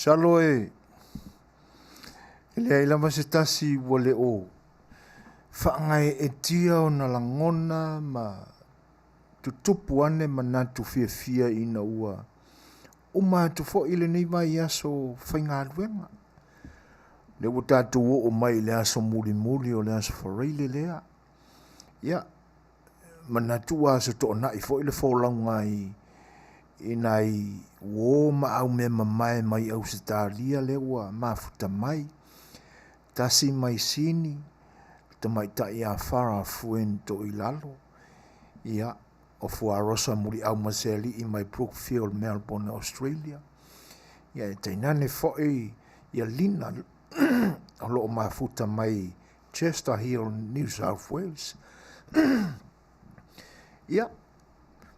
Salo e le ila masitasi wale o whaangai e tia o na langona ma tutupu ane manatu fia fia ina ua uma tu fo ile nei vai aso whainga aluenga le utatu o mai le aso muli muli o le aso whareile lea ia manatu aso to na i fo ile fo launga ina i o ma au me mai mai au sitalia le ua mafuta mai tasi mai sini te mai ta ia fara fuen to ilalo ia o fuarosa muri au maseli i mai Brookfield, Melbourne, Australia ia e tainane foi ia lina o loo mafuta mai Chester Hill, New South Wales ia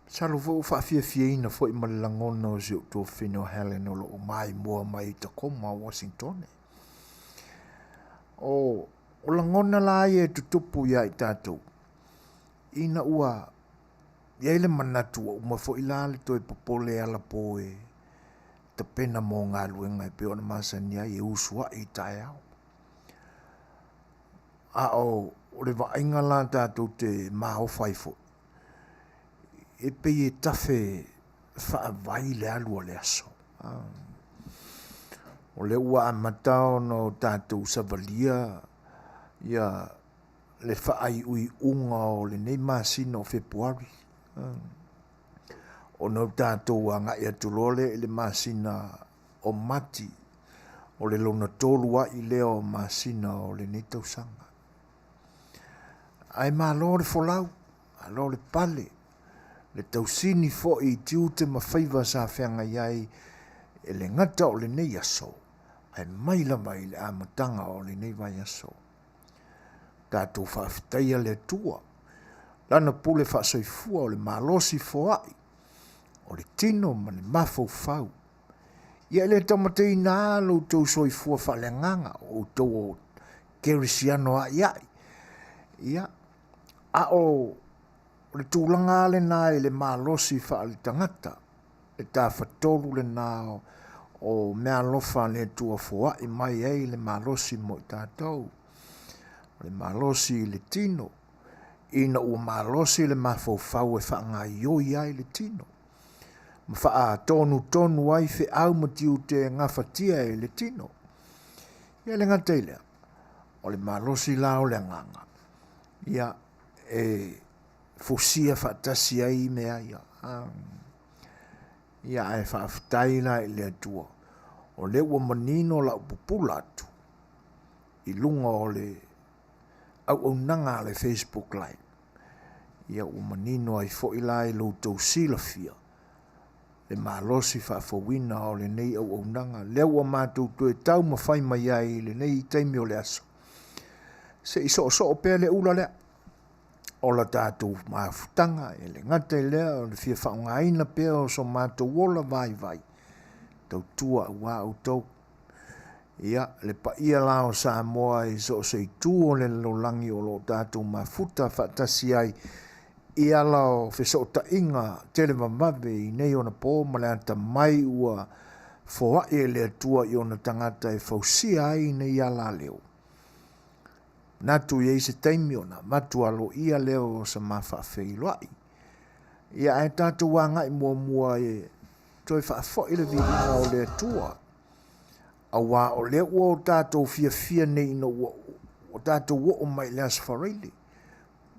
salo vo fa fia ina foi malangona o zio to fino Helen o loo mai mua mai Tacoma, Washington o langona la e tutupu ia i tātou ina ua ia ile manatu o ma fo ilale to e popole ala poe te pena mo ngā luenga e peo na masania i usua i tae au a o le vainga la tātou te maho faifo e pe e tafe wha vai le alu o le aso o le ua amatao no tātou savalia ia le whaai ui unga o le nei masina o Februari o no tātou a ngai atulole le masina o mati o le lona tolua i leo masina o le nei tausanga ai malo le folau alo le pale le tausini fo i tiu te mawhaiva sa whianga iai e le ngata o le nei aso ai maila mai le amatanga o le nei vai aso tātou whaafitaia le tua lana pule whaasoifua o le malosi foai o le tino ma le mafaufau ia le tamatei nā lo tau soifua whalenganga o tau o kerisiano a iai ia a o le tūlanga le nā e le malosi whaali tangata le tā whatolu le nā o mea lofa le tua foai mai ei le malosi mo i tātou le malosi le tino ina ua malosi le mafaufau e whaanga ioi ai le tino ma wha tonu ai fe au matiu te ngawhatia e le tino ia le ngateilea o le malosi lao le nganga ia e fusia whaatasi ai mea ia ia e whaaftaila e le atua o le ua manino la upupula atu i lunga o le au nanga le Facebook live ia ua manino ai fo ila i loutou silafia le malosi whaafowina o le nei au nanga le ua mātou tu e tau mawhai mai ai le nei taimi o le aso se iso o pēr le ula lea o la tātou maafutanga e le ngate lea o le fia whaungaina pēr o so mātou wola vai tau tua ua au tau ia le pa ia lao Samoa i so se tu o le lolangi o lo tātou mafuta whaatasi ai ia lao wheso ta inga tele mamawe i nei ona pō ma le anta mai ua foa e le atua i ona tangata e fausia ai nei ala leo natu i eise taimi ona matu alo ia leo sa mawha whailoai ia e tātou wanga i mua e toi whaafo i le vina o le atua awa o le ua o tātou fia nei no o tātou o mai le aso whareile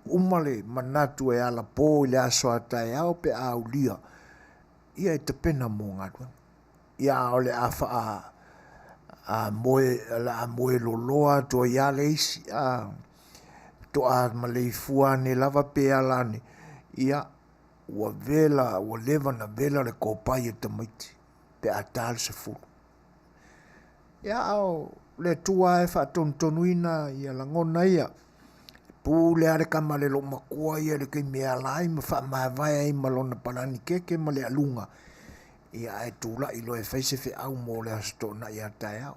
umale manatu e ala pō i le aso atai au pe au lia ia e te pena mō ngadua ia o le awha a moe loloa to ia le isi to a malei fuane lava pe alane ia ua vela ua leva na vela le kōpai e tamaiti pe a tāle se fulu ia au le tua e whaatonutonuina ia langona ia pū le are kamale lo makua ia le kei mea lai ma wha maawai ai malona panani keke ma le alunga ia e tūla ilo e whaise whi au mō le asto na ia tae au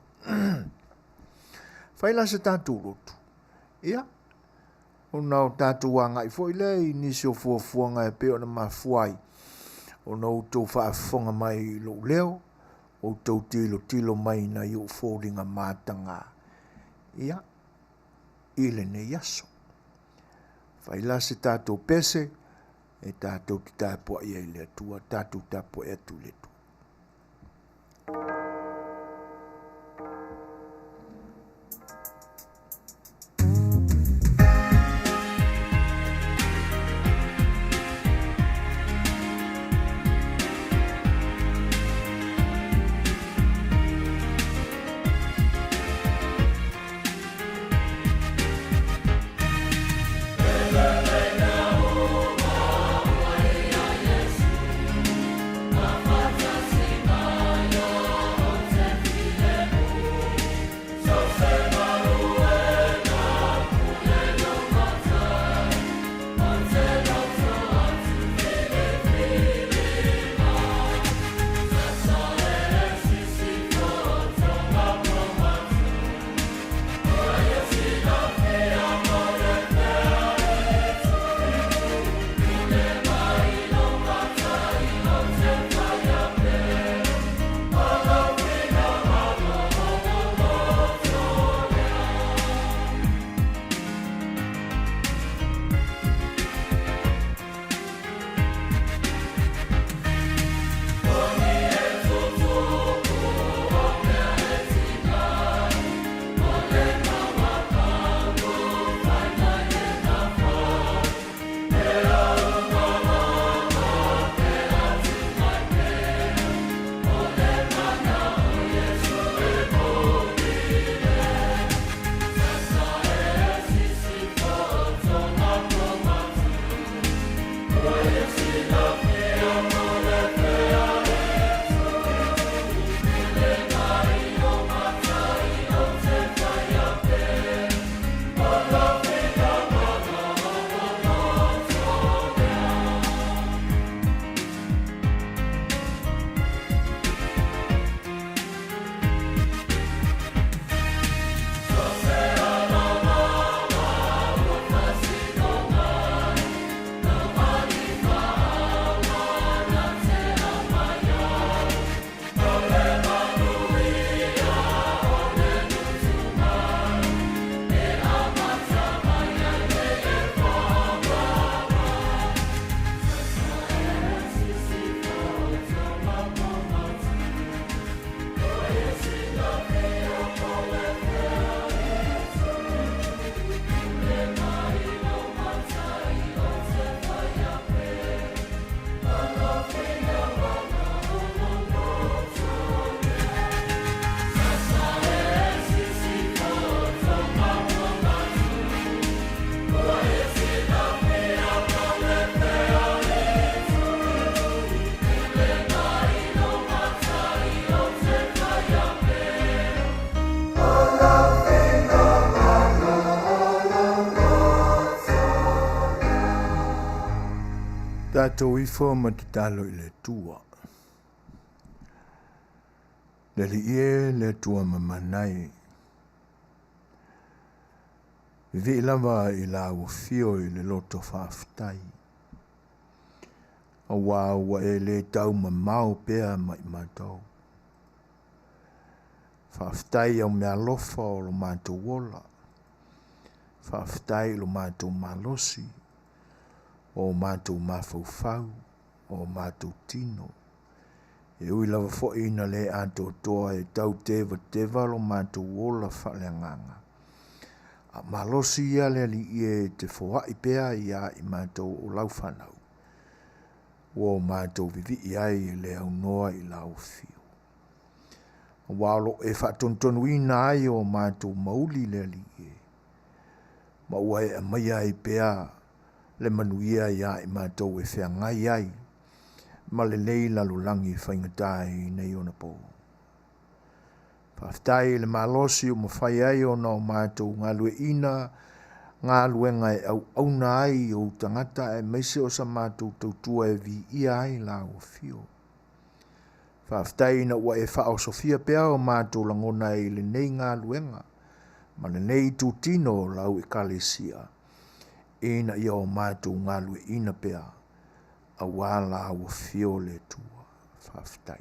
whaila se tātū rotu ia o nau tātū wanga i fwoi lei nisi o fuafuanga e peo na mafuai o nau tō whaafonga mai lo leo o tau tilo mai na i o fōringa mātanga. Ia, ile ne yaso. Whaila se tātou pese, e tātou ki tāpua ia i le atua, tātou tāpua e atu le tua. Tātou i whama te talo i le tua. Le li e le tua mamanai. Vi lava i la uafio i le loto whaafitai. A wā e le tau mamau pēr mai mātou. Whaafitai au mea lofa o lo mātou wola. Whaafitai lo mātou malosi. O mātou mawhauwhau, o mātou tino. E ui lava fo ina le ato toa e tau tewa lo mātou wola whaleanganga. A malosi ia le li e te whawai pēr ia i mātou o lau whanau. O mātou vivi ai le au noa i lau fio. Walo e whatontonu ina ai o mātou mauli le li e. Ma ua e mai ai pēr le manuia ia i mātou e whiangai ai, ma le lei lalulangi whaingatai nei ona pō. Whaftai le malosi o mawhai ai o nao mātou ngā lue ina, ngā luenga e au na ai o tangata e meise o sa mātou tautua e vi ia ai la o fio. Whaftai na ua e whao sofia pēr o mātou langona i le nei ngā luenga, ma le nei tūtino lau e kalesia. Ina ia o mātou ngā lue ina pēr, a wāla o fio le tua, whaftai.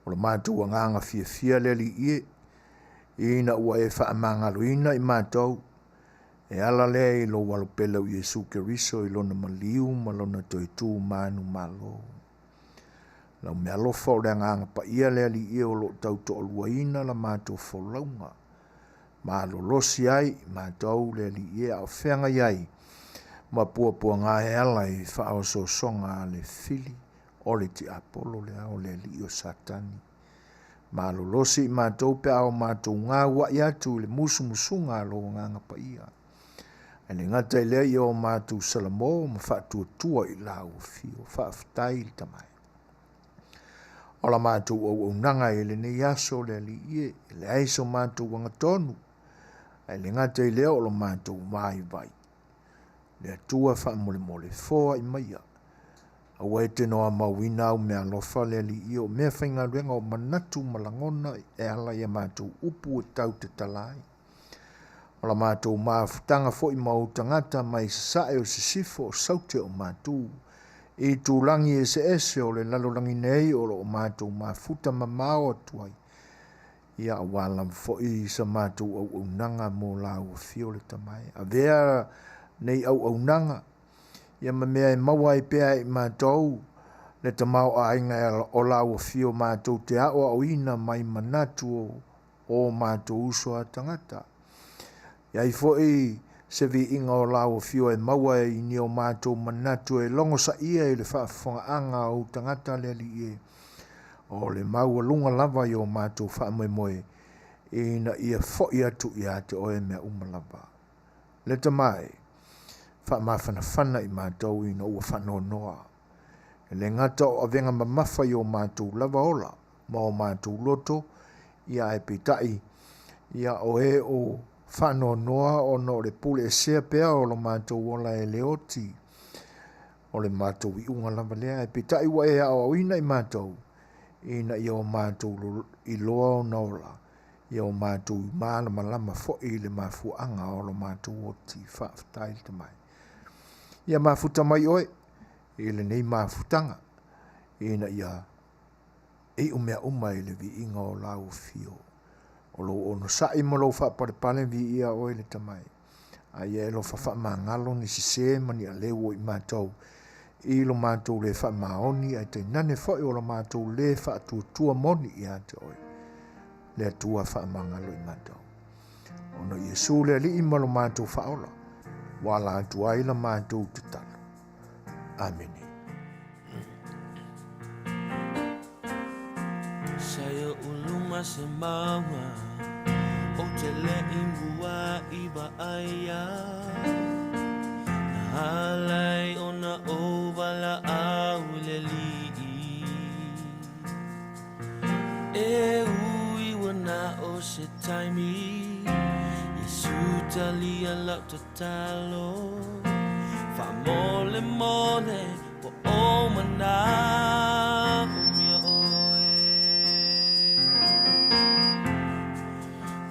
O le mātou nganga fia le li ie. Ina ua e whaamangaloina i mātou. E ala lea i lo walopela o Yesu Keriso i lona maliu ma lona toitu manu malo. Lau mea lofa o le nganga pa ia lea li ie o lo tauto o luaina la mātou wholaunga. Ma lo losi ai mātou lea li ie au whenga iai. Ma pua ngā e ala i whao so songa le fili. O le ti apolo lea o le li o satani. Ma lo losi i mātou pe au mātou ngā wa i atu le musunga lo nganga pa ia. E le ngata i lea i o mātou salamo ma whaatua i lau fio, whaaftai i tamai. O la mātou au nanga i le nei aso le li ie, le aiso mātou wanga tonu. E le ngata i lea o la mātou mai vai. Le atua whaamole foa i maia. Awa e te noa mawina au mea lofa le li i o mea whainga ruenga o manatu malangona e ala i a mātou upu e tau te talai. O la mātou maafutanga fo i mau tangata mai sae o sisifo o saute o mātou. I tūlangi e se ese o le lalolangi nei o lo mātou maafuta mamao atuai. Ia awalam fo i sa mātou au nanga mō lau fio le tamai. A vea nei au nanga. Ia mea e maua i pea i mātou, le tamau a inga o lau fio mātou te ao au ina mai manatu o mātou uso a tangata. Ia i fo i se vi inga o lau fio e maua i ni o mātou manatu e longo sa ia i le whaafonga anga o tangata le li e. O le maua lunga lava i o mātou whaamoe ina ia fo i atu i ate o e mea umalava. Le tamai. Whaamawhana i mātou i no ua whanonoa. E le ngata o avenga mamafa i o mātou lava ola, ma o mātou loto, ia e pitai, ia o e o whanonoa o no le pule e sea pea o lo mātou ola e leoti. O le mātou i unga lava lea, e pitai wa e au ina i mātou, ina i o mātou i loa o naola, i o mātou māla malama fo i le mafuanga o lo mātou oti whaaftai te mai. Ia mafuta mai oe, i le nei mafutanga, ina ia e umea i le vi inga o lau fio. O lo ono sai mo lo whaaparepale vi ia oe le tamai. A ia e lo whaamangalo ni sise mani a lewo i mātou. I lo mātou le whaamaoni ai te nane fo i o lo mātou le whaatuatua moni i ate oe. Le atua whaamangalo i mātou. Ono Yesu le li ima lo mātou whaola. Wala atu ai la mātou te talo. Amene. Saya uluma se maua o Tele imbua iba aya na halai ona o wala au le li e ui wana o se taimi Sutali ala tatalo fa mole po o mana umia oe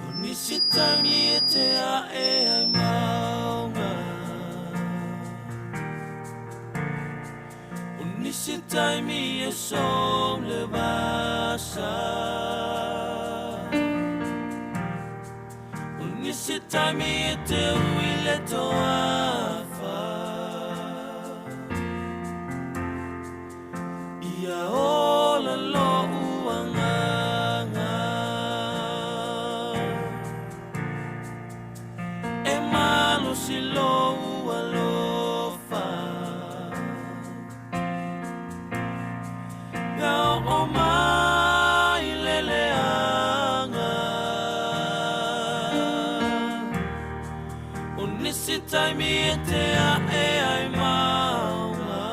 Onisita mi te a e ai maunga Onisita mi e som le basa Sita mi te uile toafa Ia ola lo uanganga E malo si lo ualofa Gao o mai leleanga Sita mi te a e ai maunga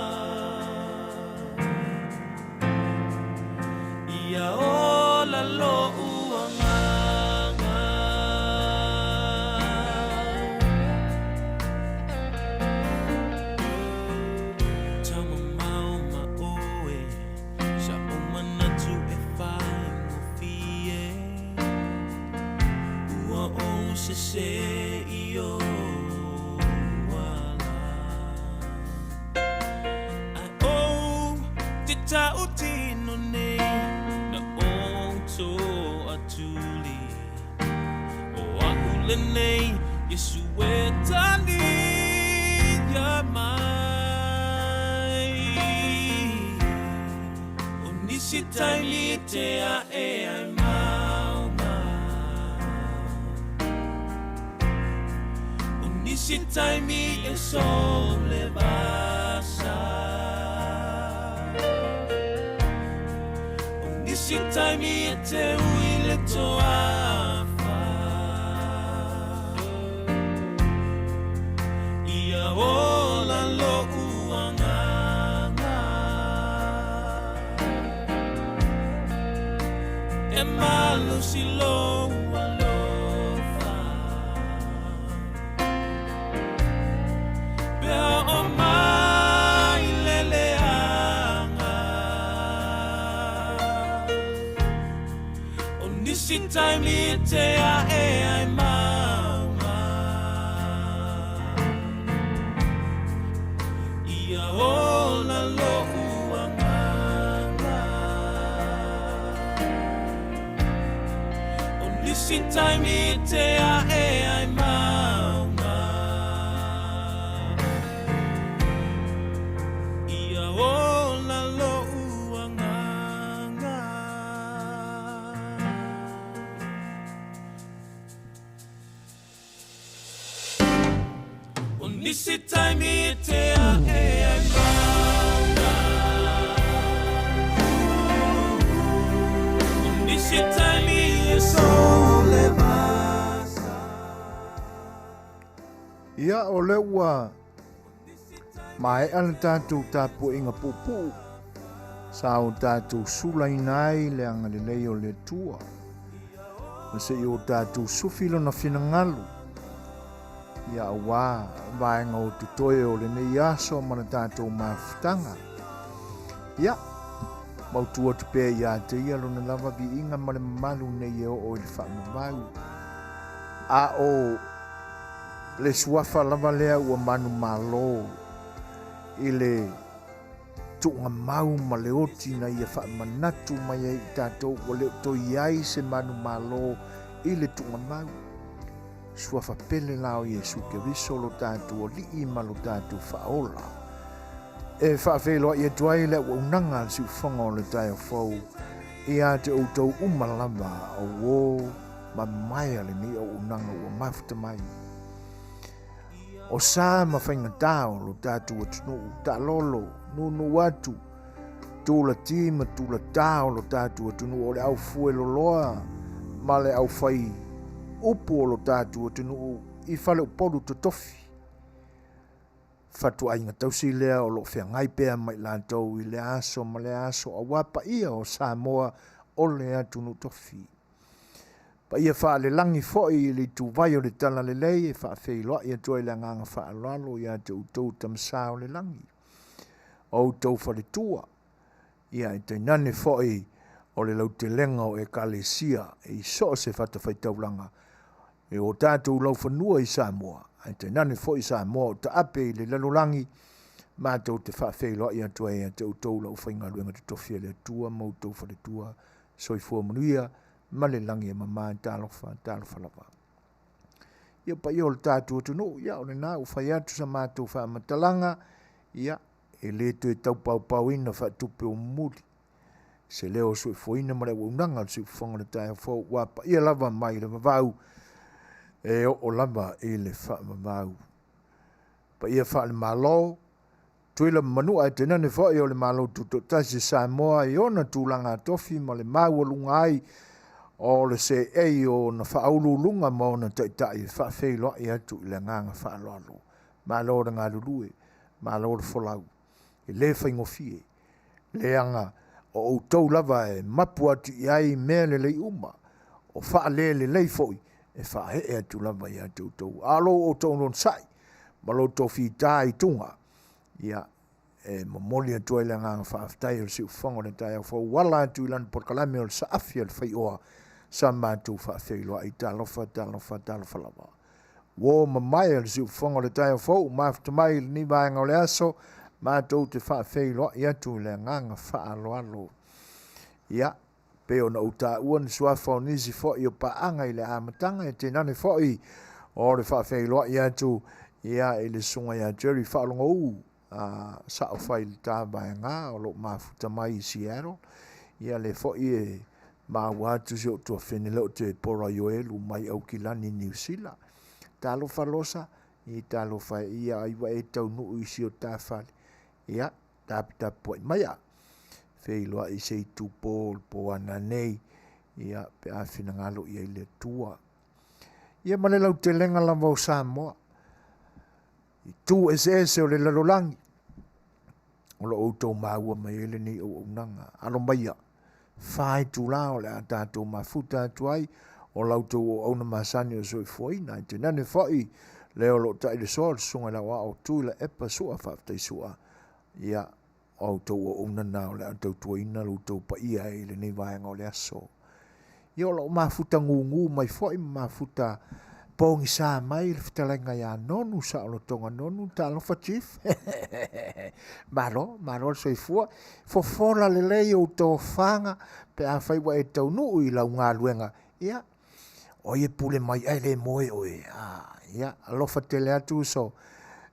Ia ola lo uanganga Tama mauma oe Sa umana tu e whai mo fie Ua o se se i o Ta utino ne na o le nei Yesu e tani ya mai o nisi taimi te a e ai maunga o nisi taimi e sole basa o nisi taimi e te uile toa Ola lo uanganga E malo si lo alofa Pea o mai leleanga O nisi taimi te a e ai Ola lo uanganga O nisi taimi te a e ai maunga Ia ola lo uanganga O nisi taimi te a e ai maunga O nisi taimi e sole basa Ia o le ua mai ana tātou tāpu inga pupu sa o tātou sulai nai le anga le lei o le tua ma se i o tātou sufilo na whina ngalu ia wā vaenga o tutoe o le nei aso mana tātou mawhitanga ia mautua te pē ia te ia lona lava vi inga ma le mamalu nei e o le whaamavau a o le suafa lava lea ua manu malo i le tuunga mau ma le oti na ia whaamanatu mai e tātou o le to iai se manu malo i le tuunga mau suafa pele lao Yesu ke viso lo tātou o li ima lo tātou whaola e whaafelo i e tuai le ua unanga si ufonga o le tai o fau i a te outou umalama o wō ma mai ale ni o unanga ua mafuta mai o sā ma whainga tāo lo tātou atunu tā lolo nunu watu tūla tīma tūla tāo lo tātou atunu o le au fue lo loa ma le au whai upu o lo tātou atunu i whale upolu to tofi fatu ainga tausi lea o lo whiangai pēa mai lātou i le aso ma le aso a wapa ia o Samoa o le atunu tofi pa ia whaale langi foi li tu vai o le tala le lei e whaafeiloa ia toi le nganga whaalalo ia te utou tamsao le langi o utou whale tua ia e te nane foi o le lau te lenga o e kalesia e so se whatawhaitaulanga e o tātou lau whanua i Samoa e te nane foi Samoa o ta ape i le lalolangi mātou te whaafeiloa ia toi ia te utou lau whainga luenga te tofia le tua ma utou whale tua soifua manuia ma le langi e mama talofa lava. Ia pa ia o le tātou atunu, ia o le nā u whai atu sa mātou wha matalanga, ia e le tu e tau pau ina wha tupe o muri. Se leo sui foina ma le unanga sui whanga le tai whau, wā pa ia lava mai le mawau, e o lava e le wha mawau. Pa ia wha le malo, tuila manua e tena ne whai o le malo tuto tasi Samoa e ona tūlanga tofi ma le mau alunga ai, o le se ei o na whaaululunga mo na taitai whaafeiloa i atu i le nganga whaaloalo. Ma lora ngā lulue, ma lora wholau. E le whaingofie, le anga o outou lava e mapu atu i ai mea le lei uma, o whaale le lei foi, e whaahe e atu lava i atu outou. Alo o tau non sai, ma lo tau whita i tunga, ia e momoli atu i le nganga whaaftai o si ufongo le tai au whau, wala atu i lana porkalame o le sa A Le Fai'oa, sa mātou whaafeiloa i talofa lava. Wō mamai al si ufongo le tai o whau, mafta mai ni vaenga o le aso, mātou te whaafeiloa i atu le nganga whaaloalo. Ia, pe ona uta uan sua faunisi fo i o paanga i le amatanga e tenane fo i o le whaafeiloa i atu ia i le sunga ia Jerry whaalonga sa o whai le tābai ngā o lo mafuta mai i Seattle ia le fo i e mawatu si o tua whene leo te pora ioelu mai au ki lani New Zealand talo whalosa i talo whai ia aiwa e tau nuu i si o tāwhali ia tāpita poi mai a Feiloa i Setu Paul po ana nei ia pe a fina ngalo ia i le tua ia male lau te lenga lama o Samoa i tu ese o le lalolangi o lo outou maua mai ele ni o unanga alo mai a fai tu lao le a tātou mafuta atuai o lautou o auna masani o soi foina i te nane fai leo lo tai le soa sunga la wa o tu la epa sua whaftai sua ia o tau o unana o le antau tuaina lo tau pa ia e le nei vaenga o le aso. Ia o lo mafuta ngungu mai foi mafuta pongi sa mai le Fetalaiga ia nonu sa o lo tonga nonu ta lo fatif. Maro soifua fofola le lei o tau fanga pe a fai wa e tau nuu i lau ngā luenga. Ia o ie pule mai ai le moe oe. Ia alofa tele atu so.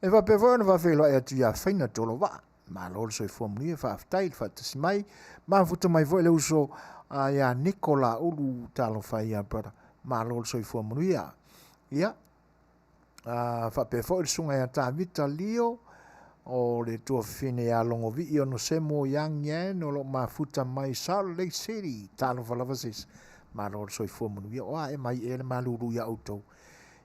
E va pe voa na va whelo e atu ia whaina tolo waa. Ma lor so fo mni fa aftai fa tsimai ma futa mai vo le uso ya Nicola ulu talo fa ya brother ma lor so fo mni ya fa pe fo il sunga ya ta vitalio o le to fine ya longo vi io no semo yang yen o lo ma futa mai Salt Lake City talo fa lavasis ma lor so fo mni o e mai e ma lulu ya auto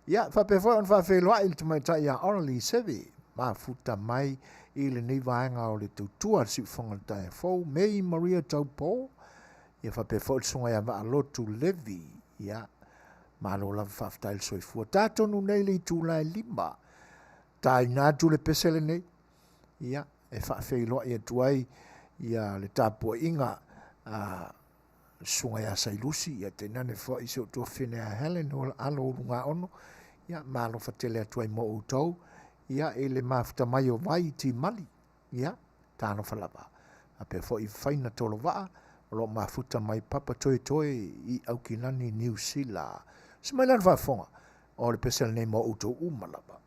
ya fa pe fo fa fe lo il mai ta ya only sevi ma futa mai i le nei vaenga o le tautua si whanga tae fau, mei Maria taupo, ia whape whautsunga ia wa alotu levi, ia, malo la whaftail soifua. Tātonu nei le tūlai lima, tai nātu le pesele nei, ia, e whawheiloa ia tuai, ia le tāpua inga, sunga ia sailusi, ia te nane wha i se o tua whenea Helen, o alo urunga ono, ia, malo whatele atuai mo utau, ia e le mafuta mai o vai ti mali ia tano falaba a pe fo i faina tolo va lo mafuta mai papa toi i au kinani New Zealand smaila va fonga o le pesel nei mo uto umalaba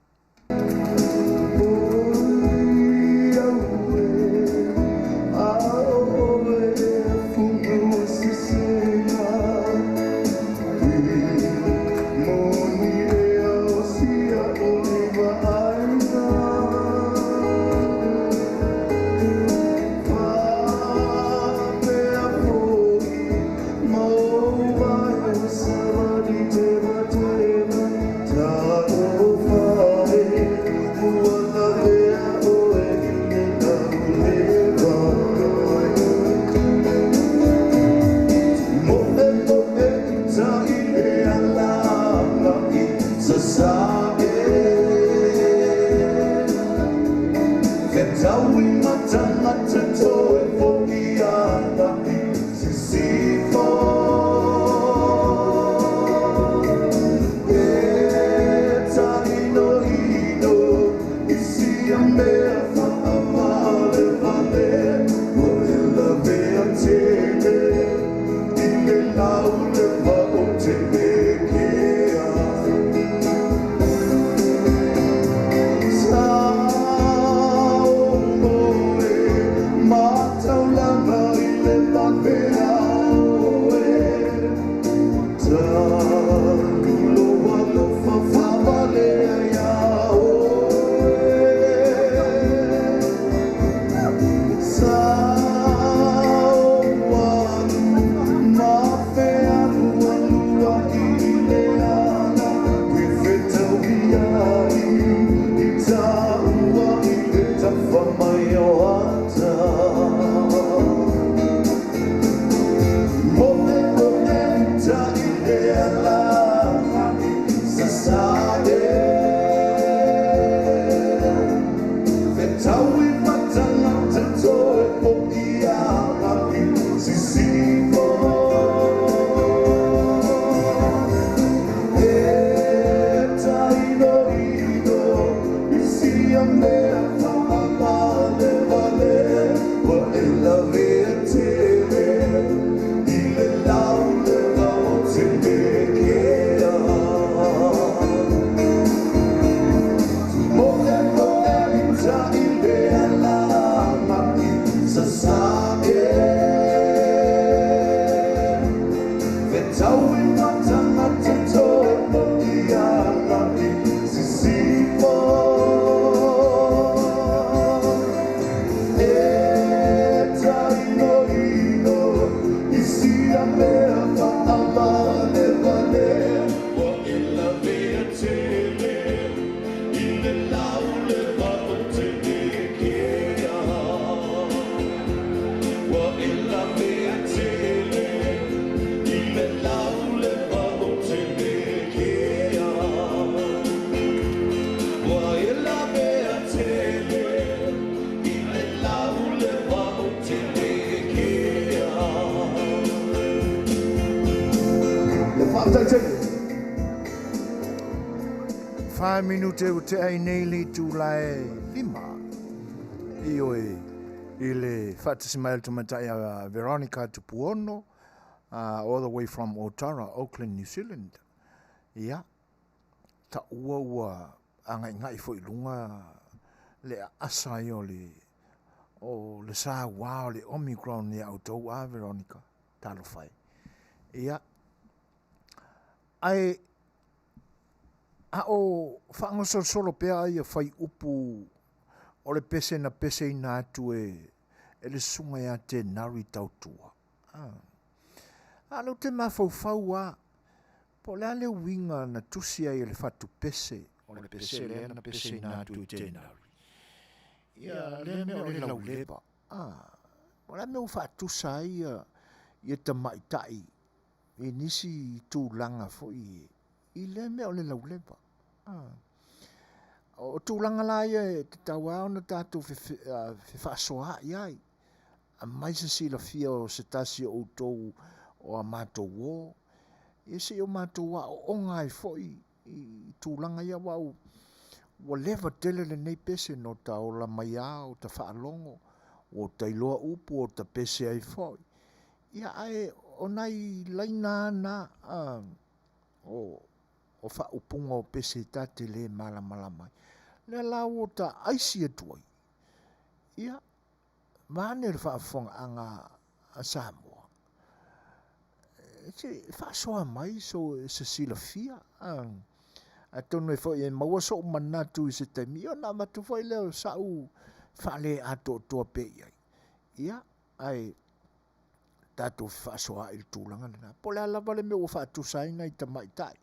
5 minute o te ai nei li tu lai lima. Ioe, ile whaatasimail tumatai a Veronica Tupuono, all the way from Otara, Auckland, New Zealand. Ia, ta ua ngai fo ilunga le asa i o le sa wao le Omicron ni autou a Veronica, talo fai. Ia, ai, o whaangoso solo pea ia whai upu o le pese na pese ina atu e le sunga ia te nari tautua. Alo te mawhau a po le ale winga na tusia i le whatu pese o le pese le na pese ina atu i te nari. Ia le mea o le lau leba. O le mea o whatusa ia ta maitai e nisi tū langa fo i le mea o le lau leba. O tūlanga la ia te taua ona tātou whaasoa iai. A mai se sila fia o se tasi o tōu o a mātou wō. E se o mātou wā o ngai fo i tūlanga ia wau. Wa lewa tele le nei pese no ta o la mai a o ta whaalongo. O ta iloa upu o ta pese ai fo. Ia ai o nai laina na o wha upunga o pese ta te le mala mai. Le la o ta aisi e tuai. Ia, maane le wha afonga anga a Samoa. Se wha soa mai so se sila fia. A tono e fo e maua so manatu i se taimi. O na matu fo i leo sa u wha le ato toa pe iai. Ia, ai tato wha soa il tūlanga na. Po le alava le me o wha tu sainga i ta maitai.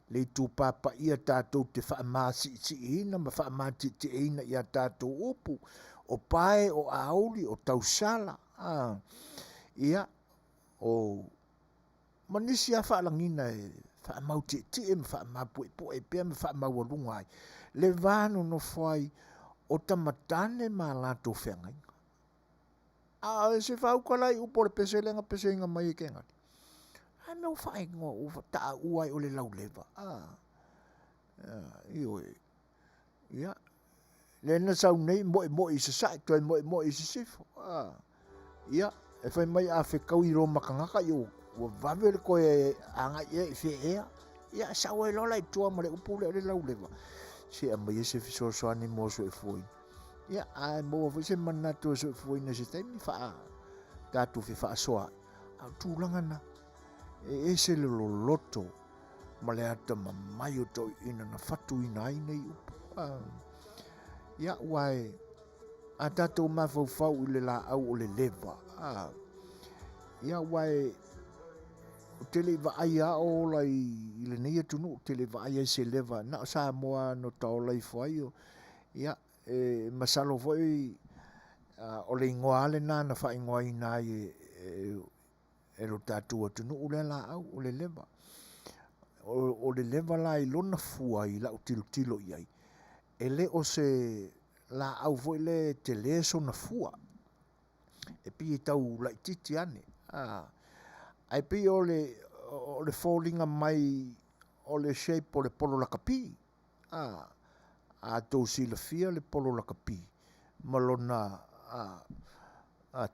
Le tu papa ia tātou te whaamasi ti ina, ma whaamati ti ina ia tātou upu, o pae, o auli, o tausala. Ia, o manisi a whaalangina e whaamau ti e, ma whaamapu e po e pia, ma whaamau alunga ai. Le vānu no whai o tamatane ma lātou whengai. Se whaukalai upo le pese inga mai e kengari. Me o whae ngō o taa uai o le lau lewa. Ioi. Ia. Le na sau nei mo i se sai, toi mo i se sifo. Ia. E whai mai a whekau i ro makangaka i o vave le koe anga i e whi ea. Ia sau e lola i tua ma le upu le lau lewa. Se a mai e se fisosoani mo so e fwoi. Ia. Ai mo o se manatu so e fwoi na se taimi wha. Tātu whi soa. Au tūlanga na. E se le loto ma le ata mamai o tau ina na whatu ina ai nei upu. Ia wai a tātou mawhau i le la au o le lewa. Ia wai o tele wa ai a o lai i le nei atunu o tele wa ai se lewa na o Samoa no tau lai fwai o. Ia masalo fwai o le ingoale na na wha ingoa ina ai e ro tātua tunu o le la au o le lewa. O le lewa la i lona fua i la o tilo iai. E le o se la au vo le Tele so na fua. E pi e tau la i titi ane. Ai pi o le fallinga mai o le shape o le polo la kapi. A tau si la fia le polo la kapi. Malona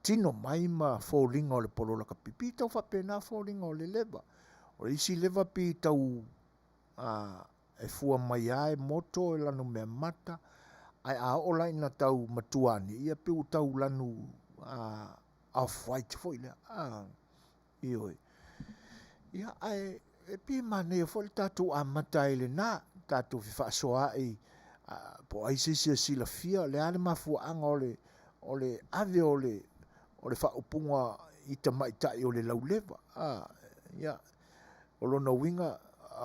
tino mai ma falling o le polo la kapi. Pi tau whapena falling o le lewa. O isi lewa pi tau e fua mai ai moto e lanu mea mata. Ai a o lai na tau matuani. Ia pi u tau lanu off-white foi lea. Ioi. Ia ai e pi mane foi tatu a mata ele na. Tatu fifa soa e po ai sisi sila fia. Le ane mafua anga o le ave o le whaupunga i ta maitai o le laulewa. Ia. O lona winga,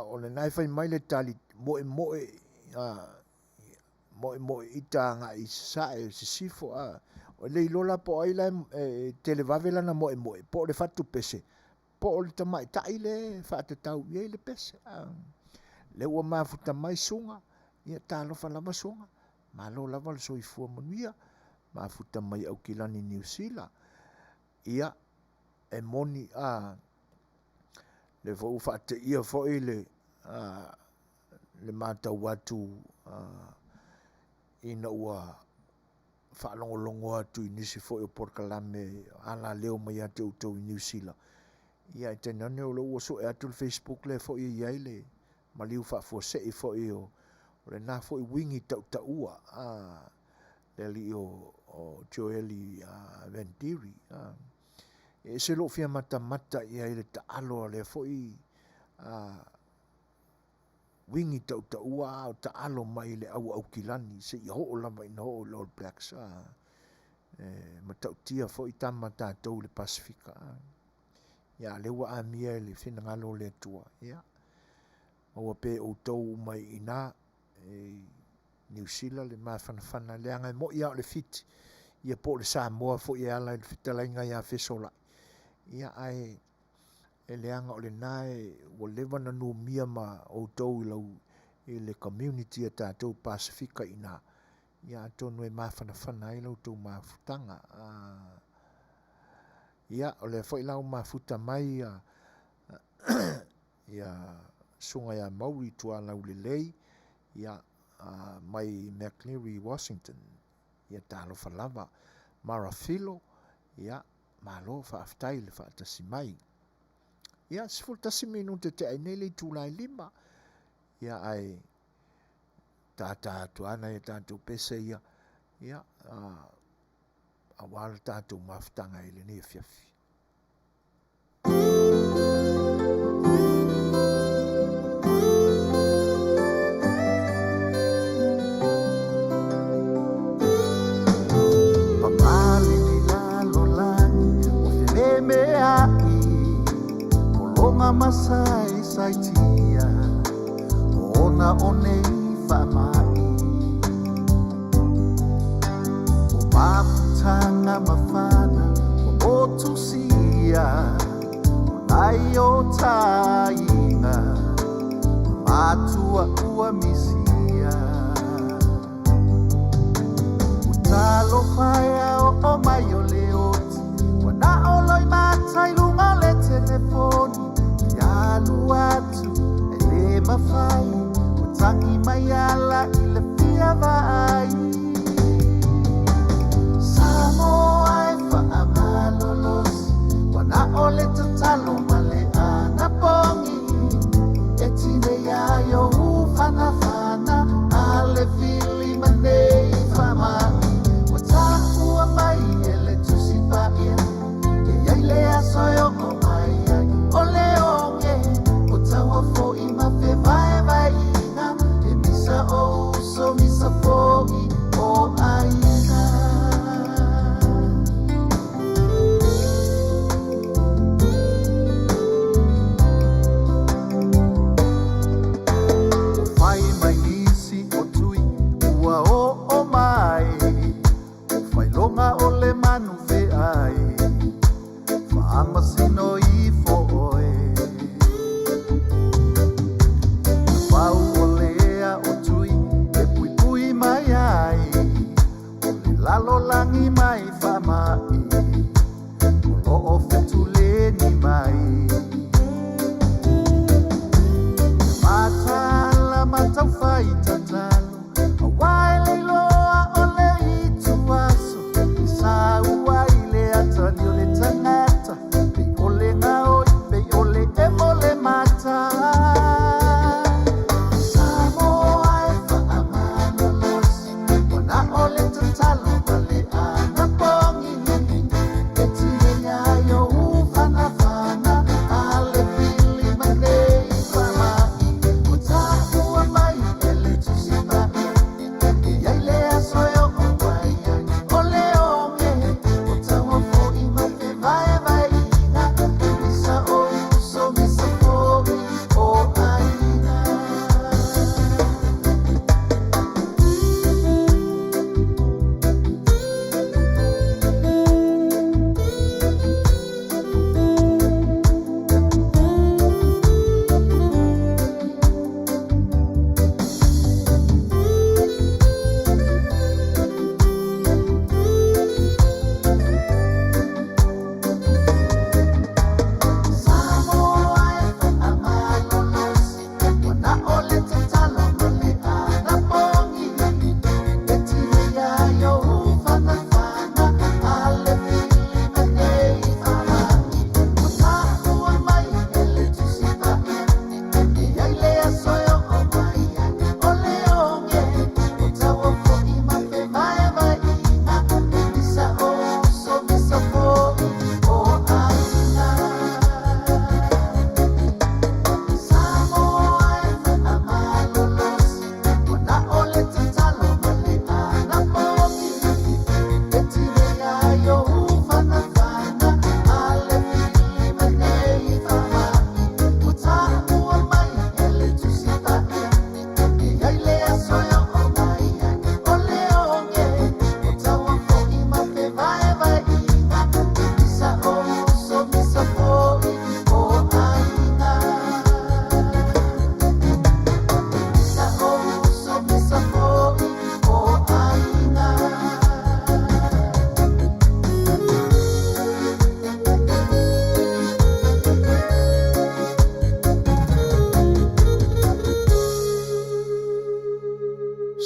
o le naifai mai le tali moe i ta ngā i sae si sifo. O le ilola po ai lai tele vavela na moe. Po le fatu pese. Po o le ta maitai le whaatatau i le pese. Le ua mafuta mai sunga. Ia tā lofa lava sunga. Malo lava le soifua Manuia. Mafuta mai au kilani New Zealand. Ia e moni le fo fa te ia fo ile le mata watu ina ua fa longo atu inisi fo o porkalame ala leo mai ate uto New Zealand ia te nane o lo so e atu Facebook le fo ia ile maliu fa fo se fo io le na fo wingi ta ua le li o Joeli Ventiri e se lo fia mata ia ile ta alo le fo wingi ta ua ta alo mai le au kilani se i ho la mai no Lord Blacks ma tia fo tama tatou le Pasifika ia le wa amia le fina ngalo le tua ia o pe o tou mai ina New Zealand le mafana le anga mo ia le fit ia po le Samoa fo ia la Fetalaiga ia fesola ia ai e le anga o le nae o leva na no mia ma o tou i le community a tatou Pasifika ina ia tonu e mafana i lau tou mafutanga ia o le fo i lau mafuta mai ia sunga ia mauri tua lau le lei ia mai McLeary Washington ia talo falava Marafilo ia malo fa aftai le fa tasi mai ia siful tasi minute te ai nele tulai lima ia ai tata tuana ia tatu pese ia awal tatu maftanga ile ni Afiafi Masai saitia ona one famai o mafutanga mafana o tusia ai o tainga matua ua misia utalo faya o mai o leoti wana oloi matai lunga le telefoni alu atu ele mafai utangi mayala ile pia vai Samoa fa amalolos wana ole tatalo male anapongi etine ya yo fana ale fili mane fama wataku mai ele tusipaia ya ile asoyo mai ole fo ima fe vai vai ina e misa o so misa fo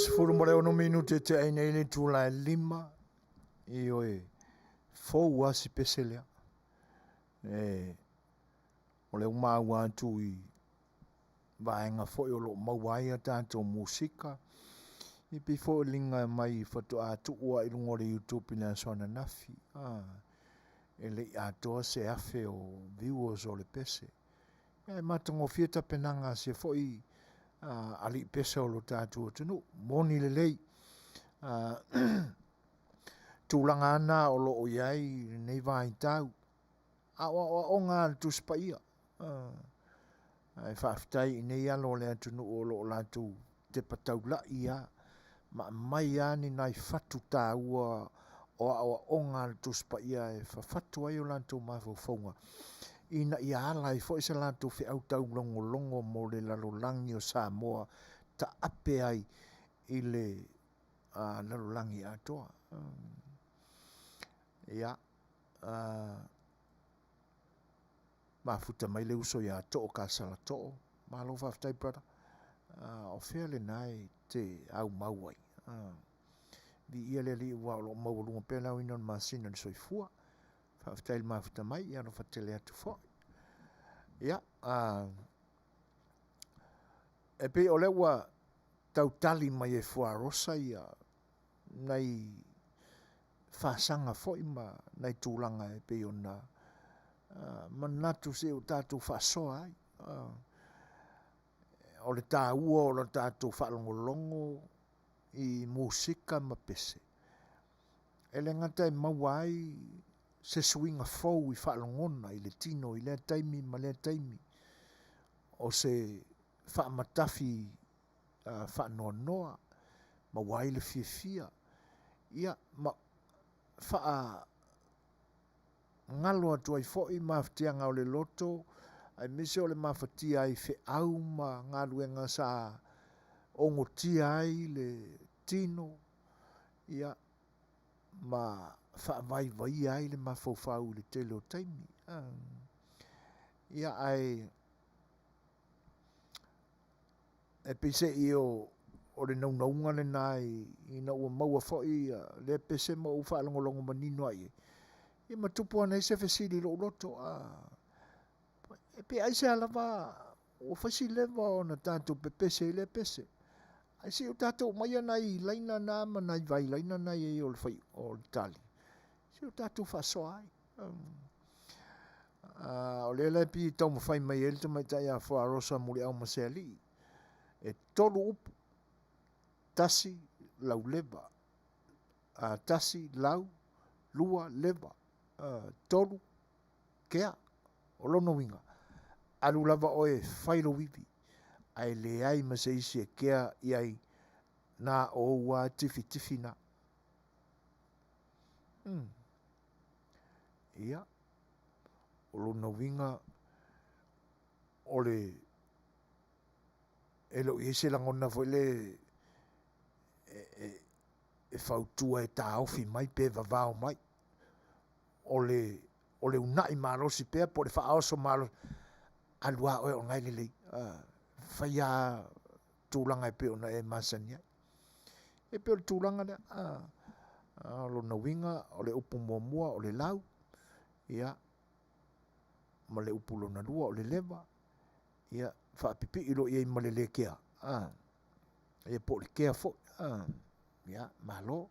Sefulu mo le ono minute te ai nei le tula e lima i oe fou asi pese lea. O le umau atu i vaenga foi o lo mauai a tātou musika. I pi foi linga mai whatu atu ua i lungo le YouTube na sona nafi. E le atoa se afe o viewers o le pese. E matango fieta penanga se foi ali pese o lo tātou tunu. Moni le lei. Tūlanga ana o lo o iai nei vai tau. O ngā tu spaia. Ai whaafitai i nei alo le atunu o lo lātou te patau la ia. Ma mai ani nai whatu tā ua o ngā tu spaia e whawhatu ai o lātou mawhauwhaunga. Ina ia ala i fo isa lātou whi au tau longo mo le lalolangi o Samoa ta ape ai i le lalolangi atoa. Ia. Mafuta mai le uso ia to'o ka sala to'o. Malo whaftai brother. O whea le nai te au mauai. Vi ia le li ua o lo mau lunga pēlau inon masina ni soifua. Whaftai le mafuta mai ia no whatele atu fo. Ia. E pe o le ua tautali mai e fua rosa ia. Nei whasanga fo ima. Nei tūlanga e pe o na. Manatu se o tātou whasoa ai. O le tā ua o le tātou whalongolongo i musika ma pese. E le ngata e maua ai se swinga fau i whalongona i le tino i le taimi ma le taimi. O se whaamatafi whanoa noa ma wai le fia. Ia ma wha ngalo atu ai fo'i maftianga o le loto, ai mise o le mafatia ai fe au ma ngaluenga sa ongotia ai le tino, ia ma whaavai ai le mafaufau le tele o taimi. Ia ai e pise i o le naunaunga le nai i na ua maua fo'i le pese ma u whaalongolongo manino ai. I matupu ana i se fesili lo loto e pe ai se alava o fasileva o na tātou pepese i le pese. Ai se o tātou mai ana i laina na ma nai vai laina na i o le fai o le tali. Se o tātou whasoa ai. O le lepi tau mawhai mai elita mai tai a whaarosa muli au maseli. E tolu upu. Tasi lau leva. Tasi lau lua leva. Tolu kea o lono winga alu lava oe whailo wipi ai le ai ma se isi e kea i ai na o ua tifi na ia o lono winga o le elo i se langona fo le e fautua e ta ofi mai pe vavao mai o le unai malosi pea po le whaoso malos alua oe o ngai lelei whaia tūlanga e peo na e masania e peo le tūlanga le lo na winga o le upu mua o le lau ia ma le upu lo na lua o le leva ia whaapipi ilo ia i ma le kea ia po le kea fo ia malo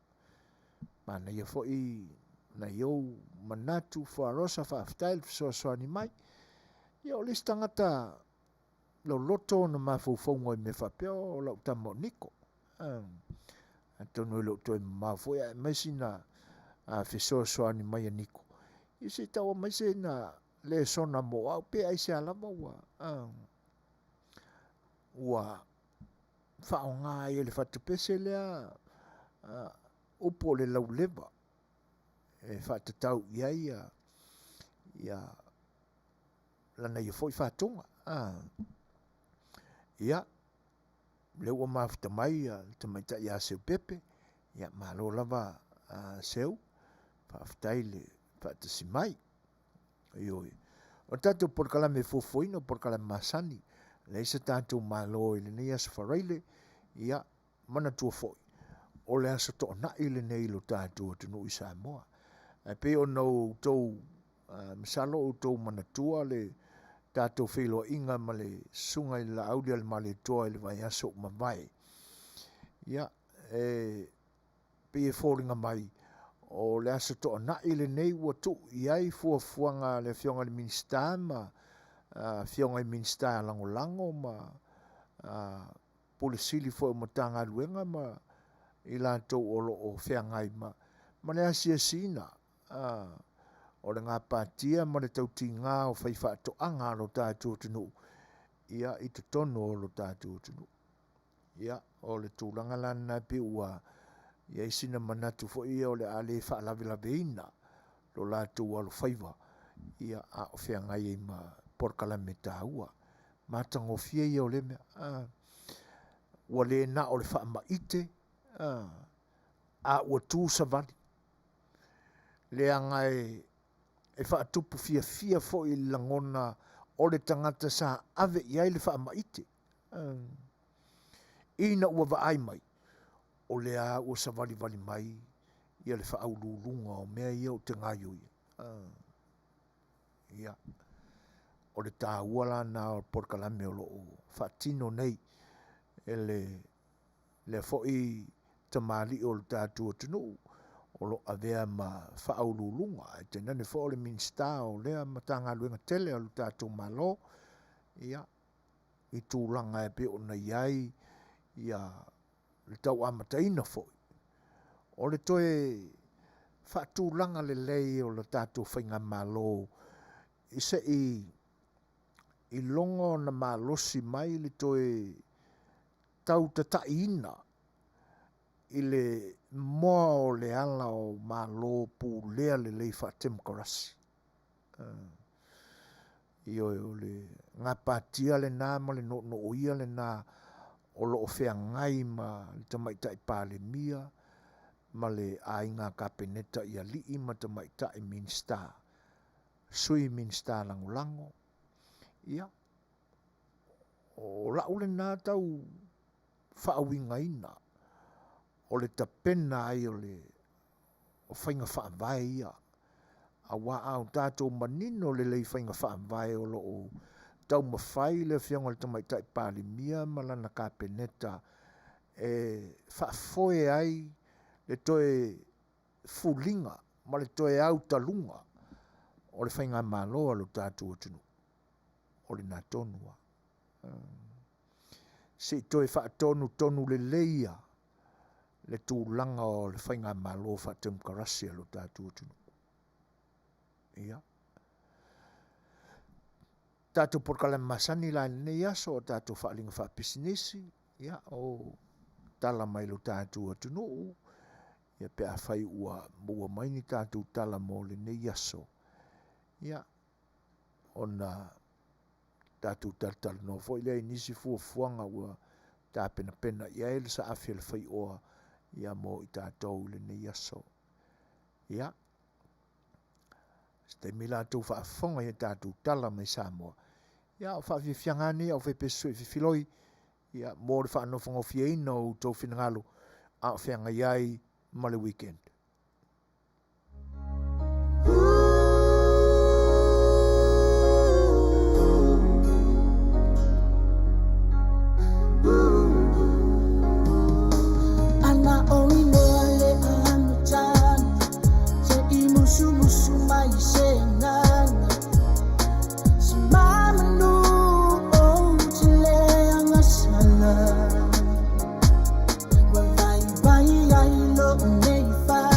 mana ia fo i na iou manatu whaarosa whaaftail Suasua ni mai ia o lista ngata lo loto na mawhauwhaunga i me whapea o lau tamo niko tonu ilo toi mawhauia maisi na Suasua ni mai a niko i se tawa maisi na le sona mo au pe ai se alama ua whaonga i le whatupese lea upo le lau leva e whatatau ia lana ia foi whatunga ia leu o mafuta mai te maita ia seu pepe ia malo lava seu whaafutai le whaatasi mai ioi o tātou porkalame Fofogaina porkalame masani le isa tātou malo i le nei aswharaile ia mana tua foi. O le asa to na ile nei lo tātou tunu i Samoa. Pe o nau tau misalo o tau mana tua le tātou whelo inga ma le sunga i la aulia le ma le toa i le vai aso ma vai. Ia, pe e fōringa mai o le asa to na ile nei ua tu iai fuanga le fionga le minsta ma fionga i minsta lango lango ma polisili fo mo tanga luenga ma i la tau o lo o whiangai ma le asia sina o le ngā pātia ma le tau ti ngā o whaifa to anga lo tātou tunu ia i te tono o lo tātou tunu ia o le tūlanga lana pe ua ia i sina manatu fo ia o le A Le Fai'oa lo lātou alo whaiva ia a o whiangai e ma porkalame tāua mātango fia ia o le mea ua le na o le whaamaite a ua tū savali le anga e whaatupu fia fo i langona o le tangata sa ave iai le whaamaite ina ua vaai mai o le a ua savali vali mai ia le whaaululunga o mea ia o te ngaio ia o le tāua la na o porkalame o lo whaatino nei le fo'i tamali o le tātua tunu o lo avea ma whaaululunga te nane fo le minsta o lea matanga luenga tele o le tātua malo ia i tūlanga e pe o na iai ia le tau amataina fo'i o le toe whaatūlanga le lei o le tātua whainga malo i se i longo na malosi mai le toe tau tataina i le moa o le ala o malo pu lea le lei whaatemkarasi. I o le ngā pātia le nā ma le no oia le nā o lo o whea ngai ma le tamaitai pāle mia ma le ainga kapeneta i a lii ma tamaitai minsta. Sui minsta lango lango. Ia. O lau le nā tau whaawinga ina. O le tapena ai o le o whainga whaamvai ia. A wā au tātou manino le lei whainga whaamvai o lo o tau mawhai le whianga le tamaitai pāli mia malana ka peneta e whaafoe ai le toe fulinga ma le toe au talunga o le whainga maloa lo tātou atunu. O le nā tonua. Se toe whaatonu le leia le tūlanga o le whainga malo whaatemkarasi lo tātou atunu. Ia. Tātou porkala masani la nei aso o tātou whaalinga whaapisinesi. Ia o tala mai lo tātou atunu. Ia pe a whai ua maini tātou tala mo le nei aso. Ia. Ona tātou tartala no fo ilea inisi fuafuanga ua tā pena ia ele sa Afi A Le Fai'oa ia mo i tātou le nei aso. Ia. Ste mila tau whaafonga ia tātou tala mai Samoa. Ia o whaafiangani au whepesui whiwhiloi ia mo le whaanofonga o whiaina o tau whinangalo a whianga iai ma le weekend. Bye.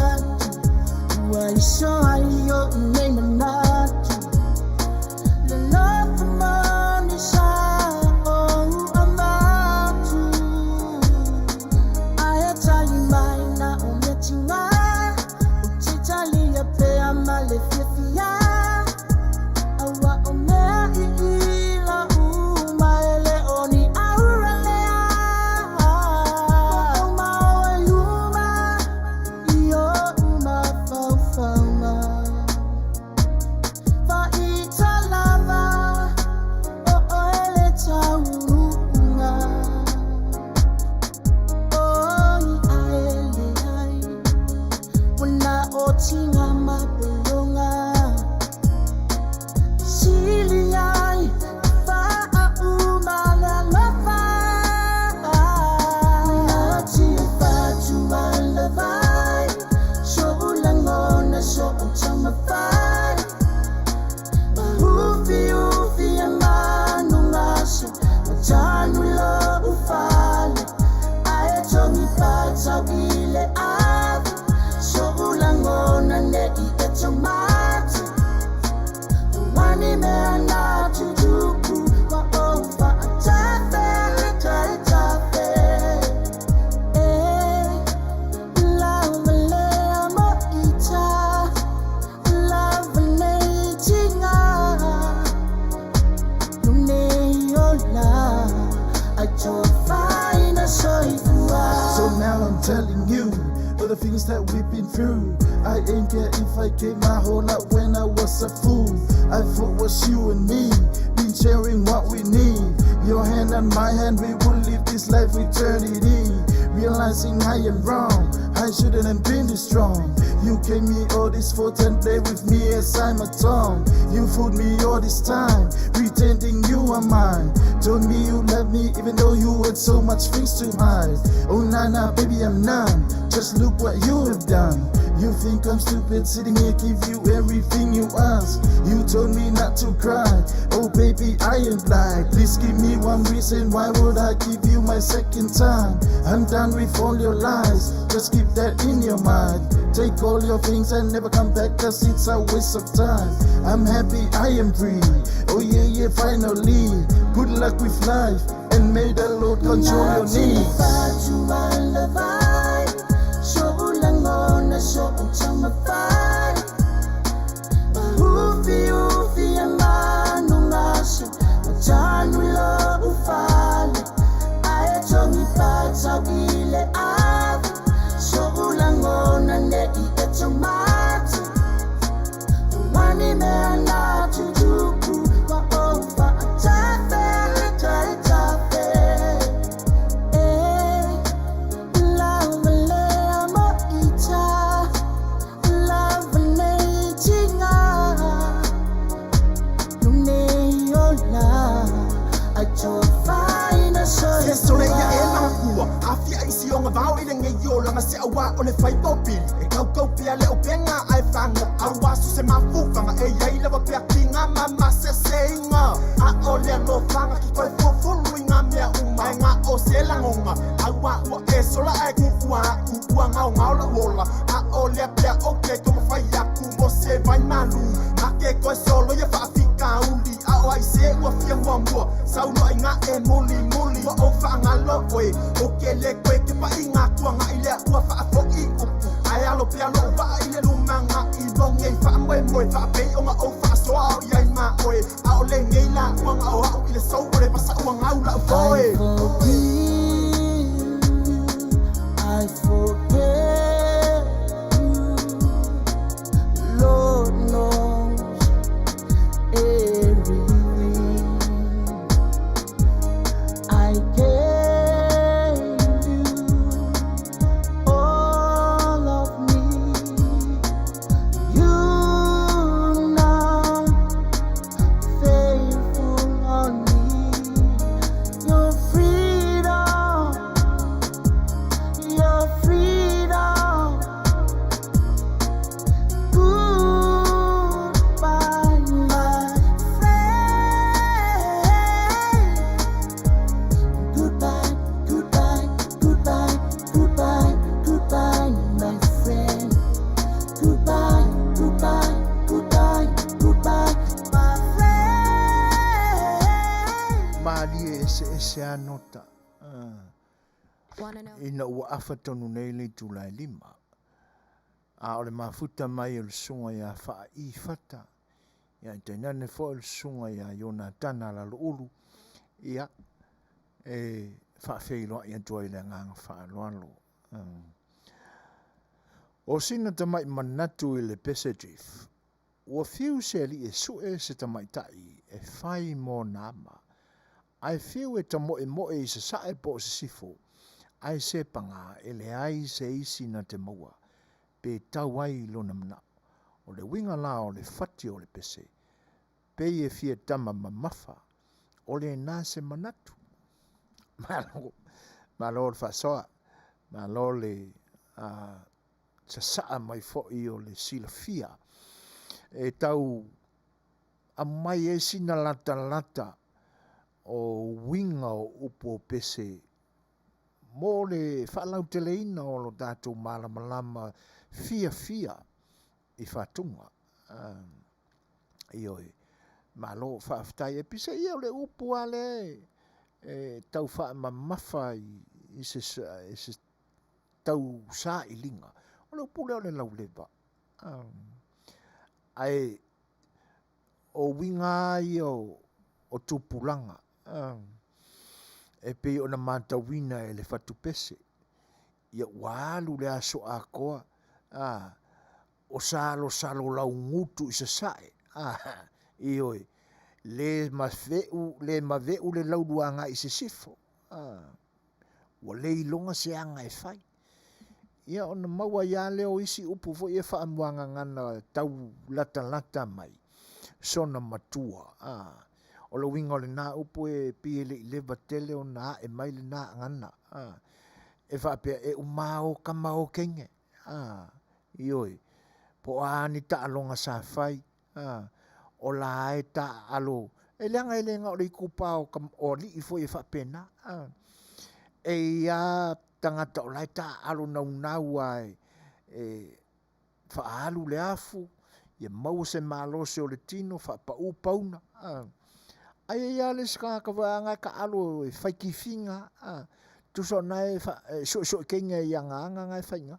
now I'm telling you all the things that we've been through. I ain't care if I gave my whole life when I was a fool. I thought was you and me, been sharing what we need. Your hand and my hand, we will live this life eternity. Realizing I am wrong, I shouldn't have been this strong. You gave me all this fault and play with me as I'm a tongue. You fooled me all this time, pretending you are mine. Told me you love me even though you had so much things to hide. Oh nah, baby I'm none, just look what you have done. You think I'm stupid sitting here give you everything you ask. You told me not to cry, oh baby I am blind. Please give me one reason why would I give you my second time. I'm done with all your lies, just keep that in your mind. Take all your things and never come back cause it's a waste of time. I'm happy I am free, oh yeah finally. Good luck with life and may the Lord control your needs. A Le Fai'oa e kau pia leo penga ai whanga awa su se mawuwanga e iei lewa pia kinga mama se seinga a o lea no whanga ki koe fufulu i ngā mea uma e ngā o se langonga awa ua e sola ai kukua ngau ngau la wola a o lea pia oke kama whai aku mo se vai manu a ke koe solo ia whaafika uli a o ai se ua fia mua mua sauno ai ngā e muli muli wa o whaanga lo oe o ke le koe ke pa i ngā kuanga i lea ua whaafo i upu ai alo pia lo wa i le lumanga i bonge i whaamwe moe whaape o ngā o whaasoa o iai mā oe a o le ngei la kuanga o au i le sau o le pasa ua ngau la ufoe I forget you, Lord knows everything. I gave you all of me. You now faithful on me. Your freedom, your freedom. Goodbye, my friend. Goodbye, goodbye, goodbye, goodbye, goodbye, my friend. Goodbye, goodbye, goodbye, goodbye, my friend. Mali ese anota. Ina ua afa tonu nei le tulai lima. A ole mafuta mai o le sunga ia faa I fata. Ia te nane fo o le sunga ia iona tana la lo ulu. Ia faa feilo ia tua I le nganga faa loalo. O sina tamai manatu I le pesedrif. Ua fiu se li e sue se tamai tai e fai mo nama. Ai fiu e tamoe moe I se sae po se sifo. Ai se panga e le ai se isi na te maua. Pe tau ai lona mana. O le winga la o le fati o le pese. Pe e fia tama mamafa. O le nase manatu. Malo le fasoa. Malo le saa mai foi o le silafia. E tau a mai e sina lata lata o winga o upo pese. Mo le whaalau teleina o lo tātou malamalama fia I whatunga. Ioi, malo whaaftai e pisa ia o le upu ale tau wha mamafa I se tau sa I linga. O le upu leo le lauleva. Ai o winga I o tupulanga. E pe o na matawina e le whatu pese. ia walu le aso a koa o salo lau ngutu i se sae ioi le maveu le lau duanga i se sifo wa le ilonga se anga e fai ia ona maua ia leo isi upu fo ia whaamuanga ngana tau lata mai sona matua o lo winga o le nā upu e pie le leva tele o nā e mai le nā ngana e whaapea e umao kamao kenge ioi po ani ta alonga sa fai o la e ta alo e lenga o le kupao o li ifo e whaapena e ia tangata o lai ta alo nau ai e whaalu le afu ia mau se malo se o le tino whaapau pauna ai ia le skaka vanga ka alo e whaikifinga tuso nai so kenga ia nganga ngai whainga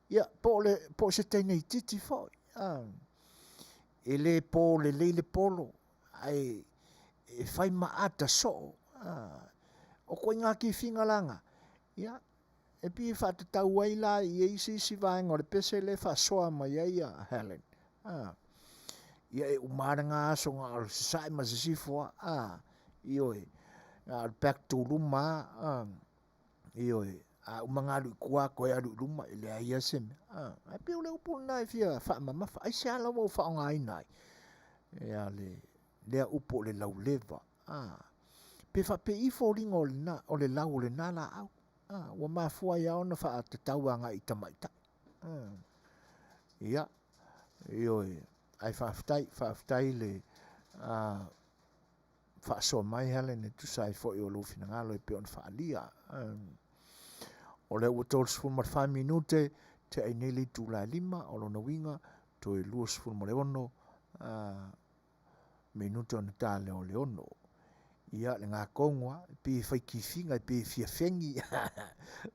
ia po se teinei titi foi e le po le polo ai e whai maata so o koe ngā ki whinga langa ia e pi whatatau ai la i isi vaenga o le pese le whasoa mai ai Helen ia e umara ngā aso ngā o se sae ma se sifoa ioi back to luma ioi umangalu kua koe alu luma ile aia seme ai pe ole upu nai fia whaamama ai se ala mo whaonga ai nai ia le upu le lau leva pe whape ifo ringa o le lau o le nala au wa mafua ia ona whaatatauanga i tamaita ia ioi ai whaaftai le whaasoa mai hele ne tusai fo i o lufina ngalo e pe on whaalia o le ua tolu sifuru ma le 5 minute te ai neli tula 5 o lona winga to e lua sifuru ma le ono minute o na tale o le ono ia le ngā kongoa pe whaikifinga pe fiafengi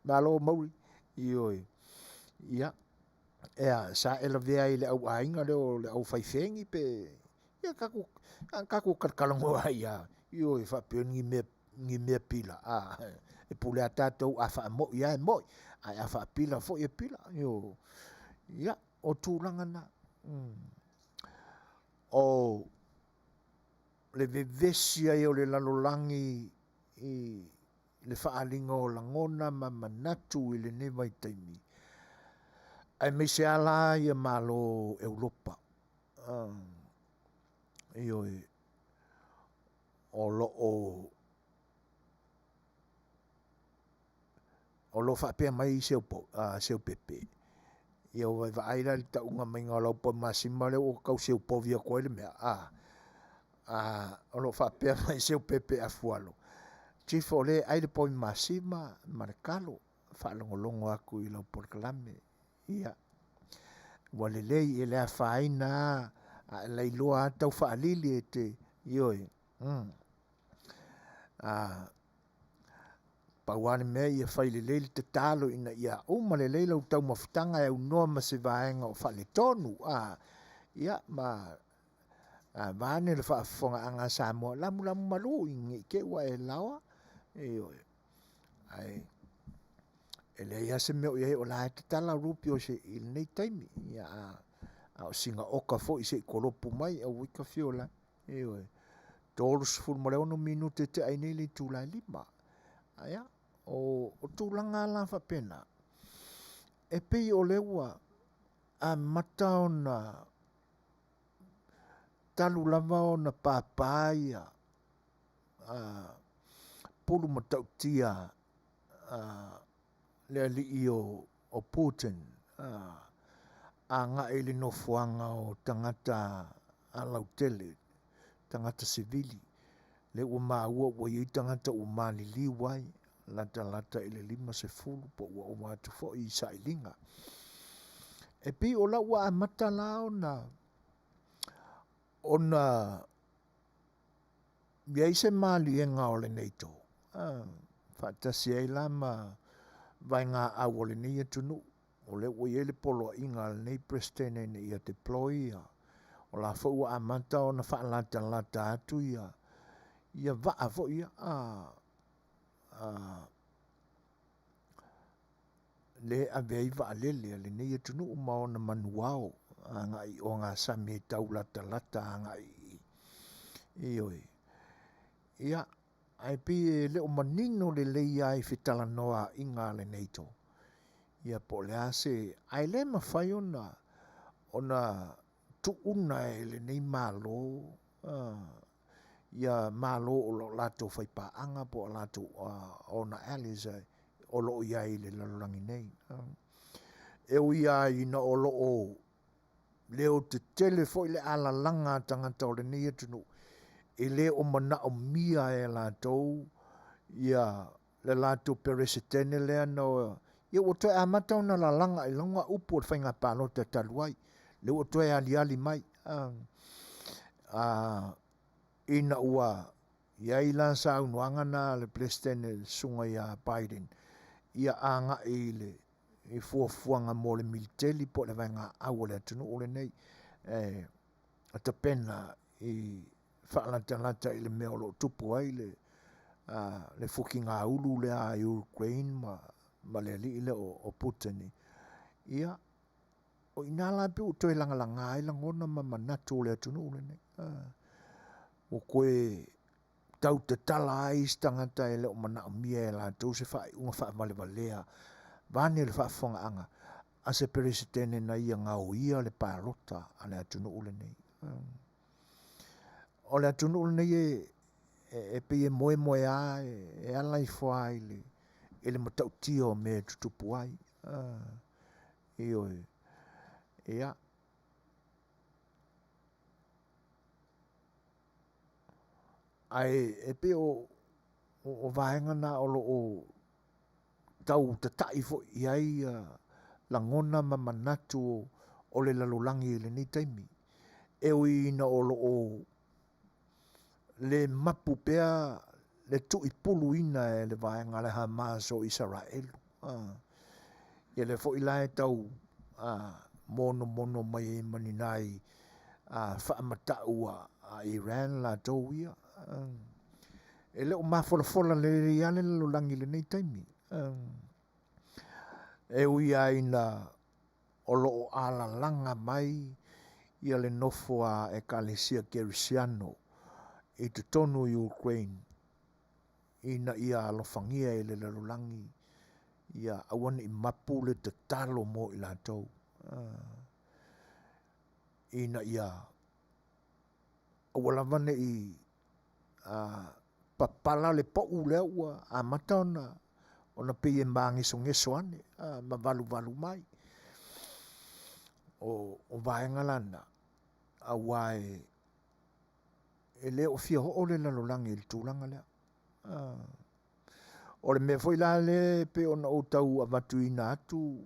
malo mauri ioi ia ea sa ela vea i le au ainga leo le au whaifengi pe ia kaku karkalango ai ioi whapeo ngi mea pila e pule a tātou a wha mo ia e moi ai a wha pila fo ia pila ia o tūranga na o le vevesi ai o le lalolangi i le whaalinga o langona ma manatu i le nevai taimi ai me se ala ia malo Europa ioi o lo whapea mai seu pepe ia o vai aira li taunga mai ngā lau pa masima le o kau seu povia koe le mea o lo whapea mai seu pepe a fualo tifo le aile poi masima marekalo whaalongolongo aku i lau porkalame ia walelei e lea whaina a leiloa tau whaalili e te ioi pauane mea ia whailelei te talo ina ia umalelei lau tau mawhitanga e unoa ma se vaenga o whale tonu ia ma vane le whaafonga anga Samoa lamu malu ingi ke ua e lawa ioi ai ele ia se meo ia o la te tala rupi o se il nei taimi ia o singa oka fo i se kolopu mai a wika fiola ioi tolu sifuru ma le ono minute te ainele tula 5 ia o tūlanga la whapena e pei o lewa a mata o na talu lava o na pāpāia pulu matautia le ali o Putin a ngā ele no fuanga o tangata a lautele tangata sivili le ua maua ua i tangata ua malili wai lata ele 5 po ua o watu fo i sailinga e pi o la ua amata la ona biai se mali e ngā ole neito fatasi ai lama vai ngā au ole nei atunu o le ua ele polo inga le nei prestene ne ia deploy o la fo ua amata ona whaalata atu ia vaa fo ia le avei va'alele le nei tunu ma ona manuao anga I o ngā sami tau lata anga I oi. Ia, ai pi le o manino le lei ai Fetalanoa I ngā le neito. Ia po le ase, ai le mawhai ona tuuna le nei malo, ia malo o lo lato whaipaanga po lato ona aliza o lo iai le lalorangi nei. E ui ai na o lo o leo te tele fo le ala langa tangata o le nei atunu. E le o mana o mia e lato, ia le lato peresetene lea no, ia o toe amata ona la langa I longa upo o whainga palo te taluai. Le o toe ali mai. Ina ua ia ila sa unuanga na le presidente sunga ia Biden ia anga ile e fuafuanga mo le militeli po le vanga au le tunu o le nei ata pena I whaalantalanta I le mea o lo tupu ai le fukinga ulu le a Ukraine ma le li ile o Putin ia o inala pe o toi langa ai langona ma manatu le tunu o le nei o koe tau te tala ai stangata e leo mana o mia e la tau se whae unga whae vale valea vane le whae whonga anga a se peresetene na ia ngā o ia le pārota a le atunu ule nei o le atunu ule nei e pe e moe a e ala I fua ai le matau tio me tutupu ai I oi ia ai e pe o vaenga na o lo o tau te tai fo I ai langona ma manatu o le lalulangi le ni taimi. E ui na o lo o le mapu pea le tu I pulu ina e le vaenga le Hamas o Israel. Ia le fo I lae tau mono mai maninai whaamatau a Iran la tau ia. E leo mafolafola le iale le lulangi le nei taimi. E ui ai na o loo ala langa mai ia le nofo a Ekalesia Kerisiano I te tonu I Ukraine. Ina ia alofangia I le lulangi. Ia awana I mapu le te talo mo I la tau. Ina ia awalavane I papala le po'u lea ua a mata ona pe e mangeso ane ma valu mai o vaenga lana a wae e le o fia ho le lalolangi I le tūlanga lea o le mea foi la le pe ona o tau a matuina atu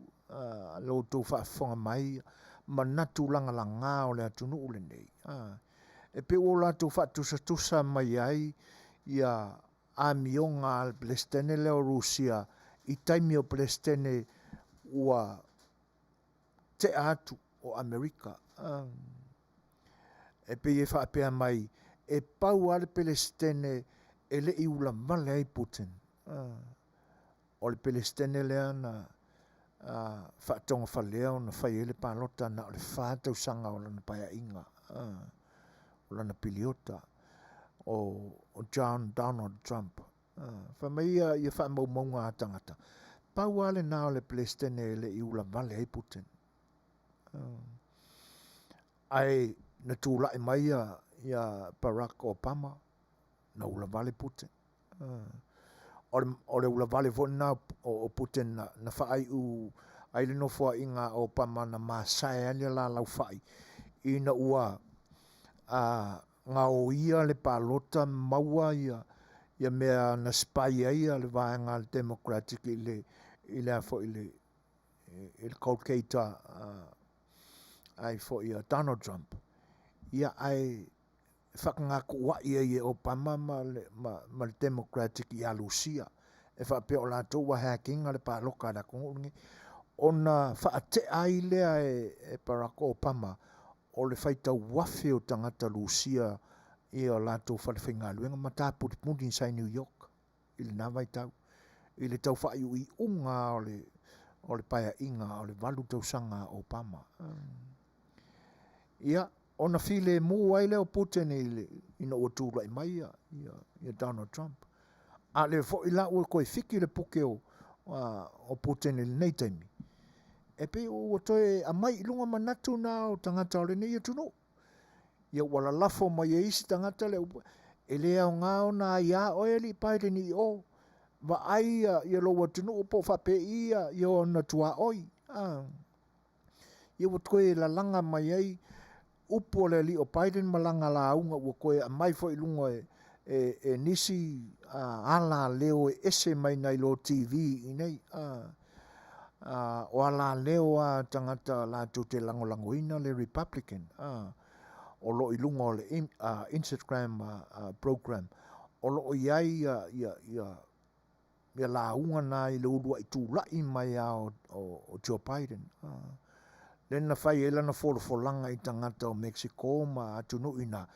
lo tau whaafonga mai ma natu langa la ngā o le atunu ule nei e pe o la tau whaatusa mai ai ia a mionga al Palestine leo Rusia I taimi o Palestine ua te atu o Amerika e pe e whaapea mai e pau ale Palestine e le I ula male ai Putin o le Palestine lea na whaatonga whaleo na whai ele pālota na o le whātau sanga o lana paya inga o lana piliota o John Donald Trump. Whamaia ia whaamaumaunga a tangata. Pau ale nā o le Palestine le I ula vale ai Putin. Ai na tūlai mai ia Barack Obama na ula vale Putin. O le ula vale vo na o Putin na whaai u ai le no fua inga Obama na masai alia la lau whaai. Ina ua ngā o ia le pālota maua ia mea na spai ia le vaenga le Democratic I le afo I le colcator ai fo ia Donald Trump. Ia ai whakangaku wa ia Obama ma le Democratic I alusia. E whapea o la tau wa hacking le pāloka da kongungi. Ona whaate ai lea e Barack Obama o le whaita wafe o tangata Lucia I o lato whalewhinga luenga ma tā puti insai New York I le nawai tau I le tau whai ui unga o le paia inga o le valu tausanga o Obama. Ia, ona file mu ai leo Putin ina ua tūla i mai ia Donald Trump. A le fo ila ua koe fiki le puke o Putin ili nei taimi. E pe ua toe a mai ilunga manatu na o tangata o le nei atunu. Ia wala lafo mai e isi tangata le upa. E lea o ngao na ia o e li paire ni o. Wa ai ia lo watunu upo whape ia o na tua oi. Ia koe la langa mai ai upo le li o Biden malanga la unga ua koe a mai fo ilunga e nisi ala leo e ese mai nai lo TV i nei. O ala leo a tangata la tu te langolangoina le Republican. O lo ilunga o le Instagram program. O lo iai ia la unga na i le urua i tū lai mai o Joe Biden. Lena fai e lana folanga i tangata o Mexico ma atunu ina.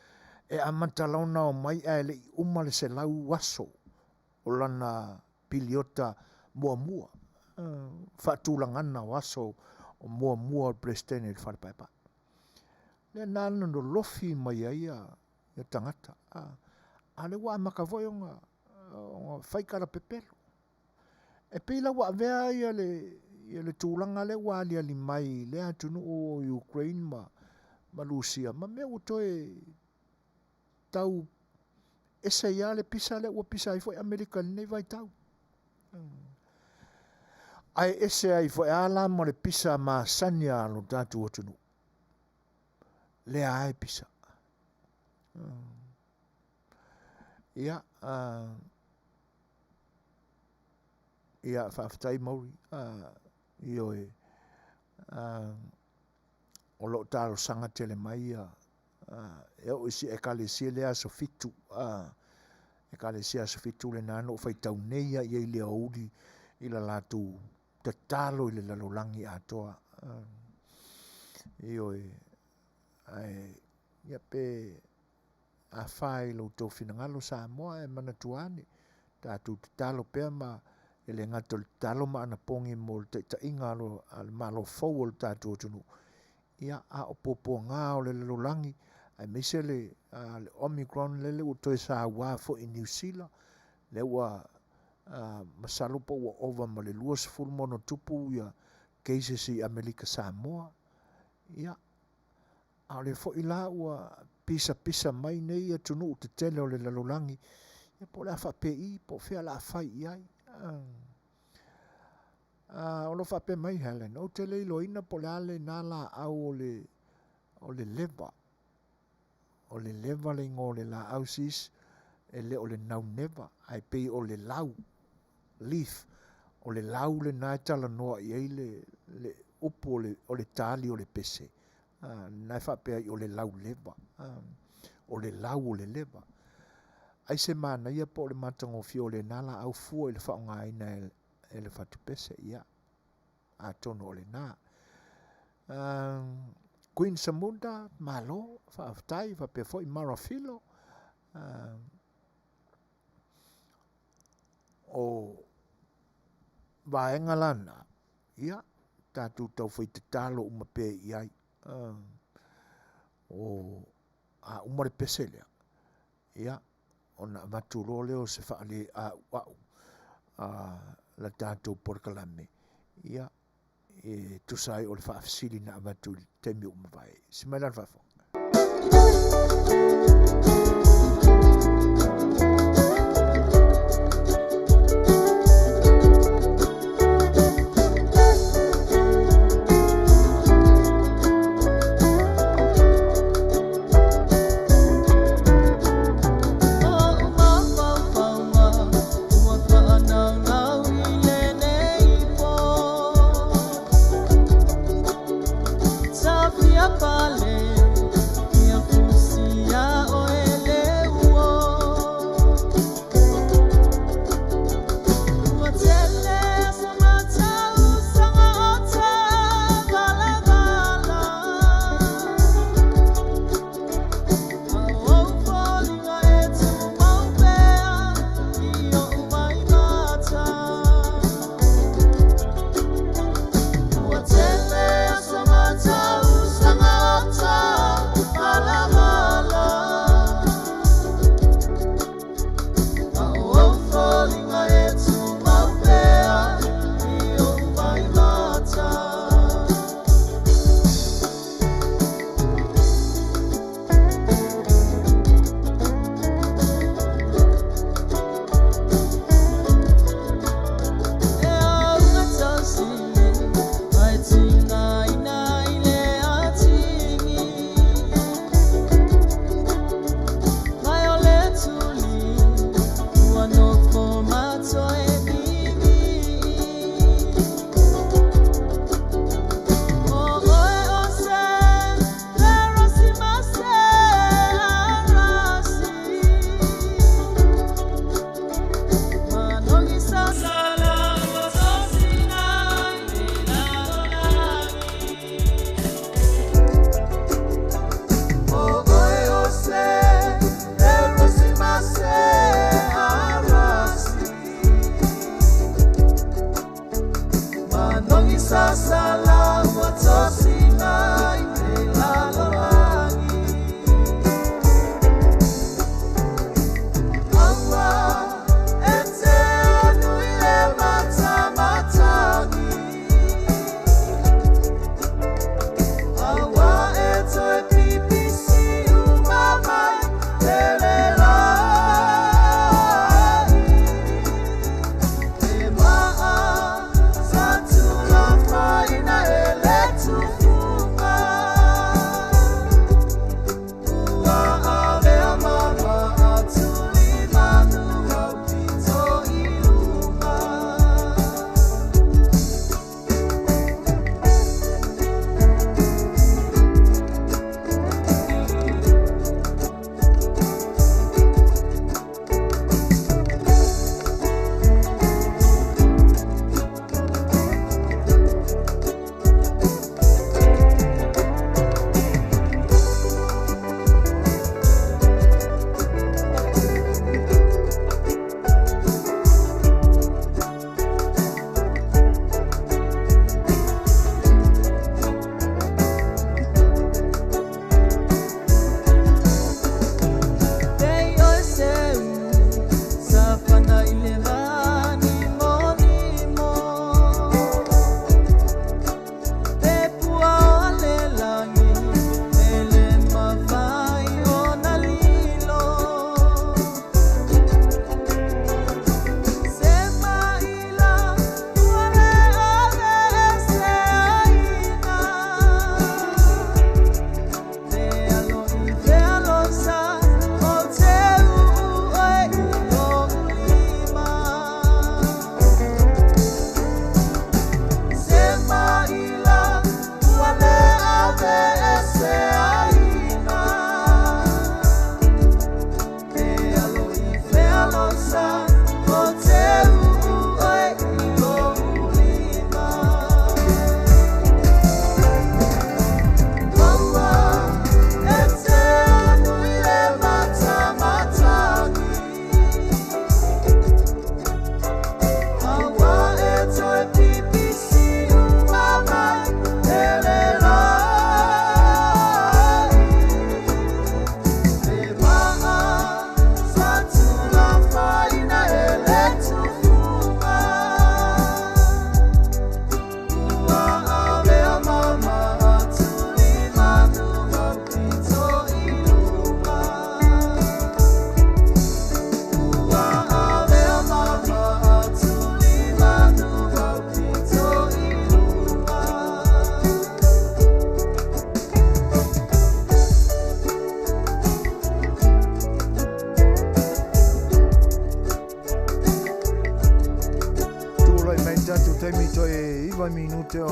E amatalauna o mai e le uma le se lau waso o lana piliota mua. Fatulangana waso o mua o presidente il wharepaipa. Le nana no lofi mai ia tangata. A le wa makavoy o whaikara pepelo. E pila wa vea ia le tūlanga le wali ali mai le atunu o Ukraine ma Rusia. Ma mea utoe tau esa ia le pisa le ua pisa i foi Amerika nei vai tau. Ai ese ai foi ala mo le pisa ma sanya lo tatu atunu. Le ai pisa. Ia whaftai mauri io o lo talo sanga tele mai e o isi e kalesia lea so fitu e kalesia so fitu le nano fai tau neia i le audi i la latu te talo i le lalolangi atoa io ia pe a fai lo to finangalo Samoa e manatuani tatu te talo pea ma e le ngato le talo ma ana pongi mo te inga lo al malo fo le tatu tunu ia a opopo nga o le lolangi ai mise le Omicron le o to sa wa fo in New Zealand le wa masalo po wa over ma le luas full mono tupu ia cases i Amerika Samoa ia a le fo ila wa pisa mai nei tunu te tele o le lolangi ia po la fa pi po fe la fai ai o lo fa pe mai Helen o te le loina po le nala au o le leva le ngo le la ausis e le o le nau neva ai pe o le lau leaf o le lau le na tala noa i ai le upo o le tali o le pese na fa pe o le lau leva o le lau o le leva ai se mana ia po le matango fio le nala au fu le fa nga ina e le fatu pese ia a tono o le na Queen Samunda malo fa aftai fa pe foi marafilo o vaenga lana ia tatu tau foi te talo uma pe iai o a umare pese lea ia ona maturo leo se faale la tatou porkalame ia e tusai o le faafesili na amatu temi uma vai simailan fafo Pale, ia fusia o ele uo.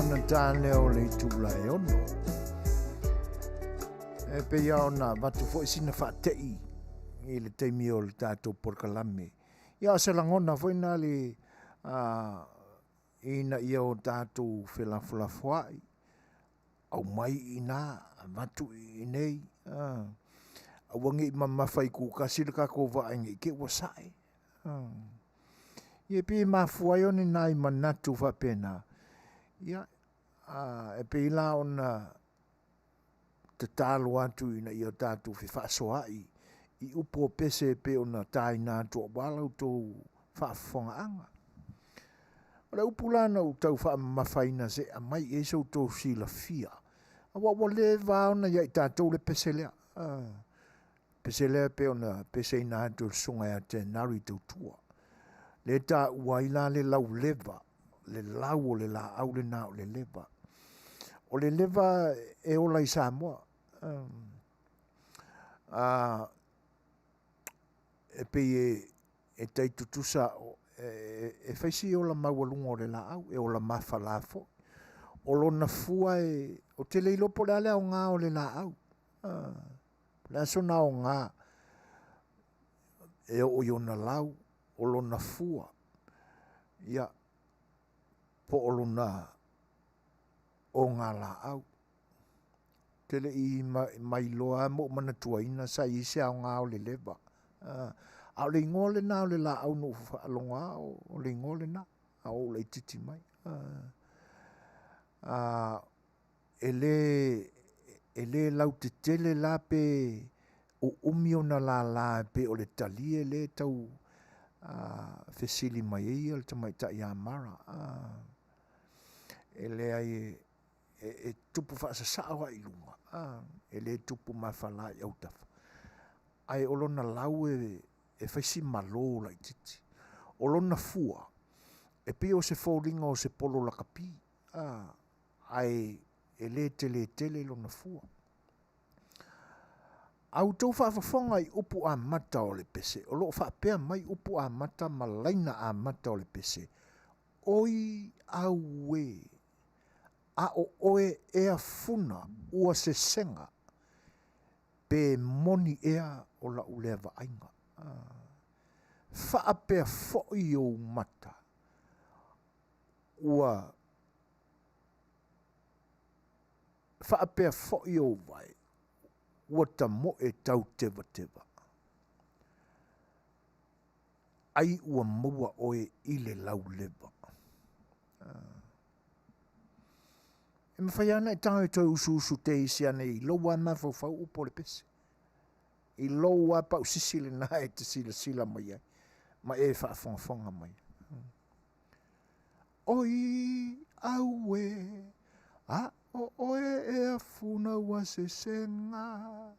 ona tāne o le tūlai ono. E pe ia ona watu fo isina whaatei i le teimi o le tātou porkalame. Ia se langona fo ina le ina ia o tātou whelafulafuai. Au mai ina watu i nei. Awangi i mamawhai ku kasira kako vaengi ke wasai. Ie pe mafuai oni nai manatu whapena. Ia, e pe ila ona te talo atu ina i o tātou whewhasoai. I upo pese pe ona tai nātua walau tō whaafonga anga. Ora upulana u tau whaamawhaina se a mai e so tō sila fia. Awa wale vaona ia i tātou le pese lea. Pese lea pe ona pese ina atu sunga a te nari tau tua. Le tā uaila le lau leva. Le lau o le la au le nao le leva. O le leva e ola i Samoa. E pe e teitutusa e whaisi o la maualunga o le la au. E o la mawhalafo. O lona fua o te leilopo le ale o ngā o le la au. La sona o ngā e o iona lau o lona fua. Ia po o lona o ngā la au. Tele i mai loa mo manatua ina sa i se au ngā o le leva. Au le ngole na o le la au no whaalonga o le ngole na. Au le titi mai. Ele lau te tele la pe o umio na la pe o le talie le tau fesili mai e al tamai ta ia mara. Ele ai e tupu whaasa saawa i lunga. Ele tupu mawhala i autafa. Ai olona lau e whaisi malo la i titi. Olona fua e pe o se fōringa o se polo la kapi. Ai ele tele lona fua. Au tau whaafafonga i upu a mata o le pese. O loo whaapea mai upu a mata ma laina a mata o le pese. Oi au e. A o oe ea funa ua se senga. Pe moni ea o la ulea vainga. Whaapea foi o mata. Ua whaapea foi o vai. Ua ta mo e tau tewa. Ai ua maua oe ile lau leva. E mawhai ana e tau e tau usu te isi ane i loa mawhau upo le pese. I loa pau sisile na e te sila mai ai. Ma e whaafonga mai. Oi au e. O oe e a funa wa se senga.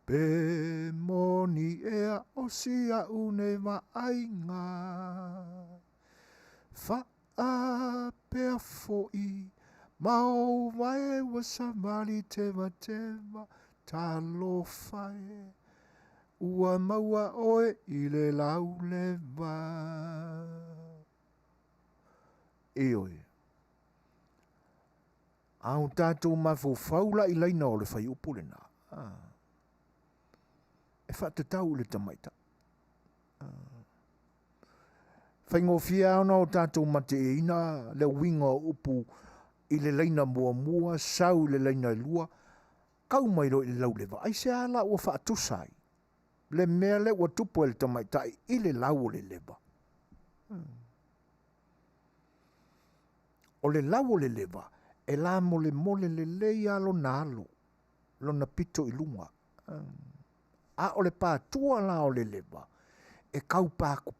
Pe moni e a osia une wa ainga. Fa a pe foi. Mau vai wa samali tewa. Ta lo fai. Ua maua oe i le lau leva. E oe. Au tātou mawhauwhaula i leina o le whai upulena. E whaatatau le tamaita. Whaingofia ana o tātou mate e ina le winga upu i le leina mua, sau le leina lua, kau mai ro i le lau lewa. Ai se ala ua whaatusai. Le mea le ua tupu e le tamaita i le lau o le lewa. O le lau o le lewa, e la mole le leia lo nalo, lo na pito i lunga. A o le pātua la o le lewa, e kau paku.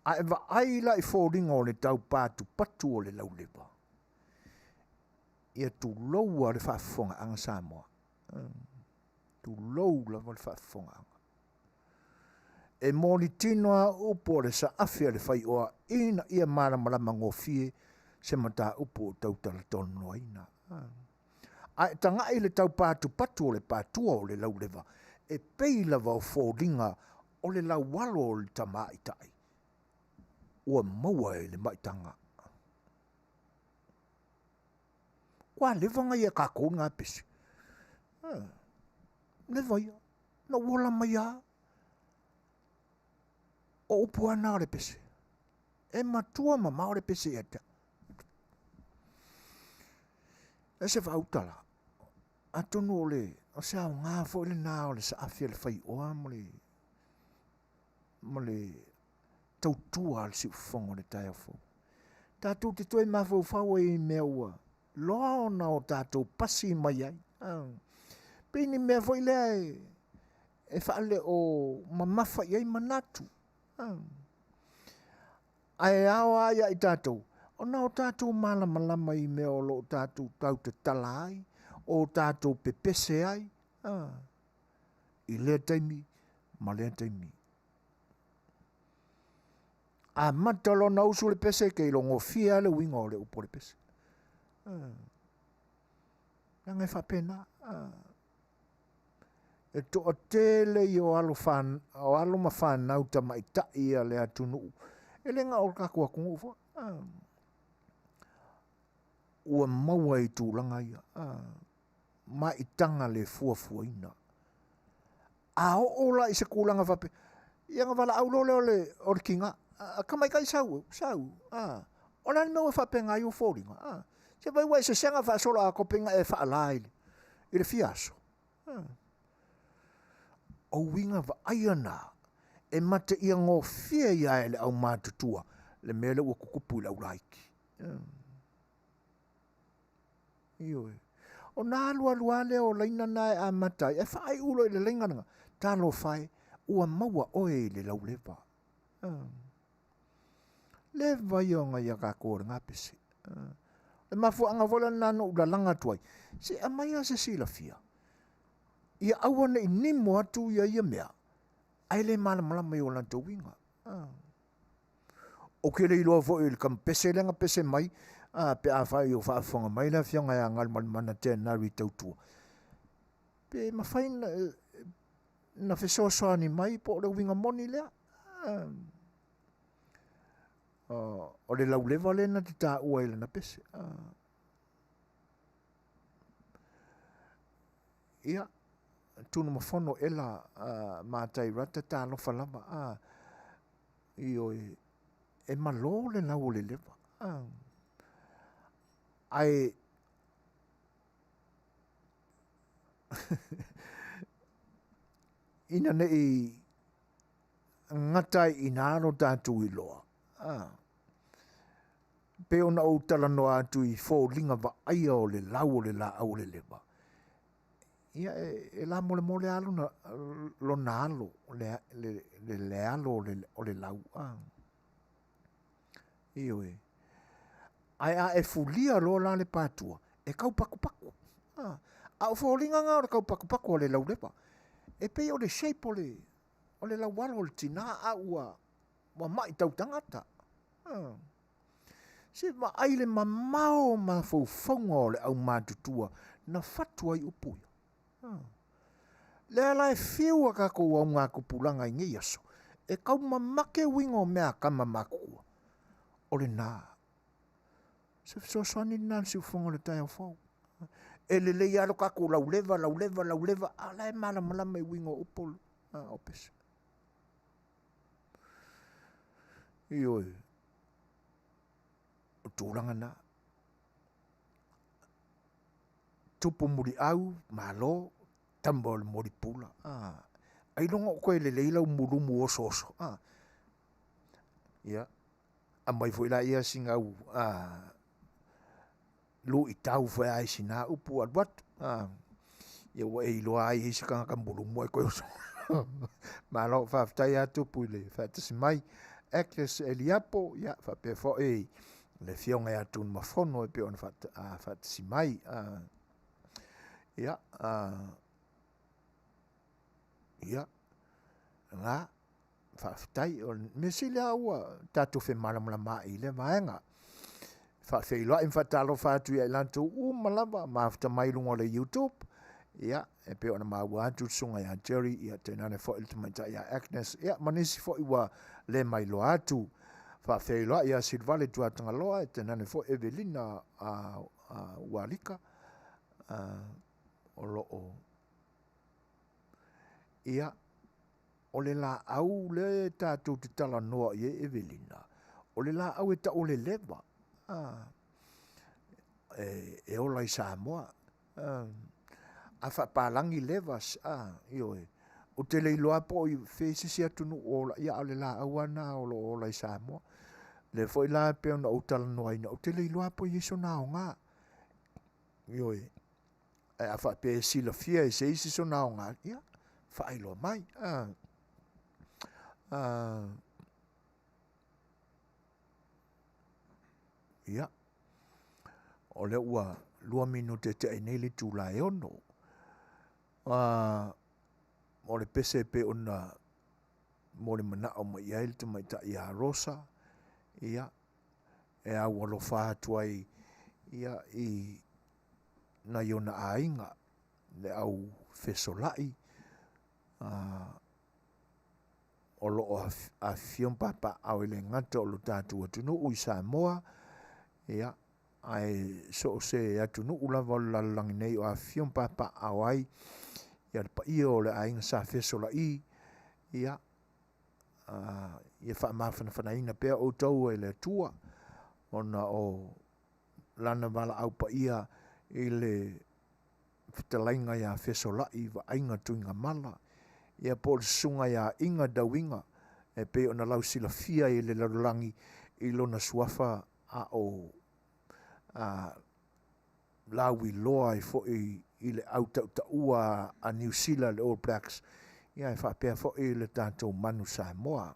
A e wa aila i fōringa o le tau pātu patu o le lau lewa. Ia tu loua le whaafonga anga Samoa. Tu lou la le whaafonga anga. E mōni tinoa upo le sa Afia Le Fai'oa ina ia marama ngofie se mata upo tau tala tono ina. A tanga i le tau pātu patu o le pātua o le lau lewa. E peila wau fōringa o le lau walo o le tamaitai. Ua maua e le maitanga. Kwa levanga ia kako ngā pese. Lewa ia. Na wala mai a. O upu ana o le pese. E matua ma mao le pese ia ta. E se whautala. Atonu o le. O se au ngā fo le nā o le sa afia le Fai'oa mo le tautua al si ufongo le tai afo. Tātou te toi mawhau whau e mea ua. Loa ona o tātou pasi mai ai. Pini mea foi lea e whaale o mamafa iai manatu. Ai awa ia i tātou. O na o tātou malama i mea o lo tātou tau te tala ai. O tātou pepese ai. I lea taimi, ma lea taimi. A matalo na usu le pese ke ilo ngofia le winga o le upo le pese. Nang e whapena. E to o tele i o alo ma whanau ta mai ta ia le atunu. E le nga o kakua kungu fo. Ua maua i tūlanga ia. Ma i tanga le fuafuaina. A o ola i se kūlanga whape. Ia nga wala au lole o le kinga. Kamai kai sau. Ona ni meua whapenga i o fōringa. Se vai wai se senga whaasola a kopenga e whaalai. I le fiaso. O winga wa aiana. E mate ia ngō fia ia e le au mātutua. Le mele ua kukupu i lau laiki. Ioi. O nā lua leo o leina nai a matai. E whaai ulo i le leingananga. Tālo whai. Ua maua oe i le lau lewa. Lewa ionga ia ka kore ngā pese. E mafu anga vola nano ula langa tuai. Se amaya se sila fia. Ia awana i nimo atu ia mea. Ai le malama i o lanto winga. O kere i loa fo i kam pese lenga pese mai. Pe a whai o whaafonga mai la fia ngai a ngal mana tēnā ri tautua. Pe mawhai na whesoasoa ni mai po le winga moni lea. O le lau lewa lena te tā ua ele na pese. Ia, tunu mafono ela mātai rata tā lofa lama. Io e malo le lau le lewa. Ai ina ne i ngatai inaro tātu i loa. Pe ona o tala no atu i fō linga wa aia o le lau o le la au le lewa. Ia e la mole alo na lo na alo le alo o le lau. Iyo e. Ai a e fulia lo la le patua. E kau paku. A o fō linga ngā o le kau paku o le lau lewa. E pe o le shape o le lau walo o le tina a ua mai tau tangata. Se ma aile ma mao ma faufonga o le au mātutua na fatua i upuia. Le ala e whiua kako au ngā kupulanga i ngi aso. E kau mamake wingo mea kama makua. O le nā. Se fisosani nā si ufonga le tai au fau. E le lei alo kako lau leva. Ala e malama i wingo upolo. Opes. Ioi. O tūranga nā. Tupu muri au, malo, tambo le mori pula. Ai longa o koe le leila umurumu oso. Ia. A mai foi la ia singa u. Lu i tau foi ai sina upu alwat. Ia wa e iloa ai hisi kanga kamburumu e koe oso. Malo whaftai atu puile. Whatasi mai. Ekles Eliapo, ia, whape fo e. Le fionga ia tun mafono e pe on whatasi mai. Ia. Ia. Ngā. Whaftai. Me sile aua. Tatu whi malamala i le maenga. Whawhi loa im whatalo whatu ia ilantu malama. Mafta mai lungo le YouTube. Ia. E pe ona maua atu sunga ia Jerry. Ia tenane fo iltumaita ia Agnes. Ia manisi fo iwa le mai lo atu. whawhewha ia Silvale tua tangaloa e te nane fo Evelina a Walika o loo ia o le la au le tātou te tala noa i Evelina o le la au e ta o le lewa e ola i Samoa a whapalangi levas ioe o te leiloa po i whesisi atunu ola ia o le la au ana o lo ola i Samoa le foi la pe ona o tala noa ina o te leiloa po i iso nao ngā ioe a whape sila fia e se isi so nao ngā ia whailo mai ia o le ua 2 minute te ai nei le tūlai ono o le pese pe ona mo le mana o mai ai te mai ta ia rosa ia e au alo whātua ia i na iona ainga le au fesolai o loo a fion papa au le ngata o lo tātua tunu ui Samoa ia ai so se atunu ula wala langi nei o a fion papa au ai ia pa ia o le ainga sa fesolai ia ia wha mawhana whanaina pia o tau e le tua ona o lana wala au pa ia i le Fetalaiga ia fesolai wa ainga tuinga mala ia po le sunga ia inga dawinga e pe ona lau sila fia i le larulangi i lona suafa a o lawi loa i fo i le au ua a New Zealand le All Blacks ia e whapea fo i le tātou manu Samoa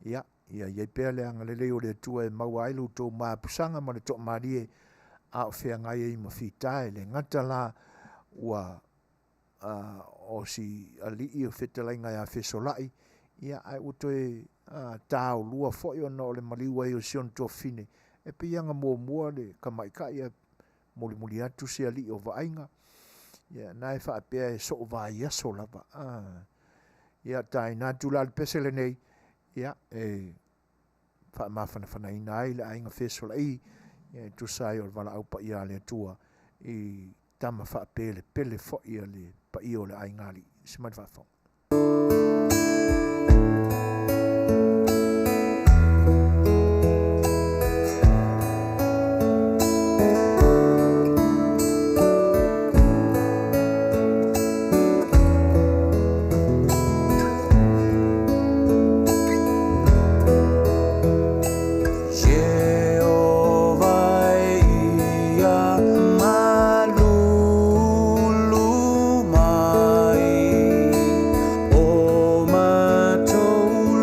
ia iai pea le anga le leo le tua e maua ailu tō maapusanga ma le tō marie a o whea ngai e i mawhitae le ngata la ua o si alii o Fetalaiga ia fesolai ia ai uto e tāo lua fo i ona o le maliua i o sion tō fine e pe ianga mua le kamaika ia muli atu si alii o vainga ia nai whaapea e so o vai aso lava ia tai nā tula le pesele nei ia e whaamawhana ina ai le ainga fesolai ia tu sai o wala au pa ia le tua i tama whaapele pele fo ia le pa ia o le aingali simai whafong. Malulu mai o matou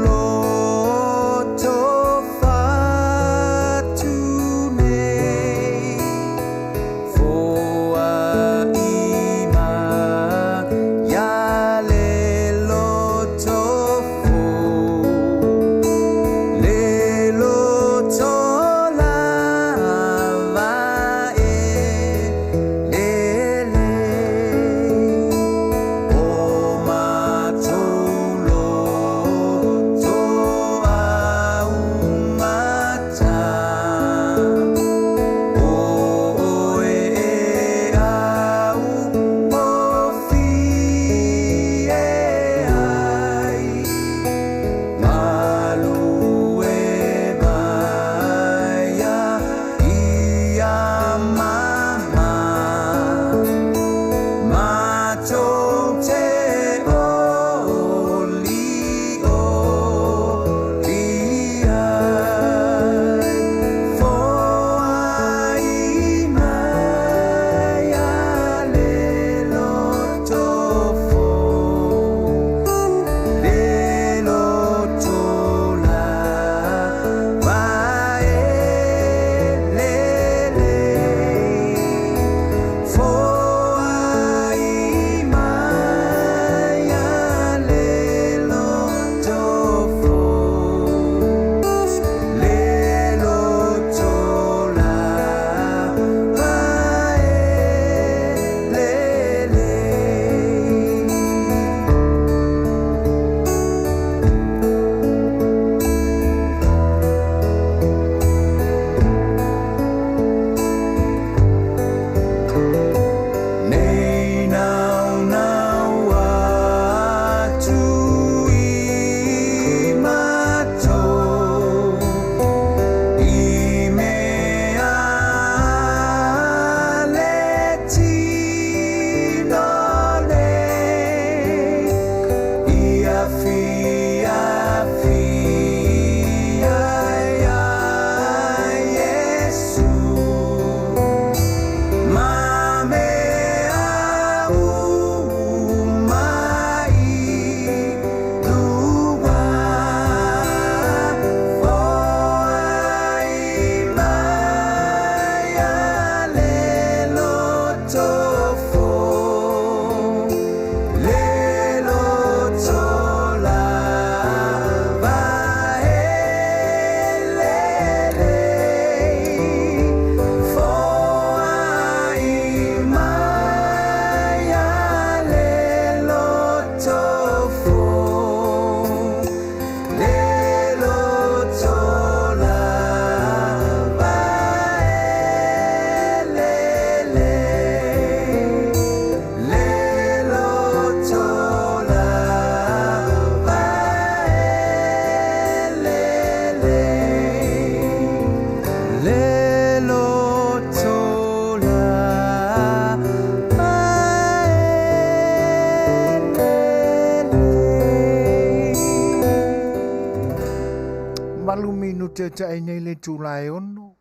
ta ai nei le tūlai ono.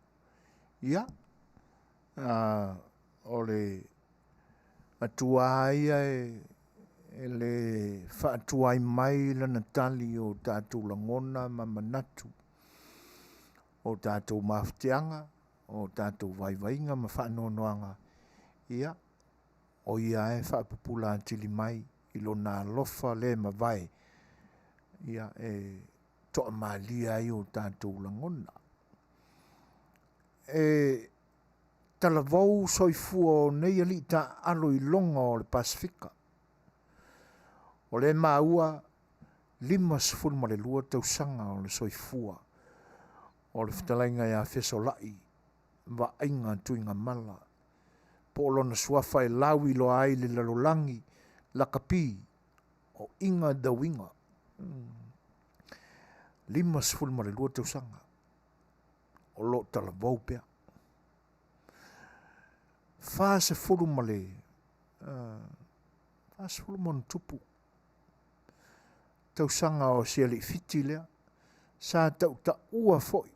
Ia. O le atua ia e le whaatuai mai lana tali o tātou langona ma manatu. O tātou mafteanga, o tātou vaivainga ma whaanonoanga. Ia. O ia e whaapupula tili mai i lona lofa le ma vai. Ia e toa malia i o tātou langona. E talavou soifua o nei ali ta alo i longa o le Pasifika. O le maua 5.2 tausanga o le soifua. O le Fetalaiga ia Fesolai. Va inga tuinga mala. Po lona suafa e lawi lo ai le lalolangi la kapi o inga da winga. 5.2 tausanga. O lo talavou pea. Fase fulu male. Fase fulu mon tupu. Tausanga o siali fiti lea. Sa tau ta ua foi.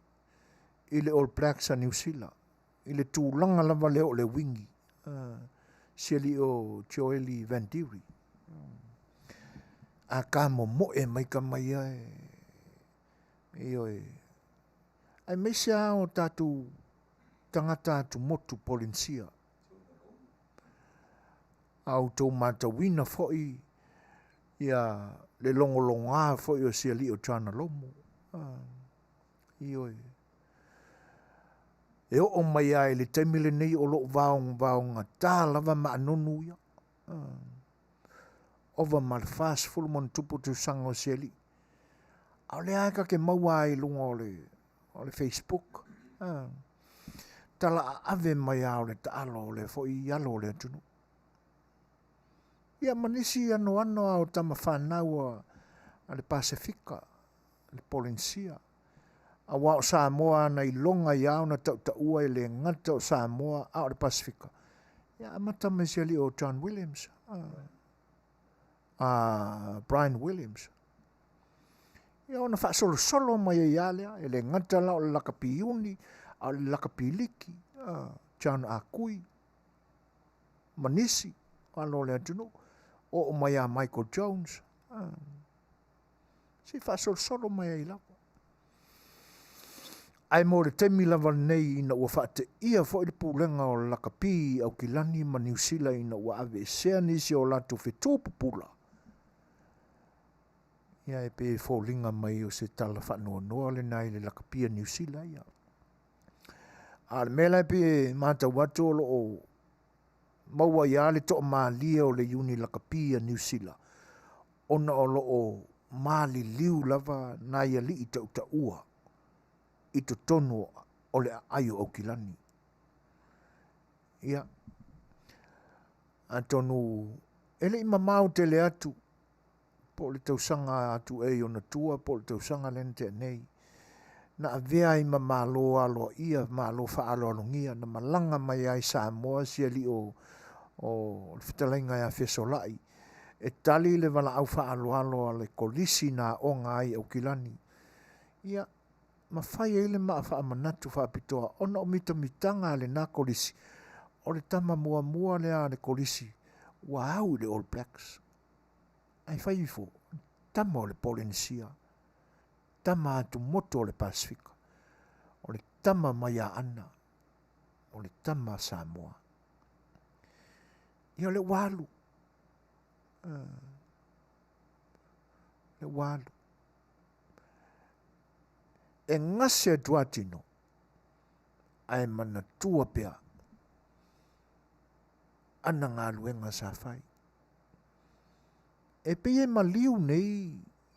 Ile All Blacks a New Zealand. Ile tūlanga lava leo le wingi. Siali o Joeli Van Diri. A ka mo moe mai ka mai ai. Ai mesia o tatu tangata tu motu polinsia. Au tau mata wina foi ia le longolonga foi o siali o tana lomo. E o mai ai le taimile nei o lo vaonga tā lava ma anonu ia. Ova malfas fulmon tupu tu sango siali. Au le aika ke maua ai lunga o le Facebook. Tala ave mai au le taalo le foi ialo le atunu. Ia manisi ano au tama whanau a le Pasifika, le Polinsia. A wao Samoa na ilonga iau na tau e le ngata o Samoa a le Pasifika. Ia amata mesiali o John Williams. Brian Williams. Ia ona whaasolo mai e ialea, e le ngata la o le lakapi uni, a le lakapi liki, John Akui, Manisi, alo le atunu, o mai a Michael Jones. Si whaasolo mai e lapa. Ai mo le temi lava nei ina ua whaate ia fo i pulenga o lakapi au kilani ma New Zealand ina ua ave sea nisi o latu whetu pupula. Ia e pe fōlinga mai o se tala whanua noa le nai le lakapia New Zealand ia. A le mela e pe mata watu o o maua ia le toa maalia o le uni lakapia New Zealand. Ona o lo o maali liu lava nai ali i tau ua. I to tono o le aio au kilani. Ia. A tonu ele ima mau te le atu. Po le tausanga atu e o na tua, po le tausanga lente nei. Na avea ima malo alo ia, malo fa alo alongia, na malanga mai ai Samoa siali o Fetalaiga ia Fesolai. E tali le wala au fa alo le kolisi na onga ai au kilani. Ia. Ma fai ele maa wha amanatu wha apitoa. Ona o mitanga le nā kolisi. O le tama mua le a le kolisi. Wow, le All Blacks. Ai fai ifo. Tama o le Polinsia. Tama atu moto o le Pasifika. O le tama mai a ana. O le tama Samoa. Ia le walu. Le walu. E ngase duatino ai mana tua pea ana ngā luenga sa fai. E pe e maliu nei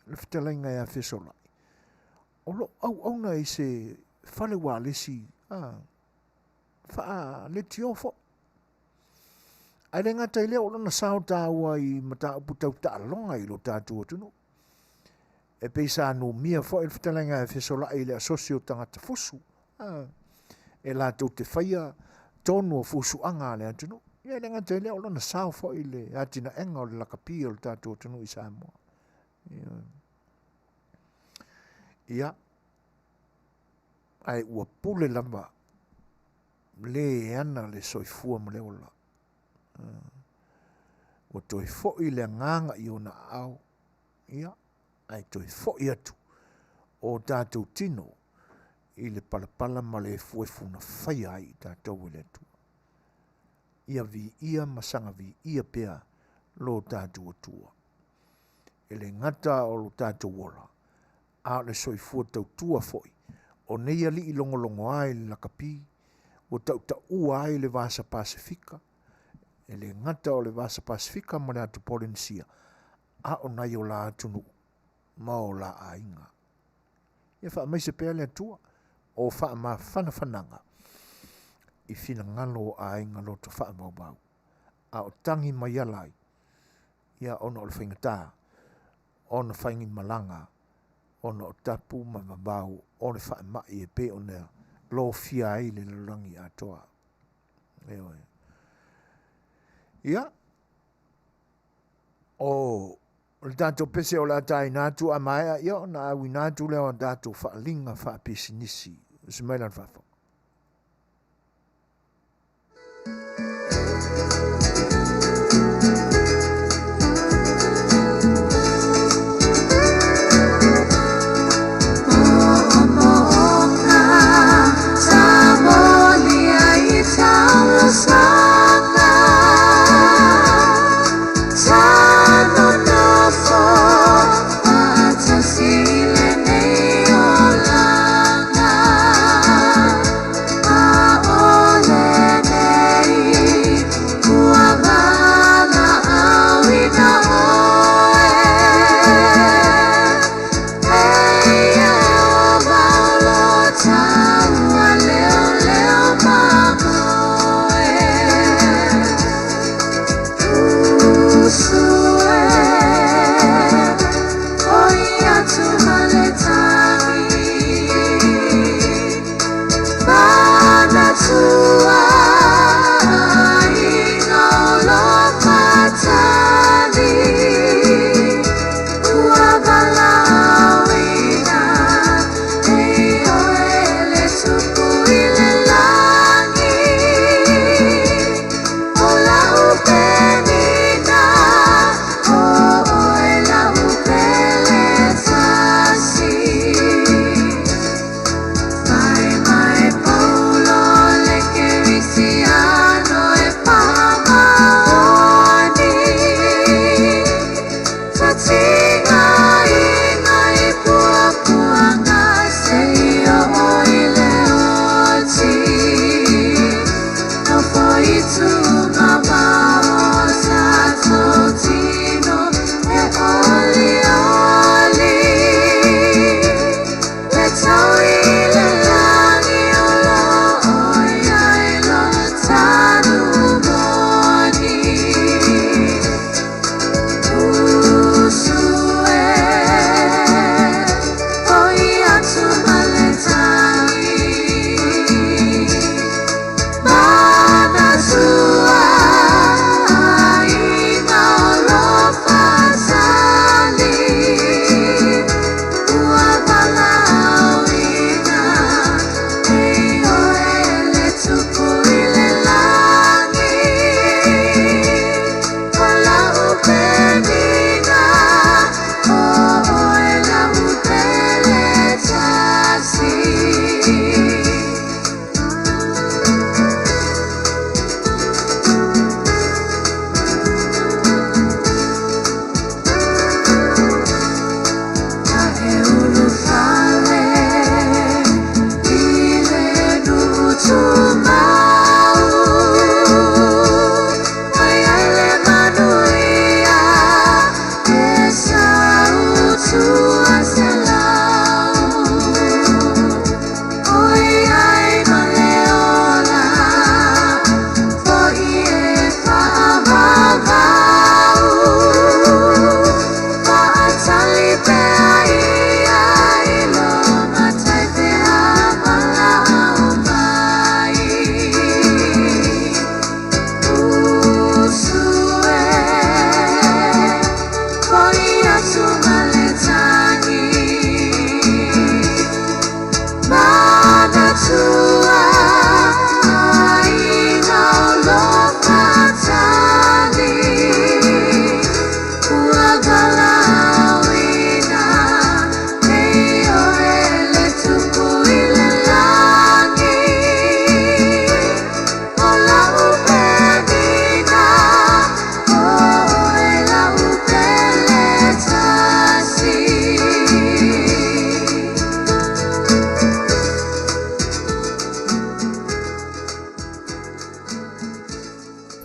le Fetalaiga ia Fesolai. O lo au na i se fale walesi faa le tiofo. Ai le ngata i leo lona sao tāua i mata upu tau tālonga i lo tātua tunu. E peisa anu mia fo e Fetalaiga ia Fesolai le asosio tangata fusu. E la tau te whaia tonu o fusu anga le atunu. Ia le ngata leo lona sao fo i le atina enga o le lakapi o le tātua tunu i Samoa. Ia. ai ua pule lava le ana le soifua ma le ola. Ua toi fo'i le nganga i ona au, ia, ai toi fo'i atu o tātou tino i le palapala ma le fuefuna whai ai i tātou le atu. Ia vi ia masanga vi ia pea lo tātou atua. E le ngata o lo tātou ola, a le soifua tau tua fo'i, o neia li i longolongo ai le lakapi, o tau ta ua ai le vasa Pasifika, e le ngata o le vasa Pasifika ma le atu Polinsia, a o nai o la atunu ma o la a inga. Ia wha mai se pea le atua, o wha ma whanawhananga, i whina ngalo a inga lo to wha maubau, a o tangi mai alai, ia ona o le whaingatā, ona whaingi malanga, ona o tapu ma mabau, o le wha mai e pe ona lo fia ai le rangi atoa. Ewe. Ia, o le tātou pese o la tai nātu a maea, ia ona awi nātu leo a tātou wha linga wha pisinisi, smailan whafo. Sile nei olanga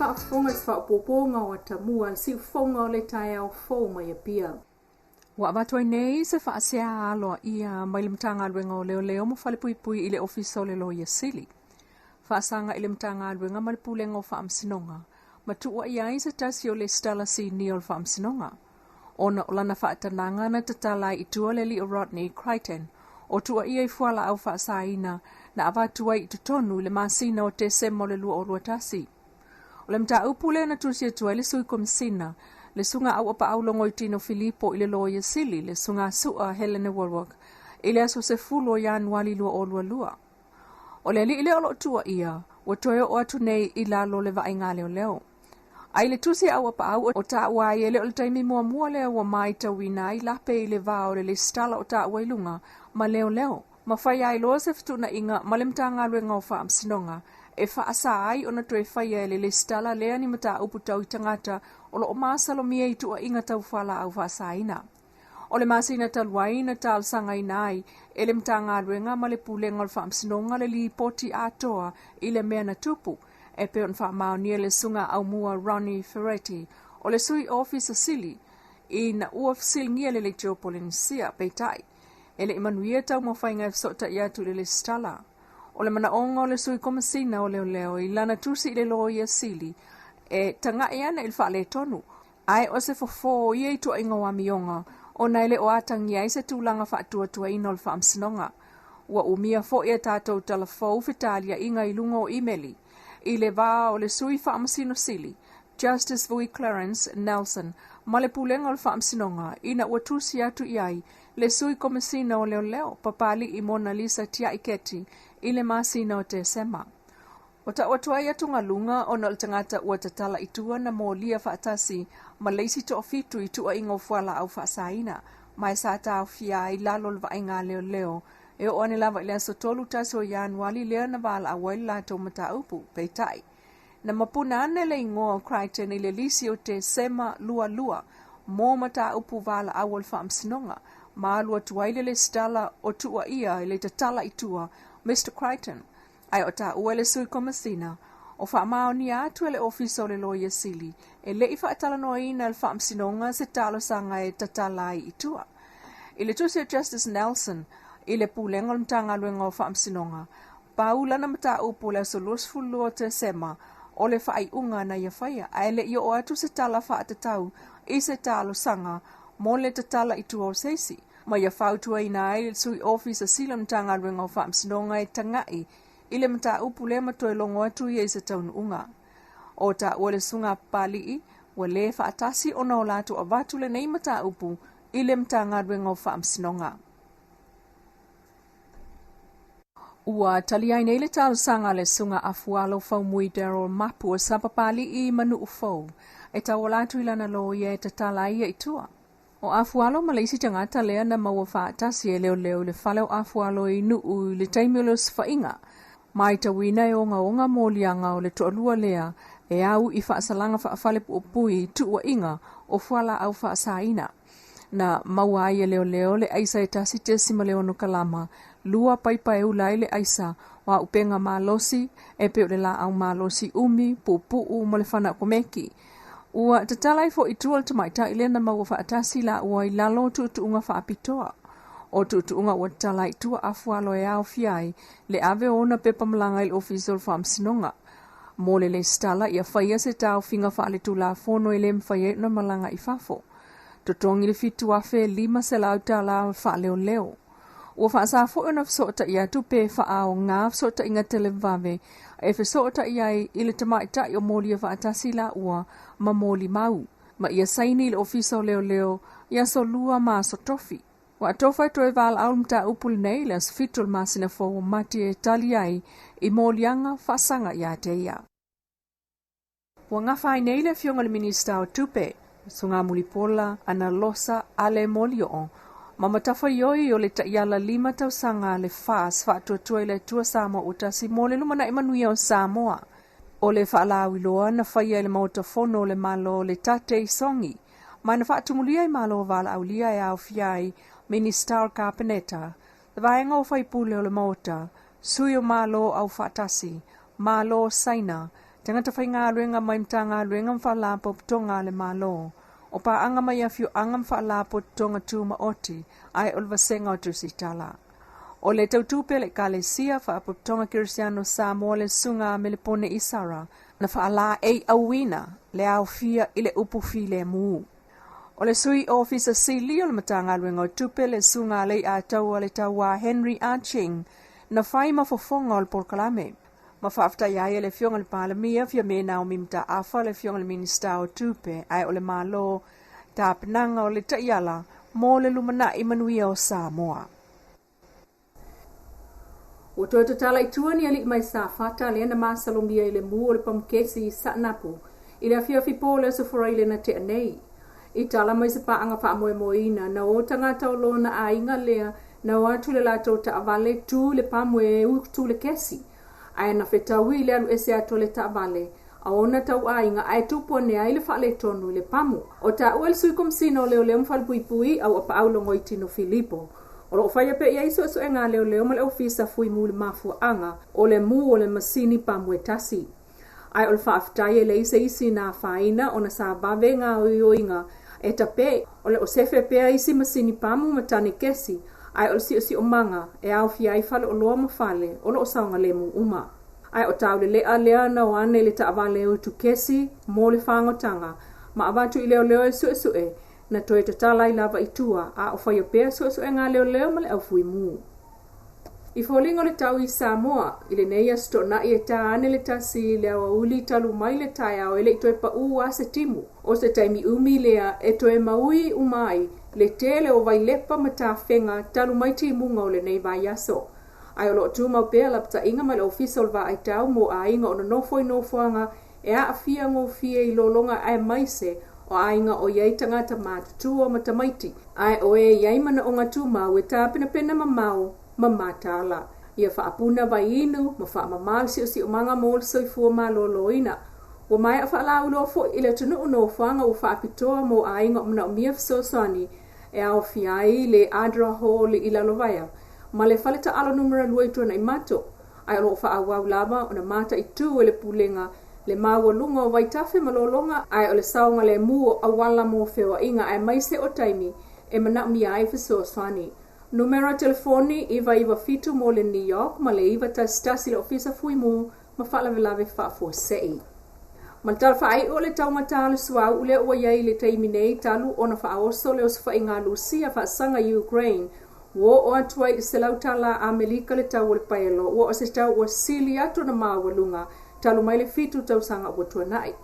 whaafonga te whaapoponga o atamua, si ufonga o le tae au fau mai a pia. Wa matoi nei se whaasea aloa ia mai le mtanga aluenga o leo mo whalepui i le ofisa o le loia sili. Whaasanga i le mtanga aluenga ma le pulenga o whaamsinonga, ma tuua ia i se tasi o le stala si ni o le whaamsinonga. Ona o lana whaatananga na tatalai i tua le li o Rodney Crichton, o tua ia i fuala au whaasaina na avatua i tutonu le masina o te semo le lua o ruatasi. O le mta upule na tusia tua le sui komisina, le sunga au apa au longo i tino Filipo i le loia sili, le sunga sua Helena Warwick, i le aso se fulo Januari lua o lua. O le li ile olo tua ia, wa toyo o atu nei i lalo le vainga leo leo. Ai le tusi au apa au o ta wai ele o le taimi mua leo wa mai tawina i lape i le vao le stala o ta wailunga ma leo. Ma whai ai loa se fituna inga ma le mtanga luenga o wha amsinonga e wha asa ai o na toe whai ai le stala lea ni mata upu tau i tangata o lo o masalo mia i tua inga tau whala au wha asa ina. O le masina talwai na tal sanga inai e le mtanga luenga ma le pulenga o wha amsinonga le li poti atoa i le mea na tupu. E pe on wha Manuia le sunga au mua Ronnie Ferretti o le sui office sili i na uaf silngia le Geopolinisia peitai. E le Manuia tau mo whainga e sota i atu le stala. O le mana onga o le sui komasina o leo i lana tusi i le loia sili e tanga i ana il wha le tonu. Ai o se fofo i e tua inga wa mionga o naile o atangi ai se tūlanga wha tua ina o le wha amsinonga. Ua umia fo i a tātou talafou Fetalia inga i lunga o imeli. I le vā o le sui whaamasino sili, Justice Vui Clarence Nelson, ma le pulenga o le whaamsinonga, ina ua tusi atu iai, le sui komisina o leo, papali i Mona Lisa tia iketi, i le masina o te sema. O ta watuai atu ngalunga o na tangata ua tatala itua na mo lia whaatasi, ma leisi to ofitu i tua ingo fuala au whaasaina, mai sa ta fia i lalo le vainga leo, e o ane lava ilea so tolu taso Januari lea na wala awai la tau mata upu, peitai. Na mapuna ane le ingoa Crichton i le lisi o te sema lua, mō mata upu wala awal whaamsinonga, ma alua tuaile le stala o tua ia i le tatala i tua, Mr. Crichton, ai o ta ua le sui komasina, o whaamao ni atu ele ofisa o le loia sili, e le i whaatala noa ina le whaamsinonga se talo sanga e tatala i tua. I le tusi o Justice Nelson, i le pulenga o mtanga luenga o whaamsinonga. Paula na mata upo le solus fulua te sema o le whai unga na ia whaia. Ai le i o atu se tala whaatatau i se talo sanga mo le tatala i tua o seisi. Ma ia whautua ina ai le sui ofisa sila mtanga luenga o whaamsinonga e tangai i le mata upo le matoe longo atu i se taunu unga. O ta ua le sunga pali i, wa le whaatasi o na o latu a vatu le nei mata upo i le mtanga luenga o whaamsinonga. Ua talia nei le tau sanga le sunga afualo fau mui Daryl Mapu o sapapali i manu ufau. E tau alatu ilana lo ia e tatala ia itua. O afualo malaisi tangata lea na maua whaatasi e leo le whaleo afualo i nuu le taimiolus whainga. Mai tawina e onga molianga o le toalua lea e au i whaasalanga whaafale puopui tuua inga o whala au whaasaina. Na maua ai e leo le aisa e tasi te sima leo no kalama. Lua paipa e ulai le aisa wa upenga malosi e peo le la au malosi umi pupu mo le whana komeki. Ua tatalai fo itua le tamaita ile na maua whaatasi la ua i lalo tuutunga whaapitoa. O tuutunga ua tatalai tua afualo e au fiai le ave ona pepa malanga il official whaamsinonga. Mole le stala ia whaia se tau finga whaale tu la fono ile mwhaia na malanga i fafo. Totongi le fitu afe 5 se lau tala whaale o leo. Ua whaasafo ona fsota ia tupe whaao ngā fsota inga televave e fsota ia i le tamaita i o moli a whaatasi la ua ma moli mau. Ma ia saini i le ofisa o leo ia so lua ma so tofi. Wa tofa i toe vala au mta upul nei le as fitul masina fo mati e tali ai i molianga whasanga ia te ia. Wa ngawhai nei le fionga le minista o tupe, sunga mulipola ana losa ale moli o. Mama tafa yoi o le taiala 5 tau sanga le fas whaatuatua i le tua Samoa utasi mo le lumana i Manuia o Samoa. O le whaalawi loa na whaia le mautafono le malo le tate i songi. Ma na whaatumulia i malo wala aulia e au fiai Minister Carpeneta. The vaenga o whaipule o le mauta, sui o malo au whaatasi, malo saina, Tangata whainga ruenga mai mtanga ruenga mwhalapo tonga le malo. O pa anga mai afiu anga mwhalapo tonga tūma oti ai olvasenga o tusitala. O le tautupe le kalesia whaapo tonga Kirisiano Samoa le sunga me le pone isara na whaala ei awina le Afia i le upufi le muu. O le sui ofisa sili o le matanga ruenga o tupe le sunga le a taua le taua Henry Arching na whai mafofonga o le porkalame. Ma whaafta iai le fionga le palamia fia mena o mimta afa le fionga le minista o tupe ai o le malo ta penanga o le taiala mo le lumana i Manuia o Samoa. O toi tala i tuani ali mai sa fata le ana masalomia i le mu o le pamkesi i Satnapu i le Afiafi po le soforai le na te anei. I tala mai se paanga wha moe moina na o tangata o lona a inga lea na o atu le lato ta avale tu le pamwe u tu le kesi. Ai na fetawi le alu ese ato le ta avale. A ona tau a inga ai tupo ne ai le wha le tonu le pamu. O ta uel sui komsino leo leo mwhal pui pui au apa au longo itino Filipo. O lo whaia pe ia iso e ngā leo leo ma le ofisa fui mu le mafu anga o le mu o le masini pamwe tasi. Ai o le whaaftai e le isa isi nā whaina o na sa bawe ngā oioinga e tape o le o sefe pea isi masini pamu matane kesi ai o le si o manga e au fia i fale o loa mawhale o lo o saunga le mu uma. Ai o tau le lea na o ane le taawale o tu kesi mo le whangotanga ma avatu i leo leo e sue na toi tatala i lava itua a o whaia pea sue ngā leo leo ma le au fui mu. I wholingo le tau i Samoa, i le neia sto na i e tā ane le tasi le awa uli talu mai le tai au e le toi pa ua se timu. O se taimi umi lea e toi maui umai le tele o vai lepa ma tā whenga talu mai timunga o le nei vai aso. Ai o lo tu mau pea lapta inga mai le ofisa o va ai tau mo a inga o na nofoanga e a afia ngō fie i lolonga ai maise o a inga o iei tangata mātua ma tamaiti. Ai o e iei mana o ngā tūmau e tā pena mamau ma matala. Ia whaapuna vai inu, ma wha mamal si o manga mōl soifua ma loloina. Wa mai a wha ulo fo i le tunu uno whanga o whaapitoa mo a inga mna o mia fisosani e au fiai le adra hole i lalovaya. Ma le faleta alo numera luaitua na imato. Ai alo wha awau lava o na mata i tu e le pulenga le maua lunga o waitafe malolonga ai o le saunga le muo awala mo fewa inga ai maise o taimi e mana mia ai fisosani. Numero telefoni iwa fitu mo le New York ma le iwa stasi le ofisa fui mu ma whalavelave whaafua sei. Ma le talwha ai o le taumata le suau ule ua iei le taimi nei talu o na whaaoso le osfa i ngā Lucia whaasanga Ukraine wo o atua i se lautala Amerika le tau le paelo wo o se tau ua sili atu na mawalunga talu mai le fitu tausanga ua tuanai.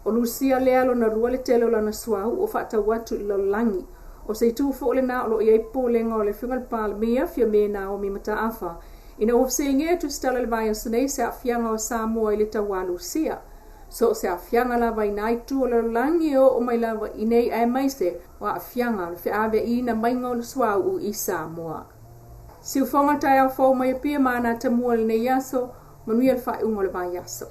O Lucia le alo na rua le tele o lana suau o whaatau watu i langi. O se tu fo le na o lo iei polenga o le whiunga le palamia fia mena o mi mata afa. Ina ofse inge tu stala le vai ansanei se afianga o Samoa i le tawa Lucia. So se afianga la vai nai tu o le langi o mai lava inei ai maise o afianga le fia ave ina mainga o le suau i Samoa. Si ufonga tai au fau mai pia maana tamua le nei yaso, Manuia le Fai'oa le vai yaso.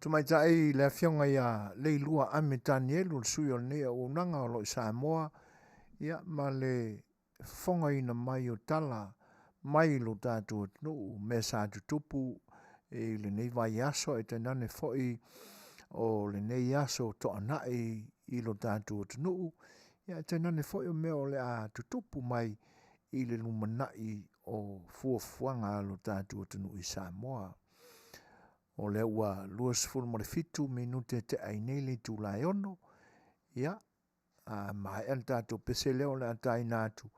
Tumaitai le fionga ia leilua ame Danielu le sui o nea o nanga o lo i Samoa ia ma le fonga ina mai o tala mai lo tātua tunu me sa tutupu e le nei vai aso e tenane foi o le nei aso to anai i lo tātua tunu ia tenane foi o mea o le a tutupu mai i le lumanai o fuafuanga lo tātua tunu i Samoa. O le ua luas fulu mo le fitu minute te ainele tu lai ono. Ia, mai an tātou pese leo le atai nātu.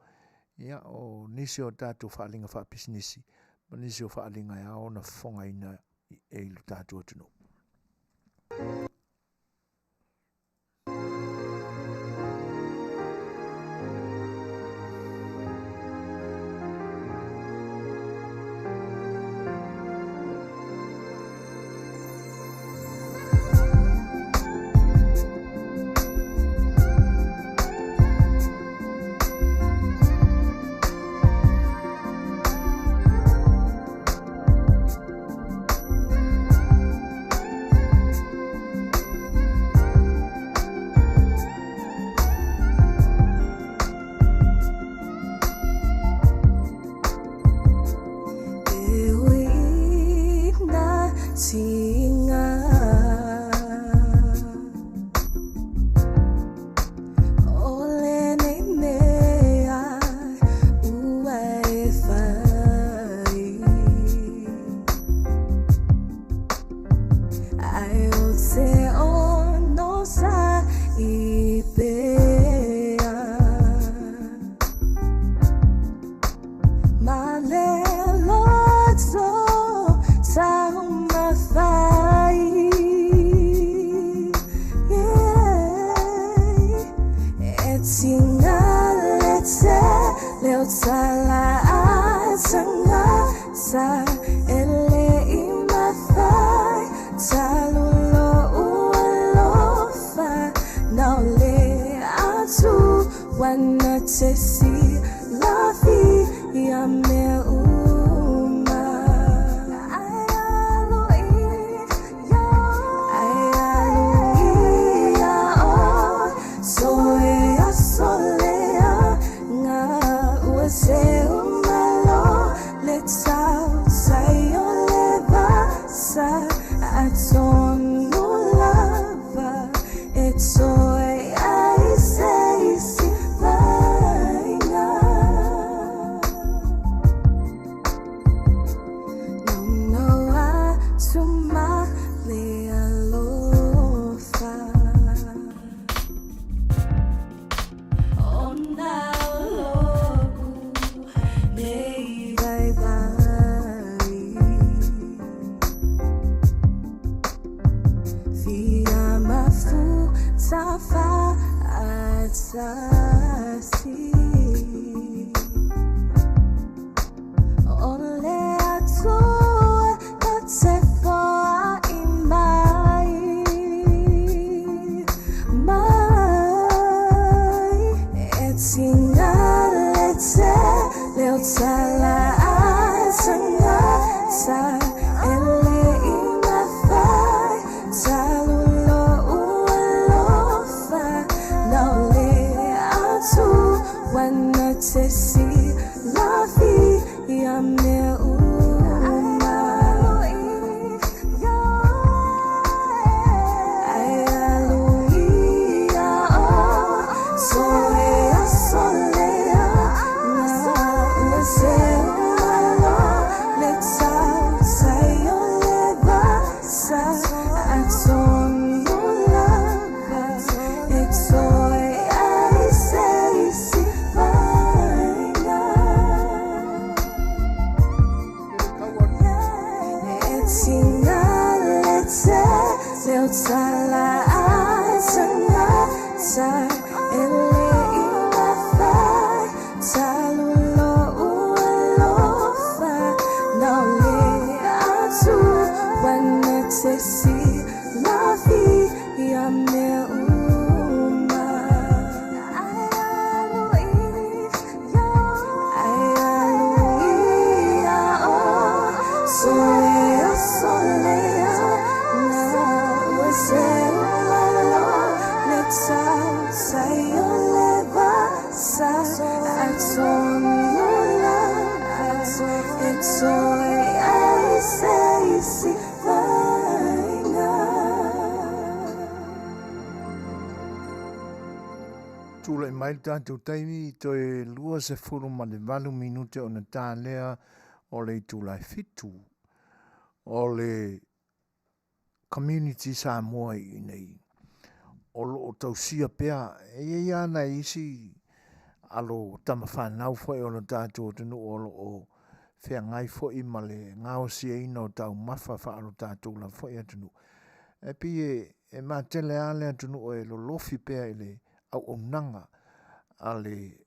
Ia, o nisi o tātou whaalinga whaapisnisi. Ma nisi o whaalinga ia o na whongaina e ilu tātou atunu. tinga ole nei mea ua e whai ai o te ono sa I pea ma le loto sa uma fai e tinga le te leo tala a tanga sa ele I mathai talulo ualofa now le atu wana te si lavi ya me uma ai aluia o so e a solea nga ua se umalo le tau sai o le basa atono lava e toi ai sei si vaina no a suma le alofa ona loku nei vai vai via mafu safa atasi ole atu e te koa I mai mai e tinga le te leo tala a tanga sa ele I mathai talulo ualofa now le atu wana te si lavi ya me uma ai aluia o so e a solea na ua se umalo le tau sai o le basa atono lava e toi ai sei si vaina e tinga le te leo tala a tanga sa ele I mathai talulo ualofa now le atu wana te si lavi ya me uma ai aluia o so e a solea na ua se umalo le tau sai o le basa atono lava e toi ai sei si vaina Tula I mai tātou taimi toi lua se furu ma le valu minute o na tālea o le tūlai fitu o le community Samoa I nei. O lo tausia pea e ia na isi alo tama whanau foi o na tātou tunu o lo o whea ngai foi ma le ngao sia ina o tau mawha wha alo tātou la foi atunu. E pi e mā tele ale atunu o e lo lofi pea I le au o nanga a le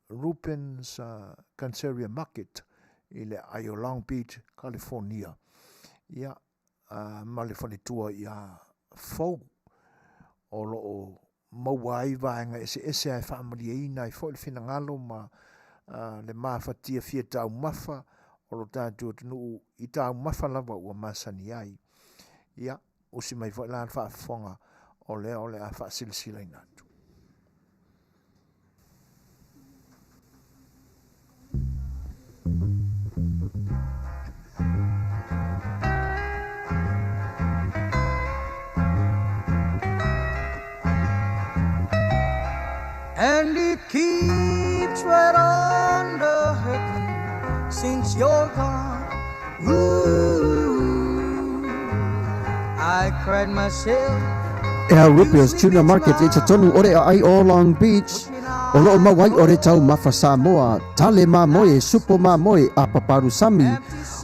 Rupens Canceria Market I le Ayo Long Beach, California. Ia ma le whanitua I a fau o lo o mauai vaenga ese ai whaamari e ina I fo le whina ngalo ma le mawhatia fia tau mawha o lo tātua tunu I tau mawha lava ua masani ai. Ia, usi mai fo ilan whaafonga o le a whaasilisila inatu. And it keeps right on the hurting since you're gone. Ooh, I cried myself. El Rupios Tuna Market it's a tonu ore ai o Long Beach. O loo mawai ore tau mafa Samoa. Tale mamoe, supo mamoe, apa parusami.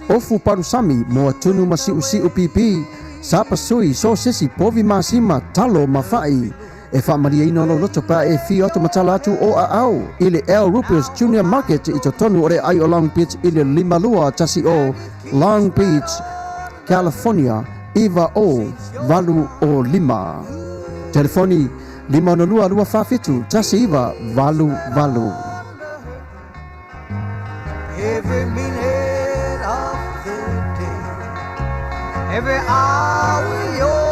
Ofu parusami, moa tunu masi usi upipi. Sapa sui, so sisi, povi masima, talo mafai. E whaamaria ino no roto pa e fi oto matala atu o a au. Ile El Rupios Junior Market it's a tonu ore ai o Long Beach. Ile limalua tasi o Long Beach, California. Iva o valu o lima. Telefoni 522 tasi iva valu. Every minute of the day, every hour yours.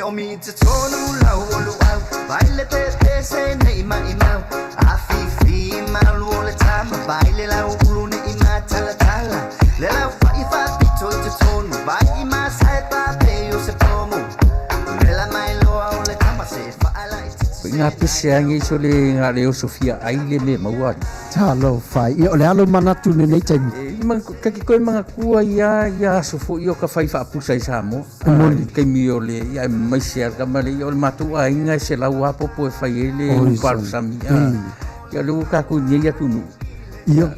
Omi te tonu lau olu au Baile te se ne ima imau Afiafi malu ole tama Baile lau ulu ne ima tala tala Le lau fa pito te tonu Bai ima sai pa pe o se pomu Le la mai loa ole tama se fa ala Ngā pese angi so le ngā leo Sofia aile me mauari. Talo fai, i ole alo manatu ne nei taimi. Kaki koe mga kua ia sofo i o ka whai whaapusa i Samoa. Kei mi o le, ia mai se arka mare, i o le matua inga se lau apopo e whai ele uparu sami. Ia le uka ku nye tunu. Ia.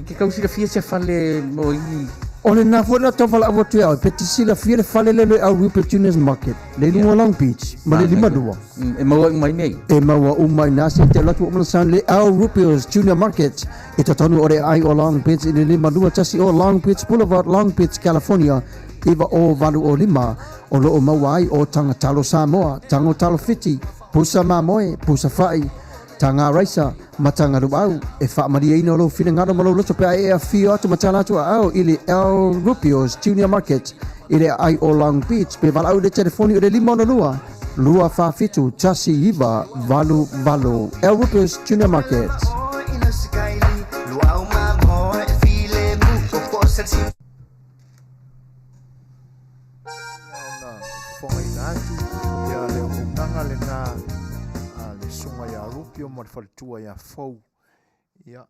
Ke kausi la fia se whale mo i. Ole na fona to fala avo tu au petisi la fia le fale le au Rupios Junior Market. Le lungo Long Beach, ma le lima dua. E maua mai mei. E maua umai nasi te latu o san le au Rupios Junior Market. E tatonu ore ai o Long Beach i le lima dua tasi o Long Beach Boulevard, Long Beach, California. Iva o valu o lima. O lo o mawai o tangatalo Samoa, tango talo fiti, pusa mamoe, pusa fai. Tanga raisa, matanga rubau, e whaamaria ino lo whina ngaro malo loto pe e a whio atu matala atu au ili El Rupios Junior Market, ili ai o Long Beach, pe walau de telefoni o de limona lua whawhitu, tasi iwa, valu, El Rupios Junior Market. Mo le faletua ia fou ia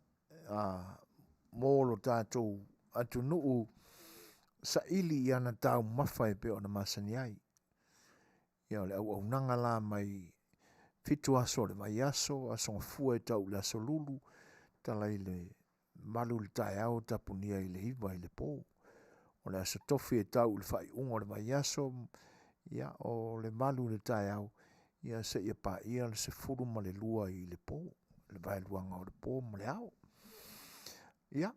mo lo tatou atu nuu saili ia na tau mafa e pe ona masani ai ia le au nanga la mai fitu aso le mai aso fua e tau le aso lulu talai le malu le tae au tapunia i le iwa i le po o le aso tofi e tau le fai ungo le mai aso ia o le malu le tae au ia se ia pa ia le se furu ma le lua i le po, le vai luanga o le po ma le au. Ia,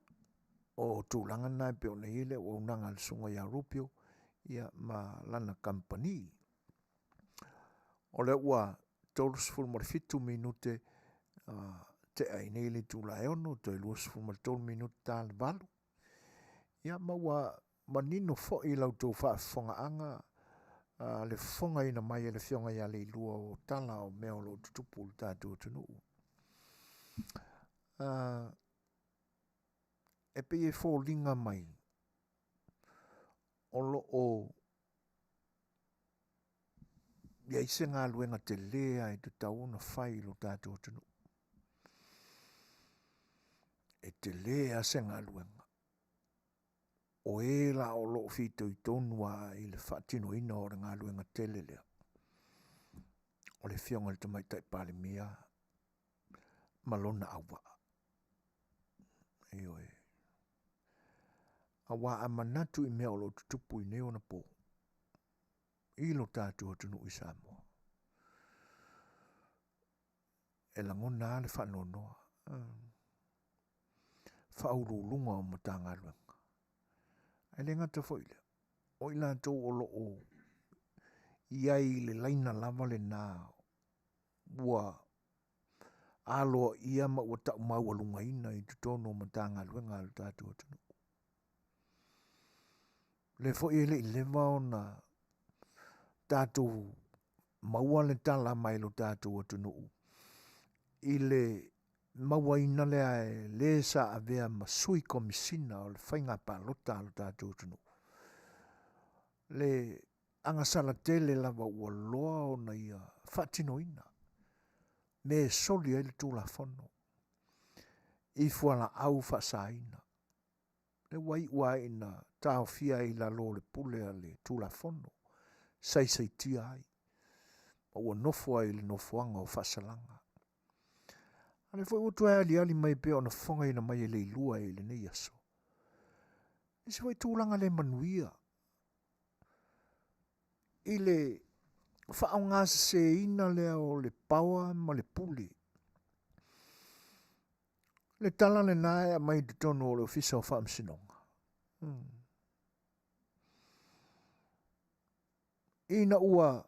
o tūlanga nai pe o na ile o unanga le sunga ia Rupio, ia ma lana company. O le ua tolus furu ma le fitu minute te aine ili tūla e ono, te luas furu ma le tolu minute tā le valu. Ia ma ua manino fo i lau tō whaafonga anga, le fonga ina mai le fionga ia le lua o tala o mea o lo tutupu le tātua tunu. E pe e fōlinga mai. O lo o ia ise ngā luenga te lea e te tauna whai lo tātua tunu. E te lea se ngā luenga. O e la o lo fito i tonua i le whaatino ina o ngā luenga Tele lea. O le fionga le tamai tai pale mia malona awa. E oe. Awa a manatu i mea o lo tutupu i neo na po. I lo tātua tunu i Samoa. E langona le whanonoa. Whaurulunga o matanga luenga. Ai le ngata foile. O i lātou o lo o iai le laina lava le nā ua aloa ia ma ua tau mau alunga ina i tutono ma tā ngā luenga le tātua tunu. Le fo i le vao na tātou maua le tala mai lo tātou atunu. I le maua ina le ae le sa avea masui komisina o le whainga pa lota lo tātou atunu. Le angasala tele lava ua loa o na ia whatino ina. Me soli ai le tūla whono. I fuala au whasaina. Le wai ina tau fia i la lo le pule a le tūla whono. Sai tia ai. Ma ua nofo ai le nofoanga o whasalanga. Ale foi utu ali mai pe ona fonga ina mai le lua e le nei aso. Isi foi tūlanga le Manuia. I le whaonga se ina lea o le paua ma le puli. Le tala le nae a mai te tonu o le ofisa o whaamsinonga. Ina ua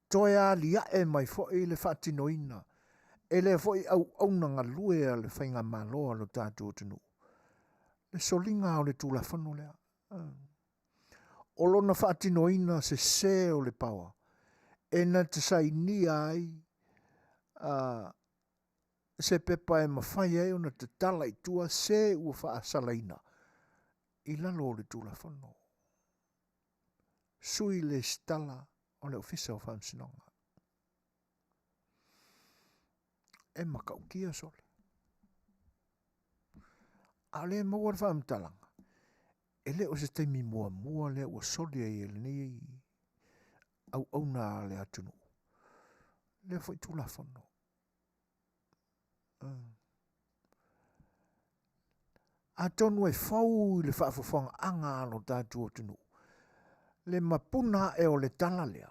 toia lia e mai fo i le whaatino ina. E le fo i au nanga lue a le whainga maloa lo tātou tunu. Le solinga o le tūla whanu lea. O lona whaatino ina se o le paua. E na te sai ni ai se pepa e mawhai e o na te tala i tua se ua whaasalaina. I lalo o le tūla whanu. Sui le stala o le ofisa o whaamsinonga. E makaukia sole. A le maua le whaamtalanga. E le o se teimi mua le ua soli e le ni au na le atunu. Le foi tūla whanu. A tonu e fau le whaafofanga anga alo tātou atunu. Le mapuna e o le tala lea.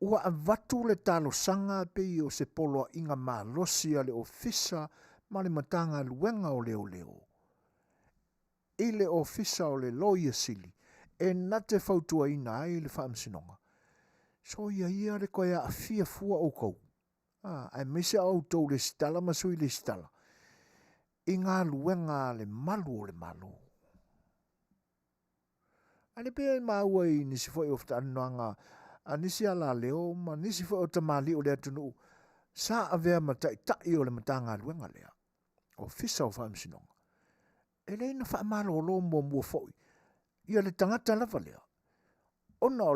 Ua avatu le talo sanga pe o se polo inga malosi le ofisa ma le matanga luenga o leo. I le ofisa o le loia sili. E nate fautua ina ai le whaamsinonga. So ia le koe a Afiafi o kou. Ai mese au tau le stala masui le stala. I ngā luenga le malu o le malu. Ane pe maua i nisi foi ofta anuanga a nisi ala leo ma nisi foi o tamali o le atunu. Sa avea tai o le matanga luenga lea. O fisa o whaamsinonga. E leina whaamalo o lo mua foi. Ia le tangata lava lea. Ona o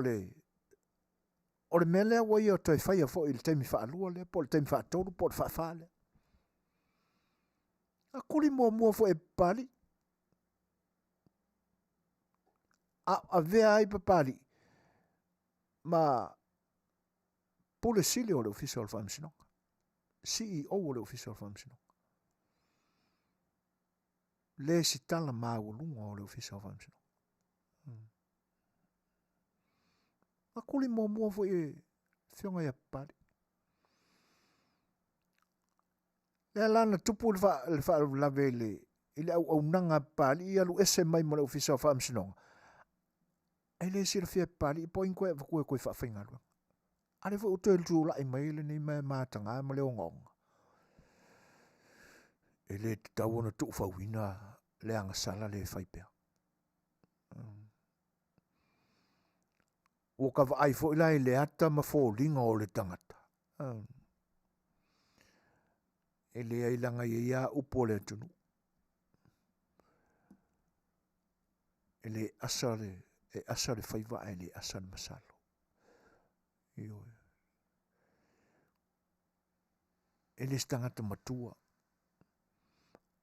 le melea wa ia toi whaia foi le teimi whaalua lea. Po le teimi whaatoru po le whaafale. A kuri mua foi e pali. A vea ai papali. Ma pule sili o le ofisa o le whaamsinonga. CEO o le ofisa o le whaamsinonga. Le si tala maulunga o le ofisa o le whaamsinonga. A kuli mua foi e whionga ia pali. Le alana tupu le whaalave le au nanga pali i alu ese mai mo le ofisa o le whaamsinonga. E le sira fia pali i poin koe koe whawhinga rua. Ale fo uto tu la i mai le ni mai matanga ma le ongonga. E le tau ona tu whawina le anga sala le whaipea. O ka vai fo ila le ata ma fo linga o le tangata. E le ai langa ia upo le tunu. E le asare whaiva e le asare masalo. E le stangata matua.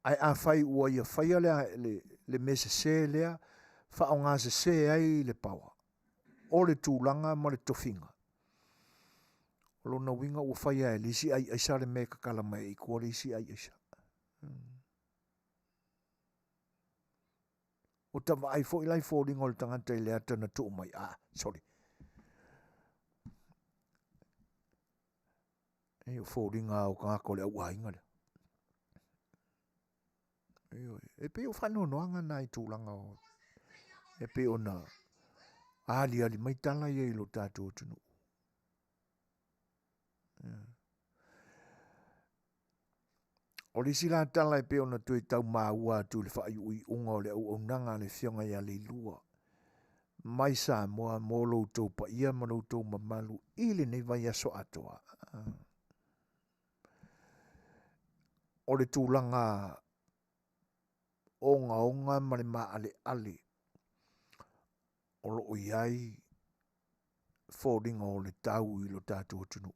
Ai a whai ua ia whaia le mese se lea, whaonga se ai le paua. O le tūlanga ma le tofinga. O lo na winga ua whaia e lisi ai aisa le me kakala mai i kua lisi ai aisa. O tawa ai fo ilai fo ringo le tangata i le ata na tuu mai. Sorry. E o fo ringa o kangako le au ainga le. E pe o whano noanga na i tūlanga o. E pe o na ali mai tala i lo tātou tunu. O O le sila tala e pe ona tui tau maua tu le whai ui unga o le au nanga le fionga ia le lua. Mai Samoa mō loutou pa ia ma loutou mamalu ili nei vai aso atoa. O le tūlanga onga ma le maa ale. O lo o iai fōringa o le tau i lo tātua tunu.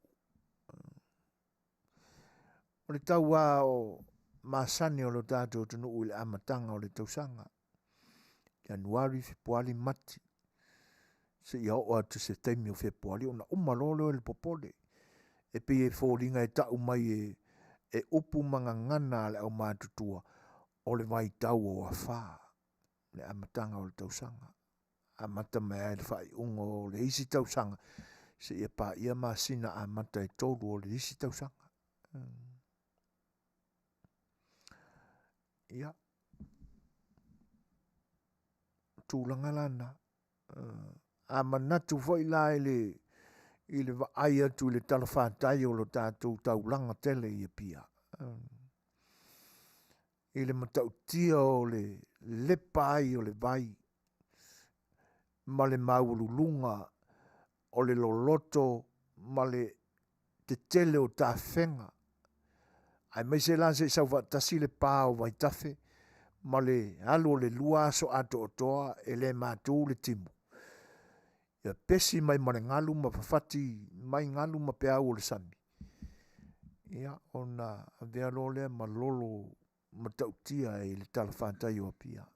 O le tau wā o masani o lo tātua tunu i le amatanga o le tausanga. Januari, Februari, Mati. Se ia o atu se taimi o Februari, ona umalolo le popole. E pe e fōringa e tau mai e upu manga ngana le au mātutua o le vai tau o a whā. Le amatanga o le tausanga. Amata mea e le whai ungo o le isi tausanga. Se ia pā ia masina amata e tōru o le isi tausanga. Ia. Tūlanga lana. A manatu foi la ile va ai atu le talafātai o lo tātou taulanga tele ia pia. Ile matau tia o le lepa ai o le vai. Ma le maululunga o le loloto ma le te tele o tā whenga. Ai mai se lan se sau vatasi le pā o vai tafe ma le alu o le lua so ato o toa e le mātou le timu. Ia pesi mai mare ngalu ma fafati mai ngalu ma pe au o le sami. Ia ona avea lole ma lolo ma tautia e le talafātai o apia.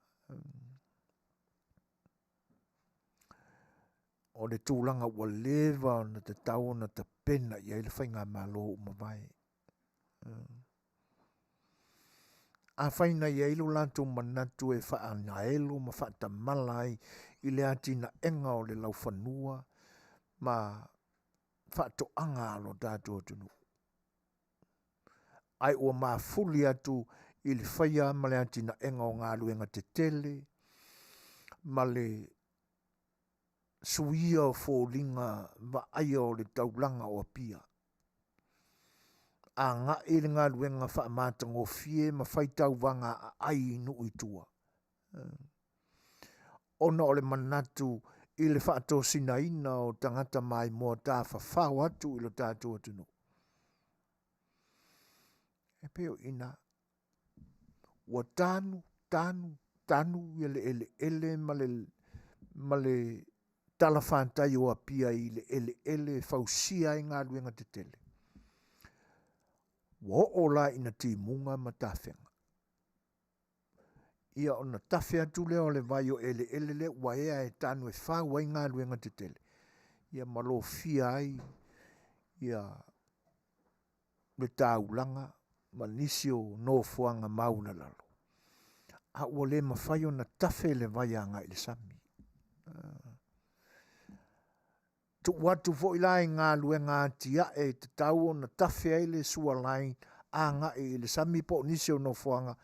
O le tūlanga ua lewa na te tau na te pena ia i le whainga malo ma vai. A whaina ia ilo lanto manatu e wha nga elo ma wha malai i le atina enga o le lau whanua ma wha to anga alo tātua tunu. Ai ua maa fuli atu i le whaia ma le atina enga o ngā luenga te tele ma le suia o fōringa va aia o le taulanga o apia. A ngā e le ngā luenga wha mātang o fie ma whaitau wanga a ai nu itua. Ona o le manatu i le whaato sina ina o tangata mai mua tā whawhau atu i lo tātua tunu. E peo ina ua tanu i ele ma le talafātai o apia i le ele fausia i ngā luenga te tele. Wa o la ina timunga ma tawhenga. Ia ona tawhea tu leo le vai o ele wa ea e tanu e whaua i ngā luenga te tele. Ia malo fia ai, ia le tāulanga, ma nisio no fuanga mauna lalo. A ua le mawhai o na tawhe le vai a ngā ile sami. Tu watu fo ilai ngā luenga tia e te tau o na tawhe ai le sua lai a ngā ile sami po nisio no fuanga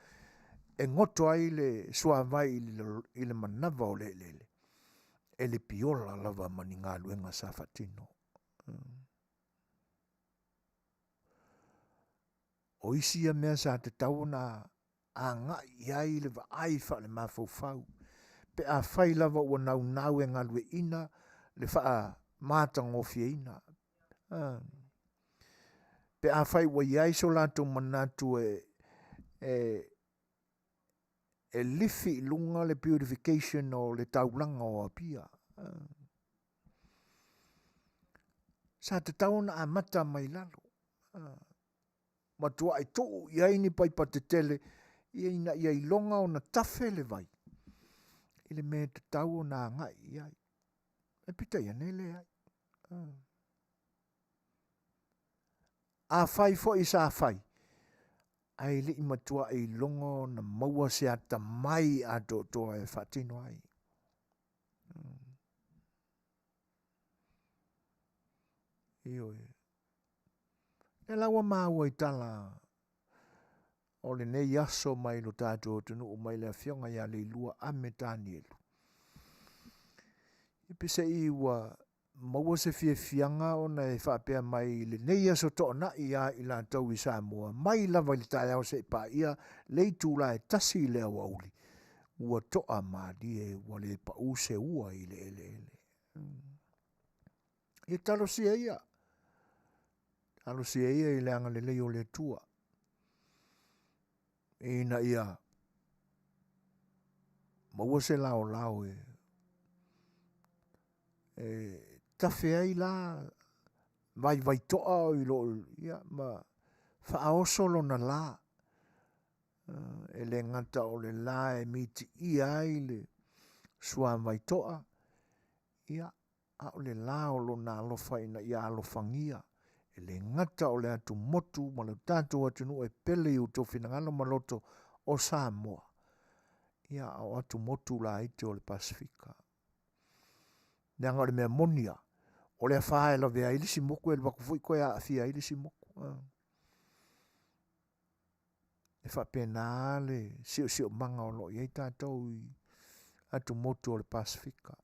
e ngoto ai le sua vai ile manava o le. E le piola lava mani ngā luenga sa fatino. O isi a mea sa te tau na a ngā iai le va ai wha le mawhau. Pe a whai lava ua nau e ngā lue ina le wha mātang o fie ina. Pe a whai wa iai so lato manatu e lifi lunga le purification o le taulanga o apia. Sa te tau na a mata mai lalo. Matua ai tou iai ni pai pa te tele iai longa o na tawhe le vai. Ile me te tau o na ngai iai. E pita ia nele ai. A whai fo i sa whai. Ai li matua ai longo na maua se ata mai a toa e whatino ai. Io e. E lawa maua i tala o le nei aso mai lo tātou tunu o mai le fionga ia le lua ame tānielu. I pise i ua maua se fianga o na e whapea mai le neia so to na ia i la tau i Samoa. Mai lava i tai au se pa ia lei tūla e tasi lea wauli. Ua toa maadi e wale pa use ua i le ele. Ia talo sia ia. Talo sia ia i le anga le leo le tua. Ina ia. Maua se lao tawhea i la vai toa i lo ia ma whaosolo na la e le ngata o le la e miti i ai le sua vai toa ia a o le la o lo na alofa ina ia alofangia e le ngata o le atu motu ma le tatu atu nu e pele i uto finangalo maloto o Samoa ia o atu motu la ite o le Pasifika nanga o le mea Manuia o le whae la vea ilisi moku e le wakufui koe a Afia ilisi moku. E whapena le sio manga o lo iei tātou i atu motu o le Pasifika.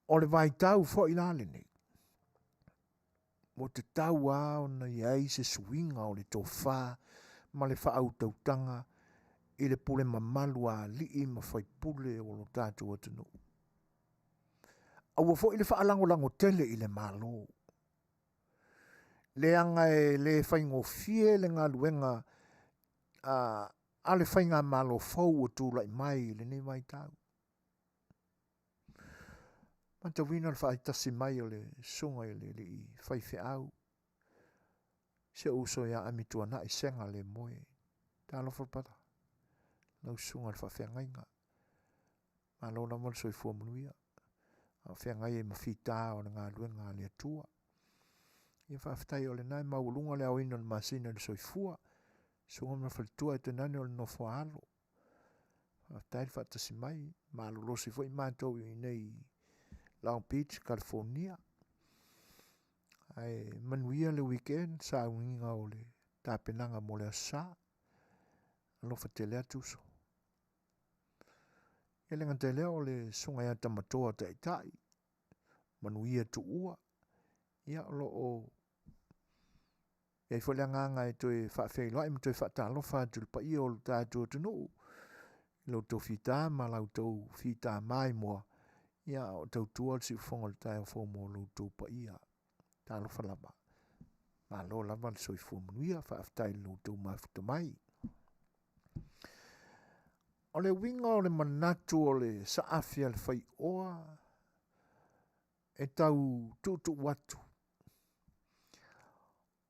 O le vai tau fo i lale nei. Mo te tau a o na iei se suinga o le tō wha ma le wha au tautanga i le pule mamalu a lii ma whai pule o lo tātou atunu. Aua fo i le whaalango tele i le malo. Le anga e le whaingo fie le ngā luenga a le whainga malo fau o tūlai mai le ne mai tau. Manta wina le whaitasi mai o le sunga i le i whaife au. Se uso ia amitua na i senga le moe. Tā lo whapata. Lau sunga le whawhiangainga. Malo na mal soi fua Manuia. A whengai e mawhita o ngā luenga le atua. Ia whawhitai o le nai maulunga le au ino le masina le soifua. Sunga ma whalitua e te nani o le nofo alo. Whawhitai le whatasi mai. Malo losi fo i mātou i nei Long Beach, California. Ai Manuia le weekend sa unginga o le tāpenanga mo le asa. Alofa Tele atuso. E le ngante leo le sunga ia tamatoa tai. Manuia tu ua. Ia lo o. Ia i fole nganga e toi whawheiloa i mtoi whatalofa tulpa i o lo tātua tunu. Lo tau whita ma lau tau whita mai mua. Ia o tau tua si ufonga le tai o fomo lo tau pa ia. Talofa lama. Ma lo lama le soifua Manuia whaaftai lo tau mafuta mai. O le winga o le manatu o le Saafia Le Fai'oa e tau tutu watu.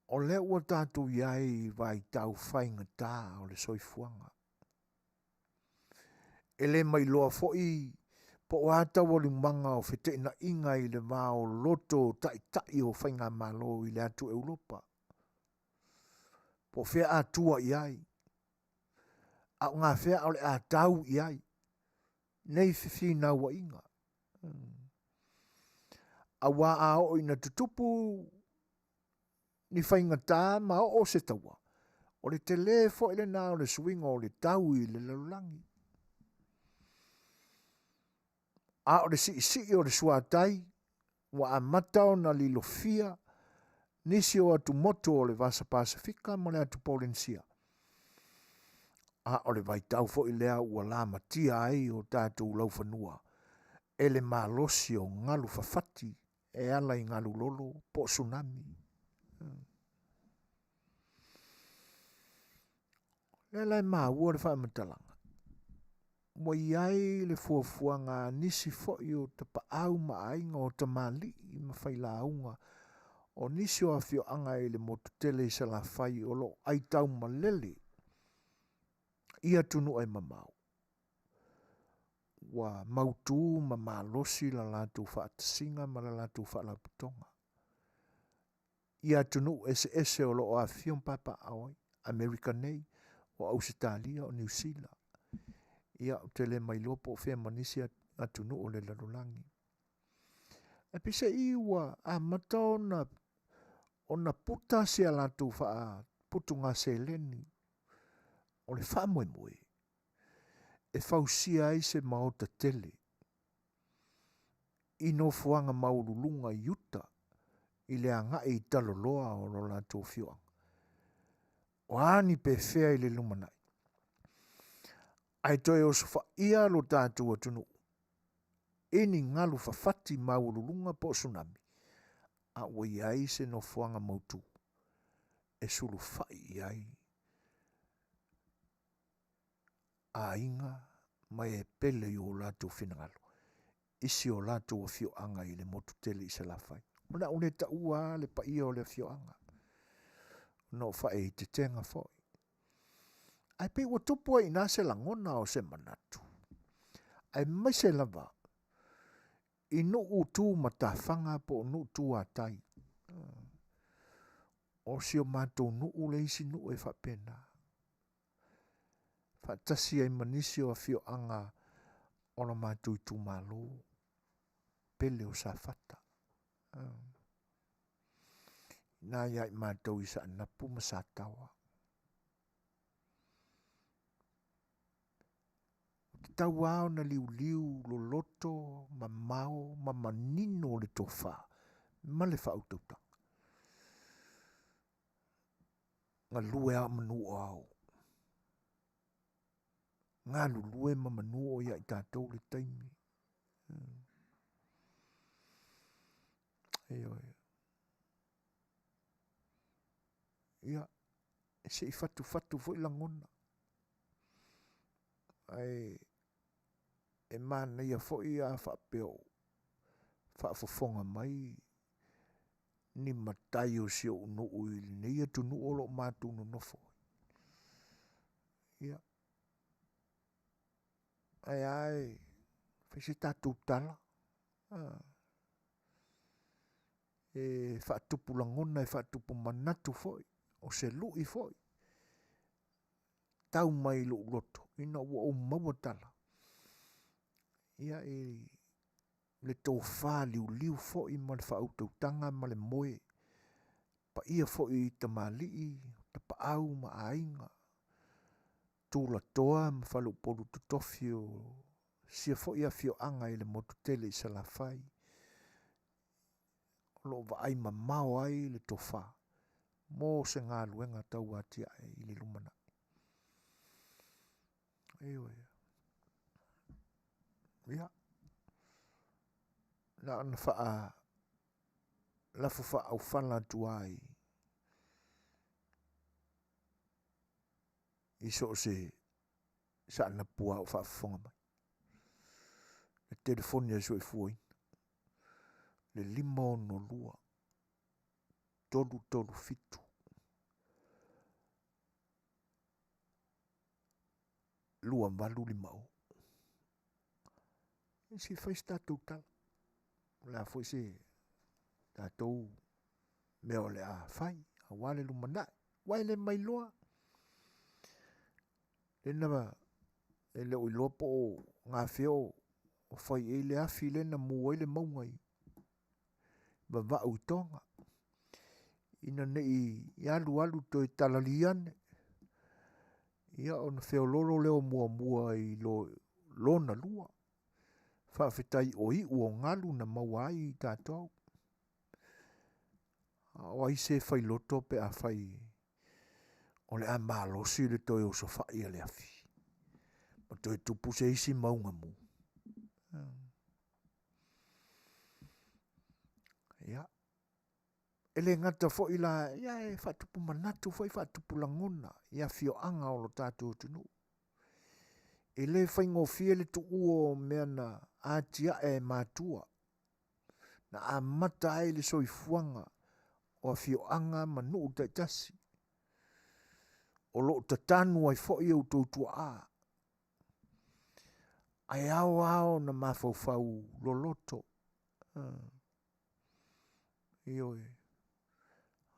O le ua tatu iai vai tau whainga tā o le soifuanga. E le mai loa foi po wata o le manga o fete na inga i le mao loto tai o whainga malo i le atu Europa. Po fea atua iai. A ngā whea o le a tau iai. Nei whiwhi na wa inga. A wā a o ina tutupu ni whainga tā ma o se taua. O le Tele fo ile nā o le swinga o le tau i le lalulangi. A o le si o le suatai. Wa a matao na li lofia. Nisi o atu moto o le Vasa Pasifika mo le atu Polensia. A o le vai tau fo i lea ua la matia ai o tātou lau whanua. E le malosi o ngalu whawhati e ala i ngalu lolo po tsunami. Le lai maa ua le whaamatalanga. Mo iai le fuafuanga nisi fo i o te paau maainga o te mali i mawhaila aunga. O nisi o afio anga i le motu Tele i sa la whai o lo ai tau malele. Ia tunu ai mamau. Wa mautu ma malosi la latu whaatasinga ma la latu whaalaputonga. Ia tunu ese o lo o afion papa awai, Amerika nei, o Australia o New Zealand. Ia o Tele mai lopo o whea manisi atunu o le lalulangi. E pisa iwa a mata o na puta se a latu wha putunga se leni. O le wha moe. E whausia ai se maota Tele. ino fuanga maululunga yuta i le anga i taloloa o lo la tō whioanga. O ani pe whea i le lumanai. Ai toi o sufa ia lo tātua tunu. Eni ngalu whawhati maululunga po tsunami. A wai ai se no fuanga mautu. E sulu whai ai. A inga mai e pele i o lātou whinangalo. Isi o lātou o whioanga i le motu tele i se la whai. Mana une ta ua le pa ia o le whioanga. No whae i te tenga whoi. Ai pe ua tupua i nā se langona o se manatu. Ai mai se lava. I no utu matawhanga po no tu a tai. O si o mātou no ule isi no e whapena. Whatasi ai manisi o a whioanga o na mātou i tu malo. Pele o sa whata. Nā iai mātou i sa napu ma sa tawa. Tau ao na liu lo loto ma mau ma manino le tofa. Ma le whautauta. Ngā lue a manu au. Ngā lue ma manu o ia i tātou le taimi. Eo. Ia, se i fatu foi langona. Ai, e mana ia foi a whapeo. Whafofonga mai. Ni matai o sio unu uili. Ni ia tu nu olo mātu no nofo. Ia. Ai. Whaise tātou tala. E whaatupu langona e whaatupu manatu foi. O se lui foi. Tau mai lo loto. Ina ua o mawatala. Ia le tō whā liu foi ma le whautautanga ma le moe. Pa ia foi ta malii, ta pa au ma ainga. Tūla toa ma whalu polu tutofio. Sia foi a fio anga i le motu tele i sa la whai. Lo va ai ma mau ai le tō whā. Mō se ngā luenga tau atia i le lumana. Ewe. Ia. Na ana wha lafu wha au whana tuai. I so se sa ana pua au wha whonga mai. Le telefonia so e fuoi. Le lima no lua. Tolu fitu. Lua malu limau. Si fais tātou tala. La foi se tātou meo le a whai. A wale lumana. Waile mai loa. Le nama e leo i lopo o ngā whio o whai e le afi le na mua i le maungai. Ba vau tonga. Ina nei i alu to i talaliane. Ia o na whiololo leo mua i lo na lua. Whawhetai o i ua ngalu na mawai i tātou. O ai se whai loto pe a whai. O le a mālosi le toi o so whai a le afi. Ma toi tupu se isi maunga mu. Ia. Ele ngata fo ila, ia e whatupu manatu fo i whatupu langona. Ia fio anga o lo tātou tunu. Ele whaingo fie le tu uo mea na atia e mātua. Na a mata ai le soifuanga o a fio anga manu uta tasi. O lo tatanu ai fo i au tautua a. Ai ao na mawhauwhau lo loto. Ioi.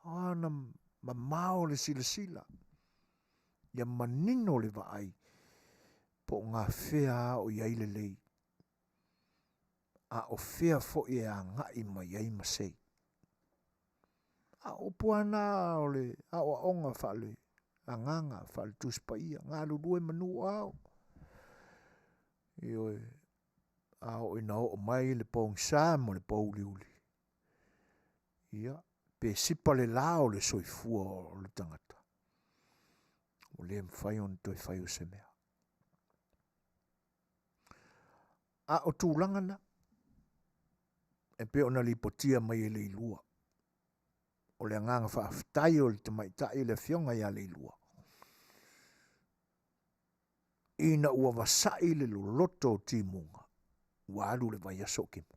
Na mamao le sila. Ia manino le vaai. Po ngā whea o iai le lei. A o whea fo i a ngai mai iai masei. A o puana o le, a o onga whale, a nganga whale tuspa ia, ngā lulue manu au. Ioi, A o ina o mai le pong sa mo le pauliuli. Ia, pe sipa le lao le soifua o le tangata. O le mwhai on toi whai o se mea. A o tūlanga na. E pe ona li potia mai e le ilua. O le anganga whaafitai o le tamaitai le fionga ia le ilua. Ina ua wasai le loloto o timunga. Ua alu le vai aso kimu.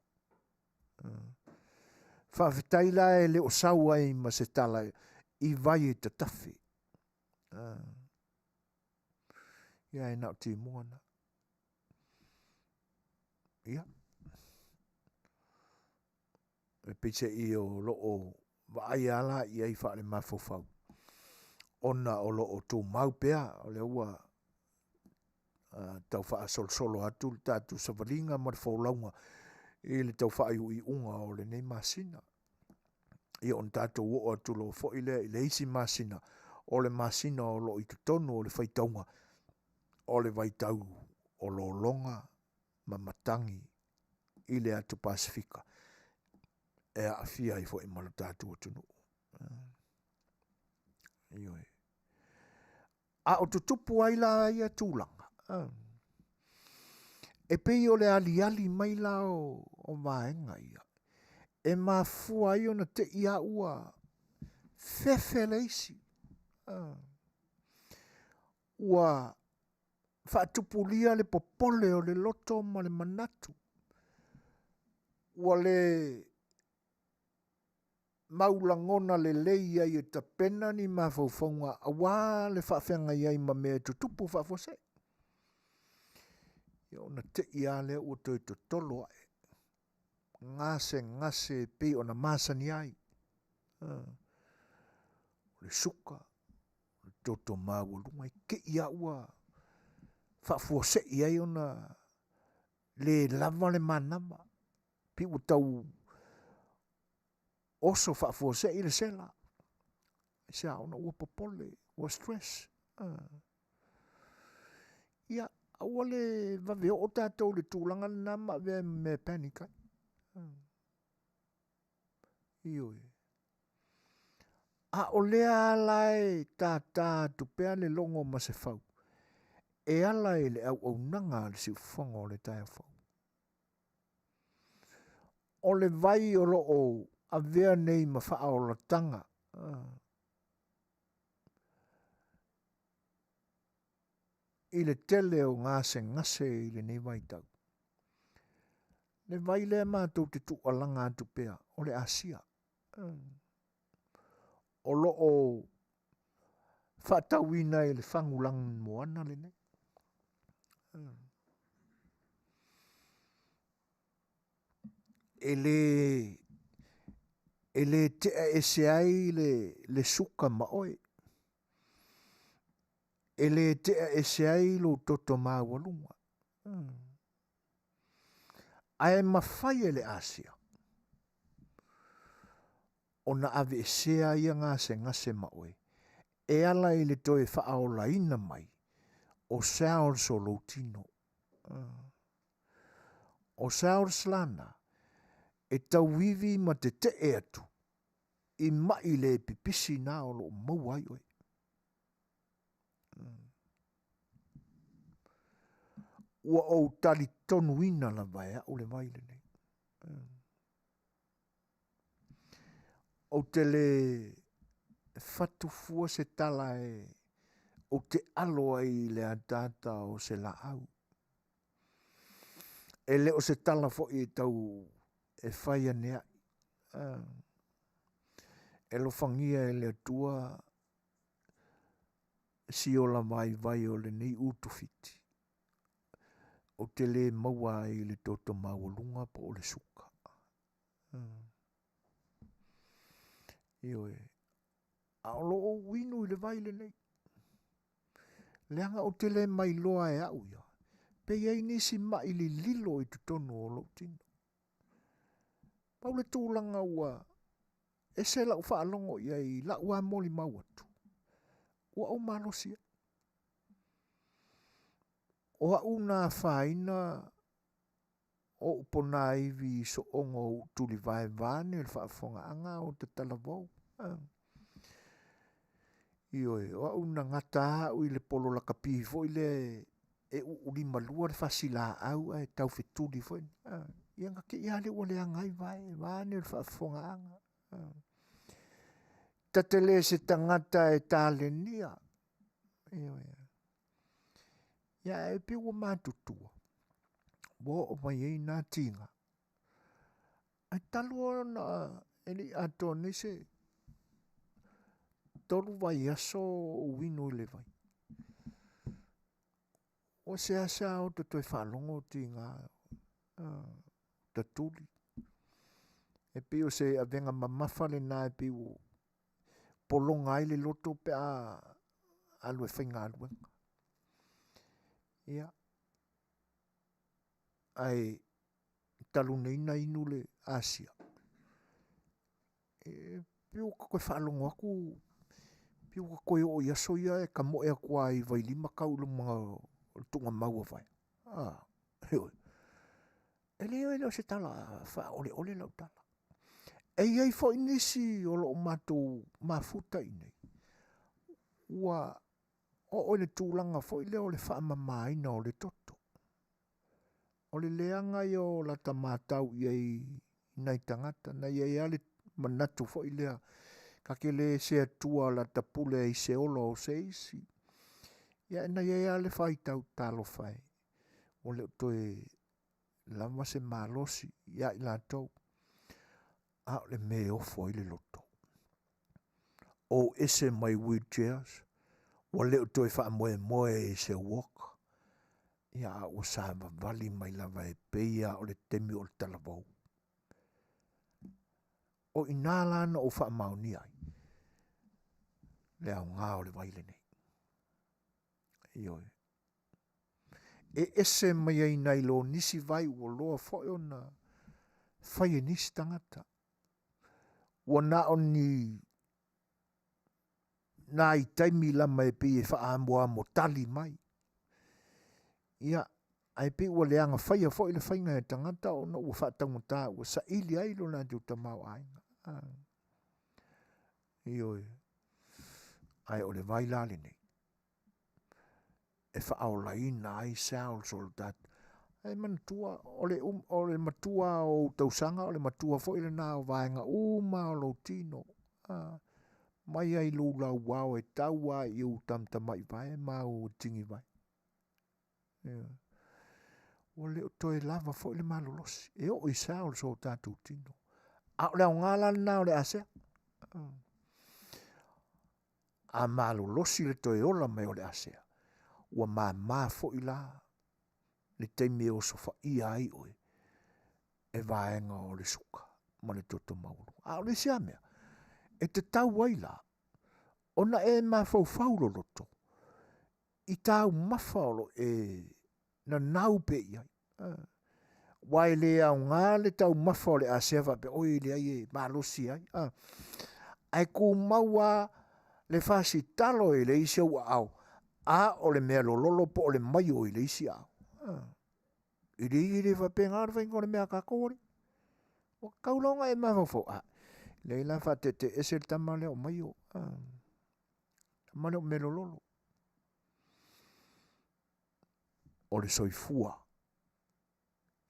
Whaafitai la e le o sau ai ma se tala i vai e tatafi. Ia e nao timunga na. Ia. E pise i o loo vai ala i ai whaare mafofau. Ona o loo tō mau pea o le ua tau wha sol solo atu tatu savalinga ma le whaulaunga i le tau wha i unga o le nei masina. I on tatu o atu lo fo i le isi masina o le masina o lo i tutonu o le whaitaunga o le vaitau o lo longa ma matangi i le atu Pasifika. E a afia i fo i mana tatu o tunu. Ioi. A o tutupu ai la ia tūlanga. E pei o le ali mai la o vaenga ia. E mafua i ona te ia ua fefe leisi. Ua whaatupulia le popole o le loto ma le manatu. Ua le maulangona le leia i e tapena ni mafaufonga awa le whaafenga iai ma mea tutupu whaafose. Ia ona te ia le ua toi to tolo ai. Ngase pe ona masani ai. Le suka, le toto mawalunga i ke ia ua whaafose iai ona le lava le manama. Pi utau oso whaafose i le sela. Sia ona ua popole, ua stress. Ia, aua le vaveo o tātou le tūlanga nama ve me panika. Ioi. A o lea lai tātā tupea le longo ma se fau. E ala e le au nanga le si ufonga o le taia fau. O le vai o loo a vea nei ma faa o la tanga. I le tele o ngase i le nei vai tau. Le vai le mātou te tu alanga atu pea o le Asia. O loo whaatauina e le whangulang moana le nei. E le te e se ai le suka maoe. E le te e se ai lo toto mawalunga. Ae mawhai e le Asia. Ona ave e sea ia ngase maoe. E ala i le toe whaaola ina mai. O saor so lotino. O saor slana. E tau wivi ma te e atu. I mai le pipisi na o lo mauai oe. Ua o tali tonu ina la vai o le vai le nei. O te le fatu fua se tala o te alo ai le atata o se la au. E le o se tala fo i tau e whaia nea. E lo fangia e le tua si o la vai o le nei utufiti. O te le maua i le toto mawalunga po o le suka. Ioe. A o lo o winu i le vai le nei. Leanga o te le mai loa e au ia. Pe iei nisi mai li lilo i tutonu o lo tino. Pau le tūlanga ua. E se lau whaalongo iei lau a moli mauatu. Ua o malosia. O a una whaina o upona iwi so ongo tuli vai vane le whaafonga anga o te talavou. Ioi, o una ngata au i le polo la kapi fo i le e uli malua le fasila au e tau fetuli fo ni. Ia nga ke ia le wale angai vai vane le whaafonga anga. Ta tele se tangata e tale nia. Ioi. Ia e piwa mātutua. Bo o mai ei nā tinga. Ai talo na eli ato nise toru vai aso wino le vai. O se asa o te toi whalongo tinga ta tuli. E pio se avenga mamawhale nā e pio polonga ai le loto pe a alue whainga aluenga. Ia. Ai talu neina inu le Asia. Pio ka koe whaalongo aku, pio ka koe o iaso ia e ka moe a kua i vai lima kaulu mga tunga maua vai. Heo. E leo se tala, wha ole lau tala. E iei fo inisi o lo mato mafuta inei. Ua o le tūlanga fo i leo le wha mamaina o le toto. O le leanga i o la tamatau iei nai tangata, na iei ale manatu fo i lea. Ka ke le se tua la tapule i se olo o se isi. Ia na iei ale whai tau talo whai. O le toe lama se malosi, ia i la tau. A le me ofo i le loto. O ese mai wheelchairs, o leo toi wha moe i se walk. Ia o sa vali mai lava e peia o le temi o le talavou. O inalana o wha mauni ai. Leo ngā o le waile nei. Ioi. E ese mai ai nei lo nisi vai o loa foi ona whai e nisi tangata. Ua na o ni nā i taimi lama e pi e wha amua mo tali mai. Ia, ai pi ua leanga whaia fo i le whainga e tangata o no ua whaatangata ua sa ili ailo na tu tamau ainga. Ioi, ai o le vailale nei. E whaola ina ai saul soldat. Ai matua, o le matua o tausanga, o le matua fo i le nā o vaenga uma o lo tino. Mai ai lula wao e taua i u tamtamai vai, ma u tingi vai. O le o toe lava fo i le malolosi. E o i saul soldat u tino. A o le o ngala na o le asea. A malolosi le toe ola mai o le asea. Ua ma fo i la. Le teime o sofa ia ai oe. E vaenga o le suka. Ma le toto maulu. A o le sea mea. E te tau waila. Ona e ma fau lo loto. I tau mafalo e na nau pe iai. Wai le au ngā le tau mafalo le asewa pe oi le ai e malosi ai. Ai ku maua le fasi talo e le isi au au. A o le mea lolo po o le mai o le isi au. I le whapenga arwa ingo le mea kakori. O kaulonga e mawafo. Le ila whatete ese le tamale o mai o. Tamale o me lolo. O le soifua.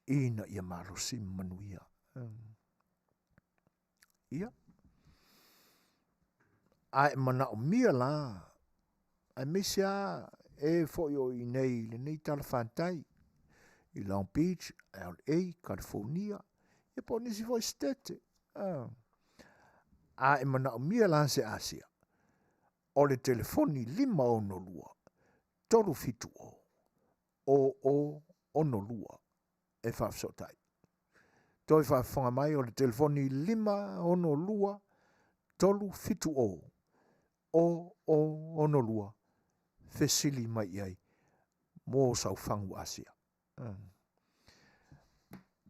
Ina ia marosi manuia. Ia. Ai mana o mia la. Ai mesia e fo yo i nei le nei tala whantai. I Long Beach, LA, California. E po nisi fo stete. A e mana o mia la se Asia. O le telefoni 5 ono lua. Tolu fitu o. O ono lua. E whafsotai. Toi whafonga mai o le telefoni 5 ono lua. Tolu fitu o. O ono lua. Fesili mai iai. Mo sau whangu Asia.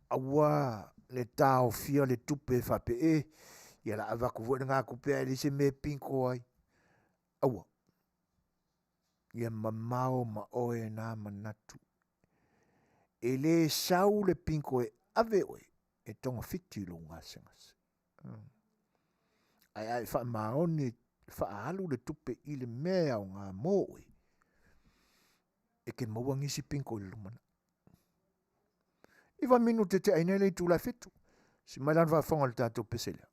Awa le tau fia le tupe whape e. Ia la avaku vore ngā kupea li se me pinko ai. Awa. Ia mamao ma oe nā manatu. e le sau le pinko e ave oe e tonga fiti lo ngasengase. Ai wha maoni wha alu le tupe i le mea o ngā moe e ke maua ngisi pinko i lumana. Iwa minu te aina le tu la fitu. Si mai lan whafonga le tātou peselea.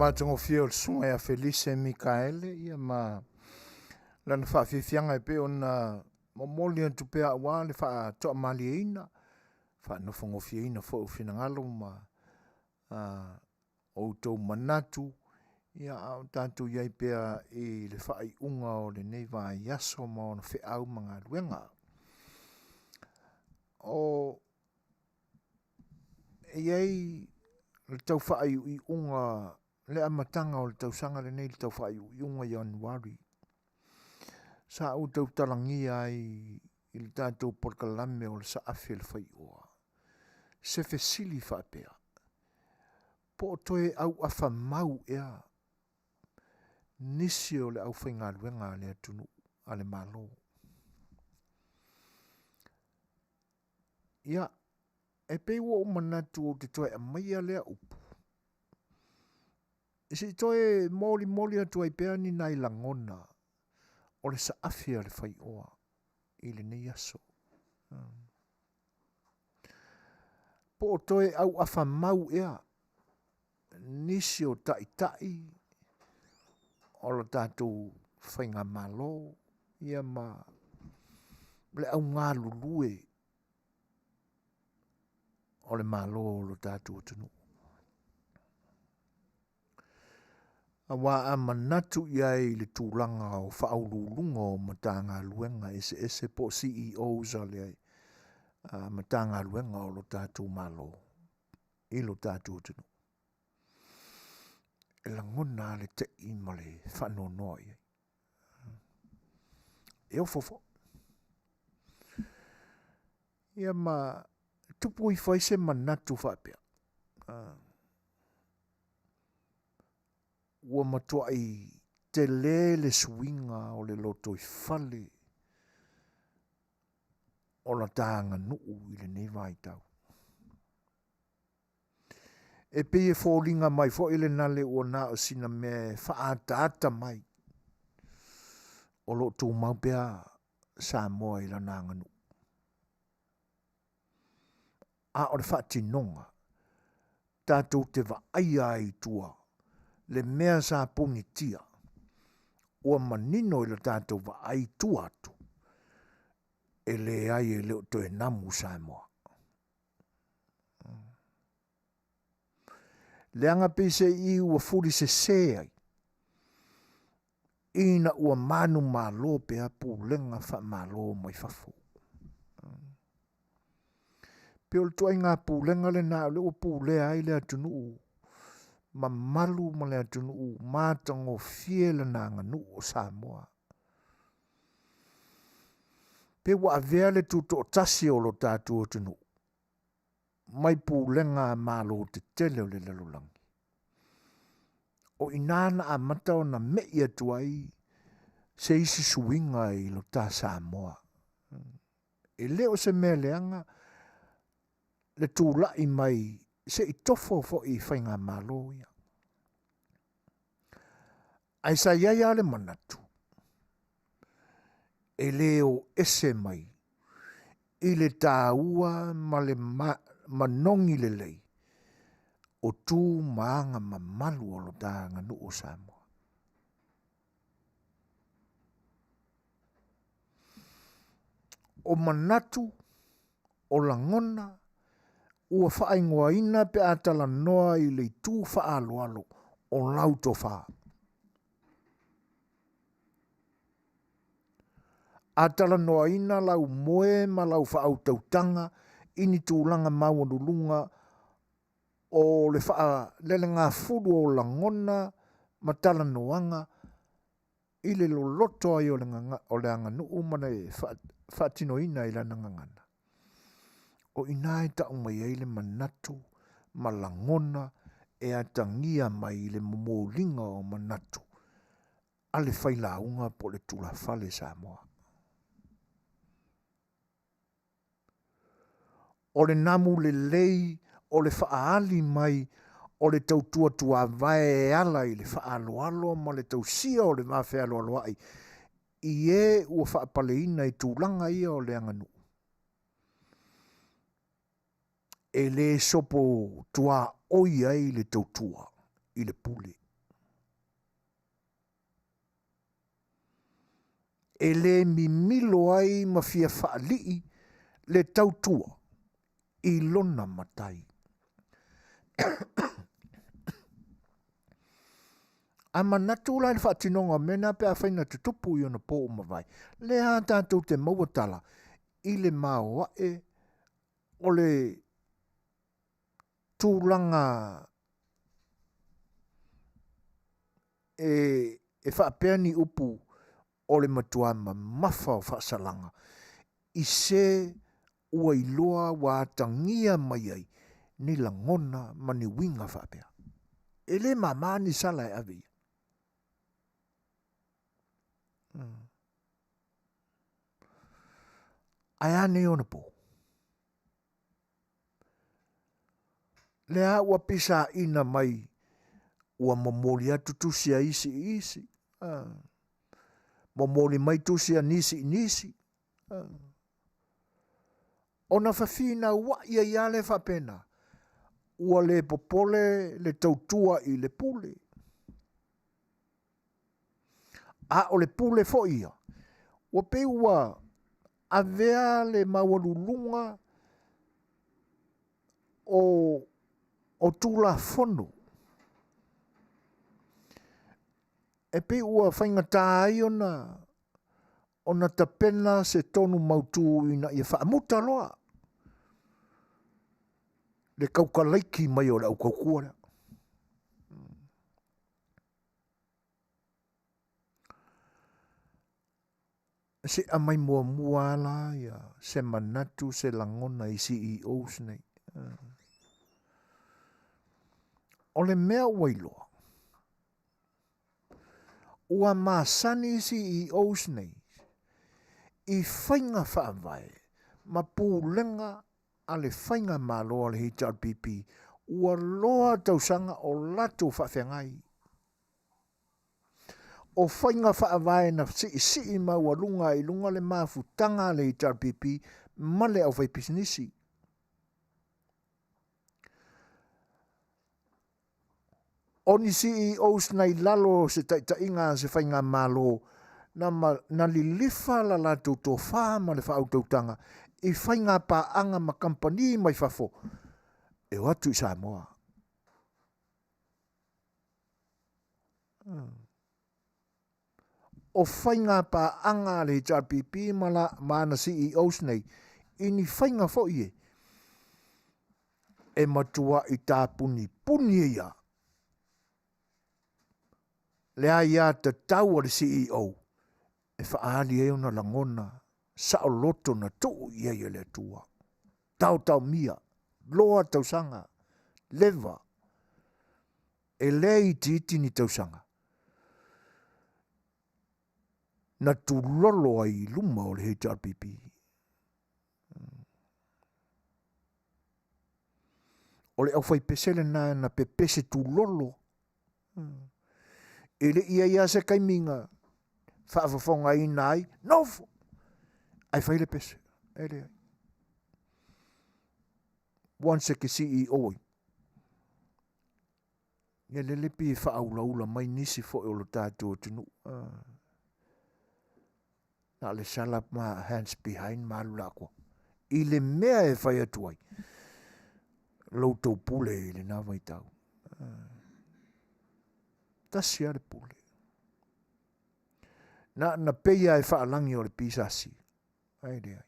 Matango fia o sunga ya Felice Mikaele ia ma lana whaafiafianga e pe ona momoli an tupea awa le wha toa mali eina wha nofongo fia ina fo ufina ngalo ma o tau manatu Ia au tātou iai pia I le whai unga o le nei vai yaso ma o na whiau mga ruenga. O iai le tau whai I unga le amatanga o le tau sanga le nei le tau whai I unga Januari. Sa au tau talangia I le tātou porkalame o le sa afi le Fai'oa. Se fesili whapea. Po toe au afa mau ea. Nisi o le au whainga ruenga le atunu a le malo. Ia, e pei wa umanatu o te toe a maia lea upu. Isi toe moli atu ai pea ni nai langona o le sa afia le Fai'oa I le nei aso. Po toe au afa mau ea. Nisi o tai o lo tātou whainga malo, ia ma le au ngā lulue o le malo o lo tātou tunu. A wā a manatu iai le tūlanga o whaurulunga o matanga luenga ese po CEOs a le matanga luenga o lo tātou malo, I lo tātou tunu. E la ngona le te I ma le whanonoa iai. E o fofo. Ia ma tupu I whaise manatu whapea. Ua matua I Tele le swinga o le loto I whale o la tāanga nuu I le newa I tau. E pe e fōlinga mai fo ele nale o na o sina me whaatata mai. O lo tū maupea Samoa I la nanganu. A o le whaatinonga. Tātou te waaia I tua. Le mea sa pungi tia. Ua manino I la tātou waai tua atu. E le ai e leo toe namu Samoa. Leanga pese I ua furi se ai. Ina ua manu malo pe a pūlenga wha malo mai whafo. Pe o le tua ngā pūlenga le nā le ua pūlea ai le atunu. Ma malu ma le atunu mātango fie le nā nganu o Samoa. Pe ua avea le tuto o tasi o lo tātu atunu. Mai pūlenga malo te tele o le lalulangi. O inana a mata o na mei atu ai se isi suinga I lo tā Samoa. E leo se mea leanga le tūlai mai se I tofo fo I whainga malo ia. Ai sa iaia le manatu. E leo ese mai I le tāua ma le manongi le lei. O tū maanga mamalu o lo tāanga nu o Samoa. O manatu, o langona, ua whaingoa ina pe atala noa I le tū whaaloalo o lauto wha. Atala noa ina lau moe ma lau whautautanga ini tūlanga mawanulunga o le wha lele ngā furu o langona matala noanga I le loloto ai o le anga nuu mana e whaatino ina I lana ngangana. O ina e tau mai ai le manatu ma langona e atangia mai le momolinga o manatu. A le whailaunga po le tula whale Samoa. O le namu le lei o le whaali mai o le tautua tua vae e ala I le whaaloalo ma le tausia o le mawhea aloalo ai. I e ua whaapaleina I tūlanga ia o le anganu. E le sopo tua oi ai le tautua I le pule. E le mimilo ai ma fia whaalii le tautua I lona matai. A manatu la le whaatinonga mena pe a whaina te tupu i ona po o mawai. Le a tātou te mauatala i le māua o le tūlanga e whaapea ni upu o le matuama mawha o whaasalanga. I se ua iloa wa tangia mai ai ni la ngona mani winga whaapea. E le mamani sala e avi. Ai ane ona po. Lea ua pisa ina mai ua momoli atu tusia isi. Momoli mai tusia nisi. Ona fafina wa ia le whapena. Ua le popole le tautua i le pule. A o le pule fo ia. Ua pe ua avea le mawalulunga o tula fono. E pe ua whaingata ai ona tapena se tonu mautu ina ia whaamuta loa. Le kaukalaiki mai o le au kaukua. Se amai mua la ia se manatu se langona i CEOs nei. O le mea wailoa. Ua masani CEOs nei. I whainga whaavai. Ma pūlenga a le whainga māloa le HRPP. Ua loa tausanga o lato whawhengai. O whainga whaavai na si maua lunga i lunga le mafutanga le HRPP. Male au whai pisinisi. Oni CEOs nei lalo se tainga se whainga mālo. Na lilifa la lato to whaama le whautautanga. I whainga paanga ma kampani mai whafo. E watu i Samoa. O whainga paanga le HRPP mana CEOs nei. Ini whainga fo ie. E matua i tā puni ia. Lea ia te tau le CEO. E whaali e ona langona. Sao loto na tuu ia ia le tua. Tau mia. Loa tausanga. Leva. E lei titi ni tausanga. Na tu lolo ai luma o le HRPP. O le au fai pesele na pepese tu lolo. E le ia se kaiminga. Whaafafonga i nai. Nofo. Ai fai le pese. E le ai. Wanse ke CEO. Ia le lepi whaaula mai nisi fo e lo tātua tunu. Na le salap ma hands behind ma lako. I le mea e whai atuai. Loutou pule i le nawa i tau. Tasi a le pule. Na peia e whaalangi o le pisasi. Ai le ai.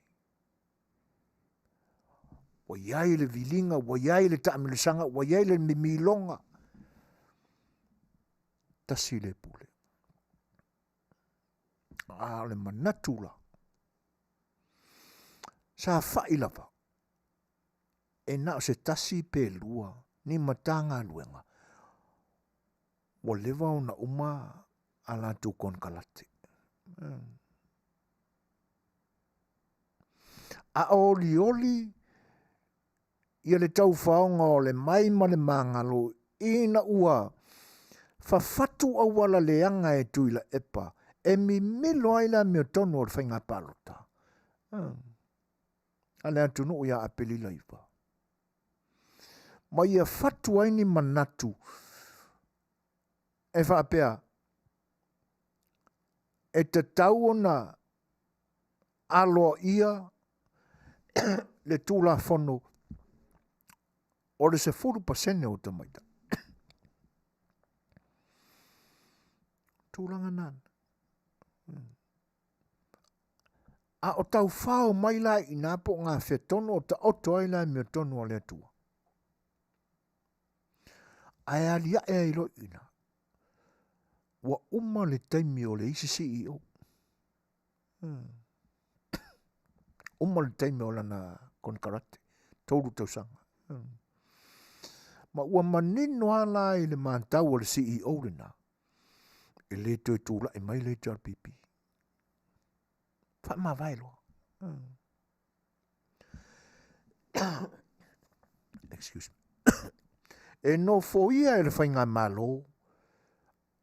Wa iai le vilinga, wa iai le taamilisanga, wa iai le mimilonga. Tasi le pule. A le manatula. Sa whailapa. E nao se tasi pe lua. Ni matanga luenga. Wa lewa o na uma ala tu kon kalate. A oli ia le tau whaonga o le mai ma le mangalo ina ua whawhatu awala le anga e tuila epa e mi milo aila mea tonu o le whainga palota. Ale atu no ia apeli laiva. Ma ia whatu aini manatu e whaapea e te tau ona aloa ia le tūla whono o le se 40% o tamaita. tūlanga nana. A o tau whao mai lai I nā po ngā whetonu o ta oto ai lai mea tonu o le atua. Ai alia e ilo ina. Wa uma le taimi o le isi CEO. Uma le taimi o lana konkarate. Toru tausanga. Ma ua manino ala I le mātau o le CEO le nā. E le toi tūla e mai le JRPP. Wha ma vai loa. Excuse me. E no fo ia e le whainga malo.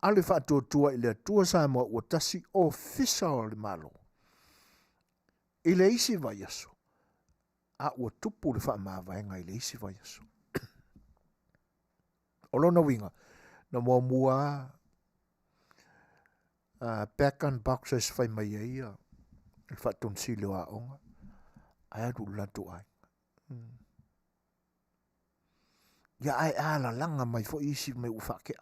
Ale wha tua I le atua Samoa ua tasi official le malo. I le isi vai aso. A ua tupu le wha ma vai ngai le isi vai aso. Olona winga. Na mua mua back and boxes whai mai ia. Le wha tonsile o a onga. Ai adu latu ai. Ia ai ala langa mai fo isi me ufakea.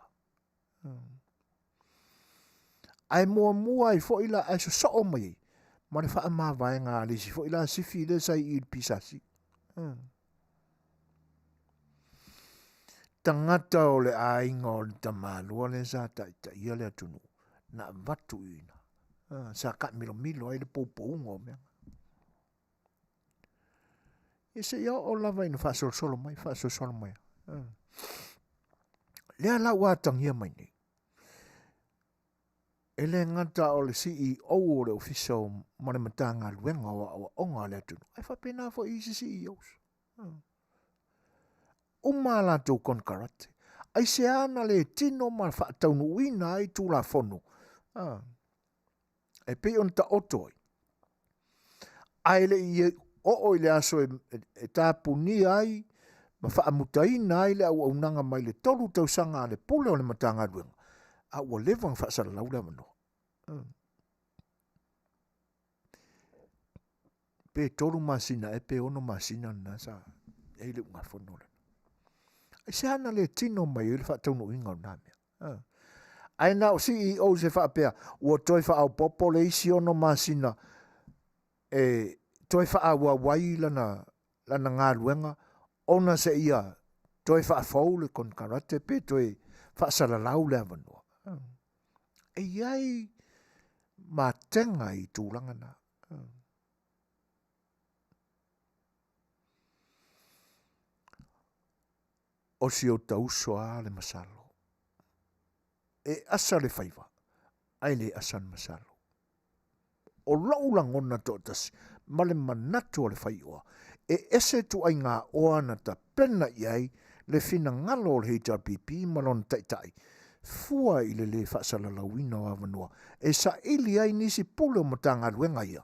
Ai mua ai fo ila ai so o mai. Ma le wha ma vai ngā lisi fo ila sifi le sai I pisasi. Tangata o le ainga o le tamalua le sa ta ia le atunu. Na vatu ina. Sa ka milo ai le poupou ngō mea. E se ia o lava ina wha solo mai. Lea la watangia mai nei. E le ngata o le CEO o le official ma le matanga luenga o onga le atunu. Ai whapena fo isi CEOs. Uma la tau konkarate. Ai se ana le tino ma whaataunu uina ai tū la whonu. E pe on ta otoi. Ai le I o le aso e tāpuni ai ma whaamutaina ai le au aunanga mai le tolu tausanga le pule o le matanga luenga. A ua levang whaasara laula mano. Pe tolu masina e pe ono masina nasa e le unga whono le. Ai se ana le tino mai le whaataunu inga o nāmea. Ai na o CEO se whaapea ua toi whaau popo le isi ono masina e toi whaau wai lana ngā luenga ona se ia toi whaafau le konkarate pe toi whaasara lau le avanua. E iai ma tenga I tūlanga na. O si o tausoa le masalo. E asa le whaiva. Ai le asan masalo. O laulangona tōtasi. Ma le manatu o le Fai'oa. E ese tu ai ngā oana ta pena iai le fina ngalo o le HRPP malon taitai. Fua I le whaasala lauina o avanua. E sa ili ai nisi pule o matanga luenga ia.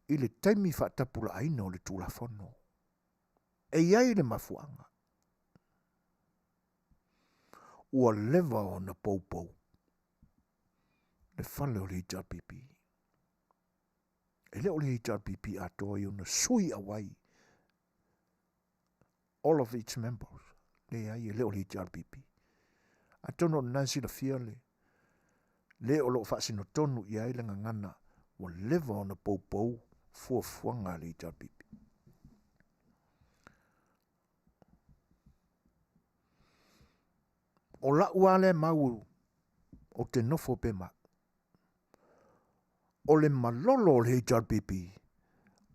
I le taimi whaatapula aina o le tūla whono. E iai le mafuanga. Ua leva o na poupou. Le whale o le HRPP. E leo le HRPP atoa I ona sui awai. All of its members. Le ai leo le HRPP. Atono nasi la fia le. Leo lo whaasino tonu I ai le ngangana. Ua leva o na poupou. Fuafuanga le HRPP. O la uale mau o te nofo pema. O le malolo le HRPP.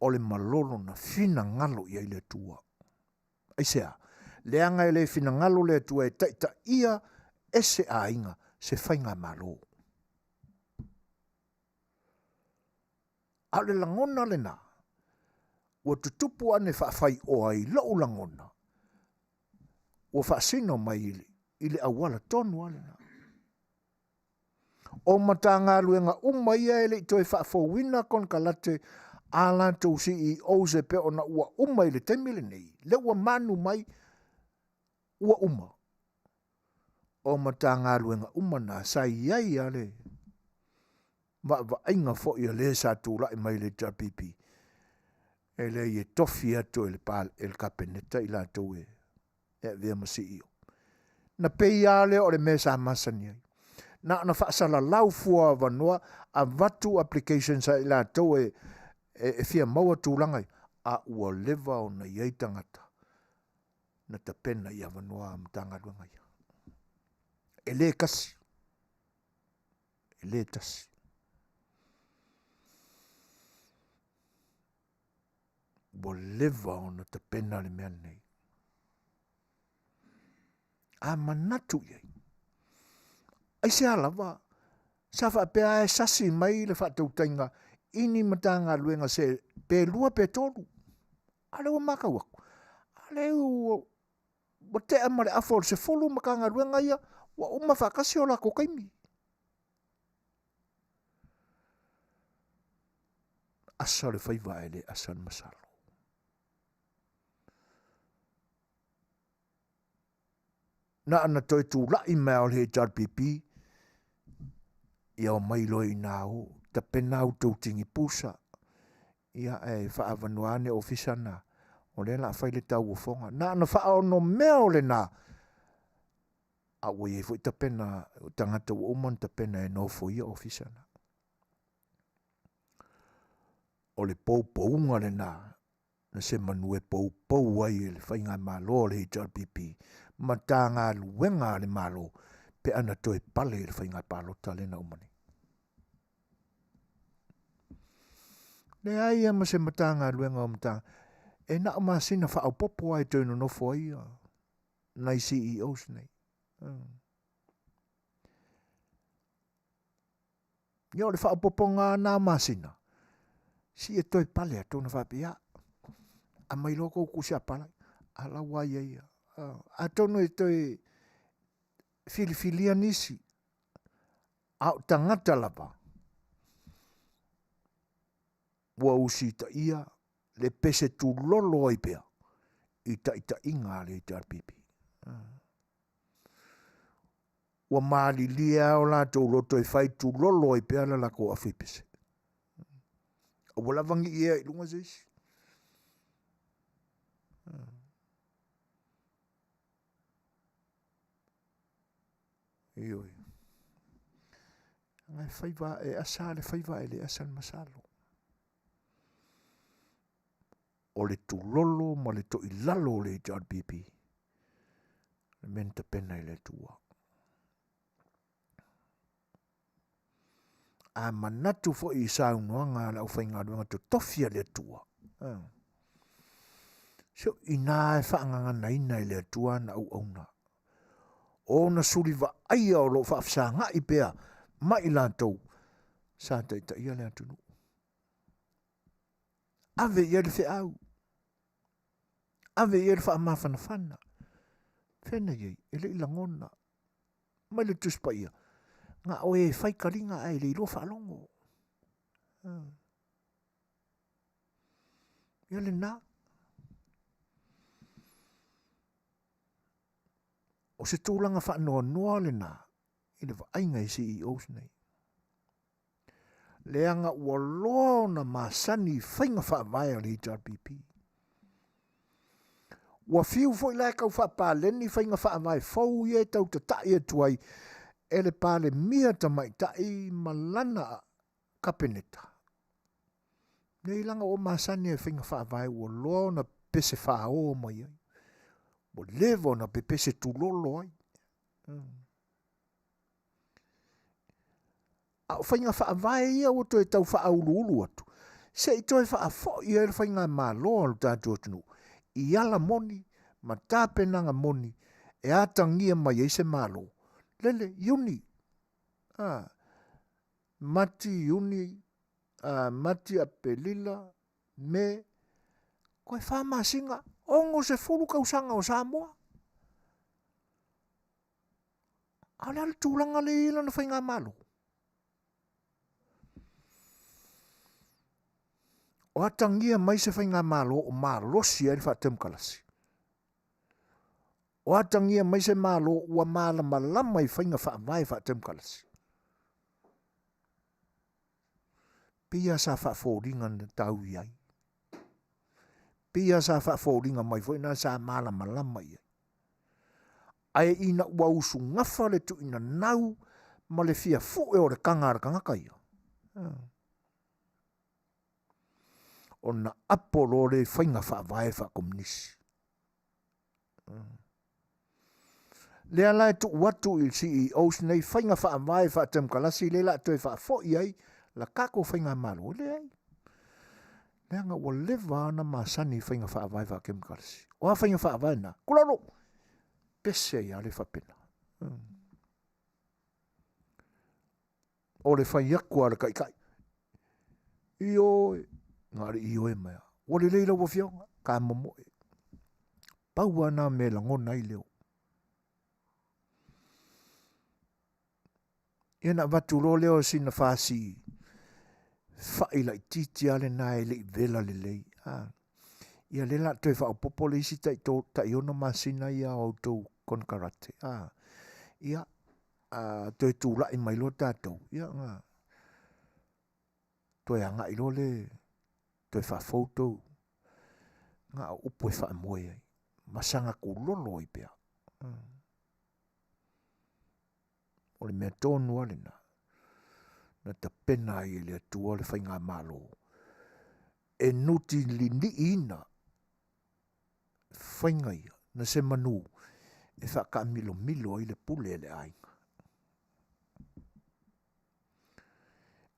O le malolo na fina ngalo I le tua. Aisea, le anga I le fina ngalo le tua e taita ia ese a inga se whainga malo. A le langona le na. Ua tutupu ane whaafai o ai lau langona. Ua whaasino mai I le awala tonu ale na. O matanga luenga umaia ele toi whaafowina kon kalate ala tau CEO se pe ona ua uma I le temile nei. Le ua manu mai ua uma. O matanga luenga umana sa iai ale. Va inga fo I le sa tūla I mai le JRPP. Ele I tofi atu ele pal el kapeneta I la tau e vea ma CEO. Na pei ale o le mesa masani ai. na whaasala lau fua vanua a vatu applications a ila tau e fia maua tūlangai a ua lewa o na iei tangata na ta pena ia vanua mtanga luanga ia. E le kasi. E le tasi. Ua lewa o na ta pena le mea nei. A manatu iei. Ai se alawa. Sa wha pea e sasi mai le wha tautainga ini matanga luenga se pe lua pe tolu. Ale ua maka waku. Ale ua wa te amare afor se folu makanga luenga ia wa uma whakasi o la kokaimi. Asa le whaiva ele asa le masalo. Na ana toi tu lai mea o le HRPP ia o mailo i nao ta penau tau tingi pusa ia e whaavanuane ofisana o le la whaile tau o fonga na ana whaono mea o le na a ui e fui ta pena tangata o uman ta pena e nofo ia ofisana o le poupounga le na se manue poupou ai e le whainga malo le HRPP ma tā ngā luenga le malo pe ana toi pale le whainga palota le na umani. Le aia ma se mata ngā luenga o mata e na o masina whao popo ai tō no nofo ai nai CEOs nei. Ia le whao popo ngā nā masina si e toi pale a tōna whapia a mai loko kusia palai ala wai ai a tono e toi filifilia nisi au tangata lapa wa usita ia le pese tu lolo ai pea ita inga le HRPP wa mali lia o la to loto e fai tu lolo ai pea la ko afipese o wala vangi ia i lunga zeisi Ioi. Ngai whaiva e asa le whaiva e le asa masalo. O le tulolo ma le to ilalo le HRPP. Le menta pena i le tua. A manatu fo i saunoanga la uwhainga ruanga to tofia le tua. So ina e whaanganga naina i le tua na au auna. O na suriva aia o lo whaafsa nga i pea mai lantou sa taita ia le atunu. Ave ia le wheau. Ave ia le whaamawhana whana. Whena iei, ele ilangona. Mai le tuspa ia. Nga oe whaikaringa ai le ilo whaalongo. Ia le nā. O se tūlanga whaanoa noa le nā, i le whainga i CEOs nei. Leanga ua loa na masani whainga whaavai o le HRPP. Ua fiu fo i lai kau whaapaleni whainga whaavai fau i e tau ta tai e tuai, e le pale mia ta mai tai malana kapeneta. Nei langa o masani e whainga whaavai ua loa na pese whaao mai ai. Mo levo na pepese tu lolo ai. A whainga whaavai ia o toi tau whaaulu atu. Se i toi whaafo i e whainga malo alu tātou tunu. I ala moni, ma tāpenanga moni, e atangia mai eise malo. Lele, yuni. Mati yuni, mati apelila, me, koe whamasinga, ongo se furu kausanga o Samoa. Ale ala tūlanga le ila na whainga malo. O atangia mai se whainga malo o malosi ai whaatem kalasi. O atangia mai se malo ua mala malama i whainga whaamai whaatem kalasi. Pia sa whaafōringa na tau iai. Pia sa whaafōringa mai whaina sa mala malama iai. Ai ina ua usu ngafa le tu ina nau ma le fia fu e o le kangara kangaka ia. O na apolo le whainga whaavae wha komunisi. Lea lai tu watu il CEO nei whainga whaavae wha temkalasi le la toi wha fo iai la kako whainga malo le ai. Lea nga ua lewa ana masani whainga whaavae wha temkalasi. O a whainga whaavae na. Kularo. Pese ia le whapena. O le whaiaku ala kai kai. Io ngari io e mea. O le leila wa fionga. Ka momo e. Pau ana me la ngona i leo. Ia na watu lo leo sina whasi. Whaila i titi ale nai le i vela le lei. Ia le la toi wha popo le isi tai ona masina ia o tau kon karate. Ia toi tu la i mai lo tatou. Ia nga. Toi anga i lo le. Toi wha foto. Nga upo e wha moe ai. Masanga ku lolo i pia. O le mea tonu ale na. Na ta pena i le atua le whainga malo. E nuti li ni ina. Whainga ia. Na se manu. E whaka milo milo i le pule le ainga.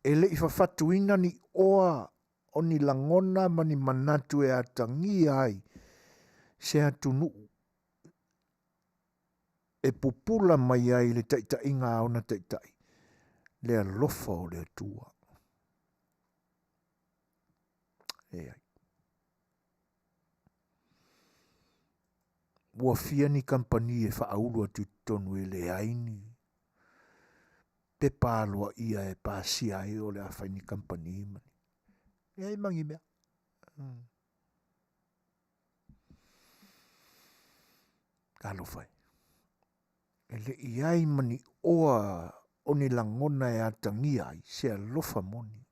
E le i whawhatu ina ni oa. O ni langona mani manatu e atangi ai. Se atu nuu. E pupula mai ai le taitai inga au na taitai. Le alofa o le atua. E ai. Ua fia ni kampani e whaaulu atu tonu e le aini. Pe pāloa ia e pāsia ai o le awhai ni kampani mani. E ai mangi mea. Kalo fai. E le iai mani oa o ni langona e atangi ai se alofa moni.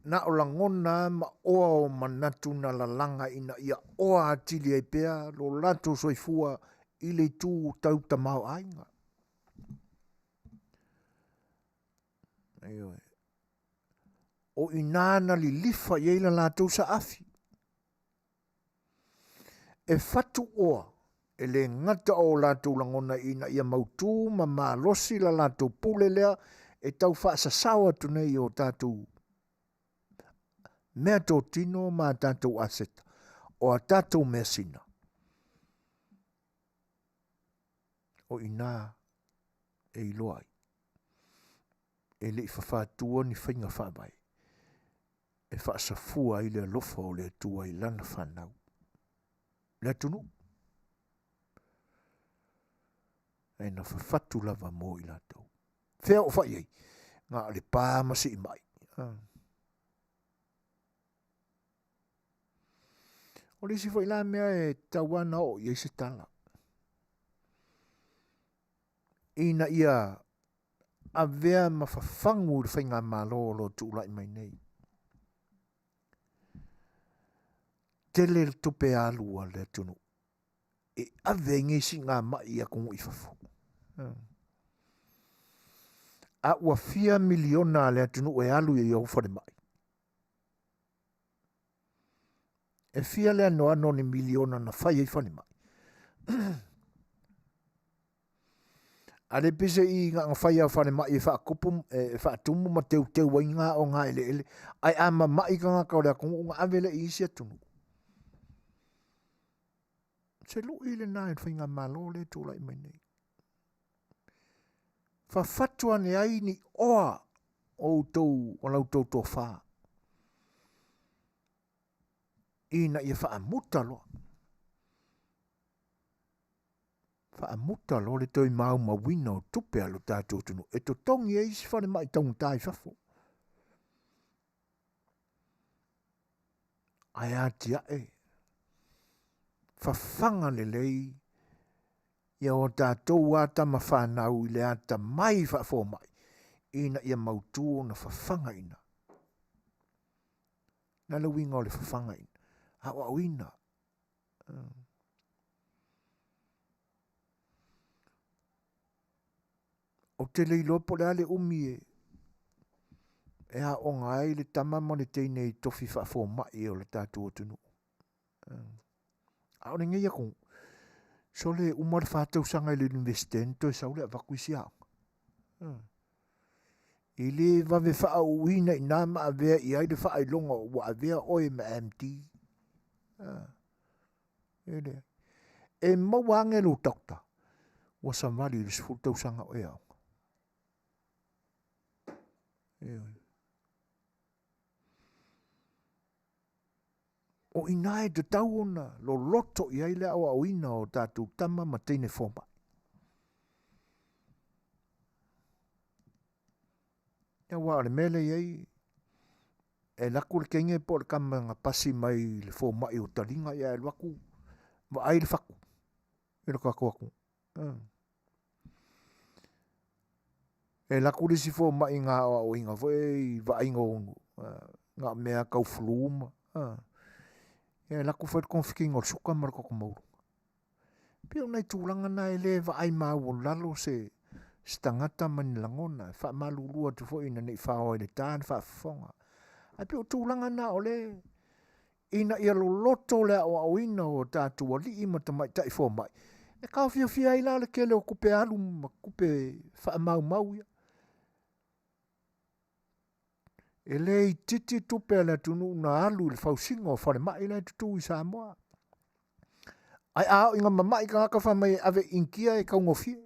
Na o langona ma oa o manatu na lalanga ina ia oa atili ai pea lo lato soifua ile tu tau tamau ainga. Ayo. O inana li lifa yeila lato sa afi. E fatu oa, e le ngata o lato langona ina ia mautu ma malosi la lato pule lea e tau whaasa sawa tunei o tatu. Mea tō tino ma tatu aseta, o a tatu mea sina. O ina e iloai. E le i whawhatua ni whainga whabai. E whaasa fua i le lofa o le tua i lana whanau. Le tunu. E na whawhatu lava mō i lato. Whea o whai ei. Ngā le pāmasi i mai. O le si whai la mea e tawana o i se tala. Ina ia a vea ma whawhangu le whainga malo lo tūlai mai nei. Tele tupe alua le tunu. E ave ngesi ngā mai a kongu i whafu. A ua fia miliona le tunu e alu i au whare mai. E fia le anoa no ni miliona na whai i whare mai. A le pese i ngā whai a whare mai e whaakupum, e whaatumu ma teu wa i ngā o ngā ele ele. Ai ama mai ka ngā kaore a kongu ngā avele i isi atunu. Se lu ile nā e whainga malo le tūlai mai nei. Whawhatua ne ai ni oa o tau, o lau tau tō whā. Ina ia whaamuta loa. Whaamuta loa le toi mau mawina o tupe alo tātou tunu. E to tongi e isi whane mai taungu tai whafo. Ai atia e. Whawhanga le lei. Ia o tātou ata ma whanau i le ata mai whafo mai. Ina ia mautu na whawhanga ina. Nala winga o le whawhanga ina. Hawa wina. o Tele i lopo le ale umi e a o ngai le tama mo le teine i tofi wha mai o le tātou o tunu. A o nge ia kong, so le umar whātau sanga i le universitento e saule a wakuisi au. I le wawe wha uina i nāma a vea i aile wha longa wa a vea oe ma MD. E mawange lo takta, wa samali le sfutau sanga oe au. O ina e te tau ona, lo loto i aile awa o ina o tātou tama ma teine foma. Ia wa le mele iei, e laku le kenge po le kama nga pasi mai le foma i o talinga ia e waku, ma ai le faku, e le kako aku. E laku le si foma i ngā awa o inga, voi va inga ongu, ngā mea kau fluma, e laku whaid konfiking o suka mara koko mauru. Pio nei tūlanga na e le va ai mau o lalo se stangata mani langona, wha malulua tu fo ina nei whao e le tāna wha fonga. Ai pio tūlanga na o le, ina ia lo loto le o ina o tātua li ima ta mai tai fo mai. E kao fia ila le kele o kupe alu, ma kupe wha mau ia. E le i titi tupe le tunu na alu le fausingo whare mai le tutu i Samoa. Ai ao inga mamai ka haka whamai ave inkia e kau ngofie.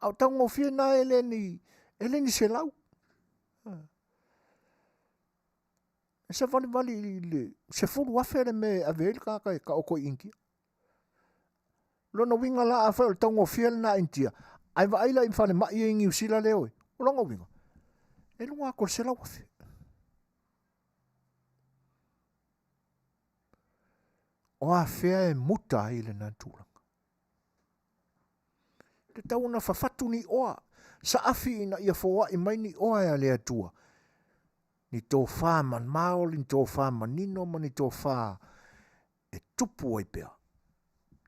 Au tau ngofie na ele ni se lau. E se vali le se furu afere me ave ele ka haka e ka oko inkia. Lona winga la a whare tau ngofie na intia. Ai wa aila i whane mai e ingi usila leo e. O longa winga. E lunga ako se lau afe. O a fea e muta i le nantūranga. Te tau na whawhatu ni oa. Sa afi ina ia fōa i mai ni oa e a lea tua. Ni tō whā man maoli, ni tō whā man nino, ma ni tō whā e tupu ai pea.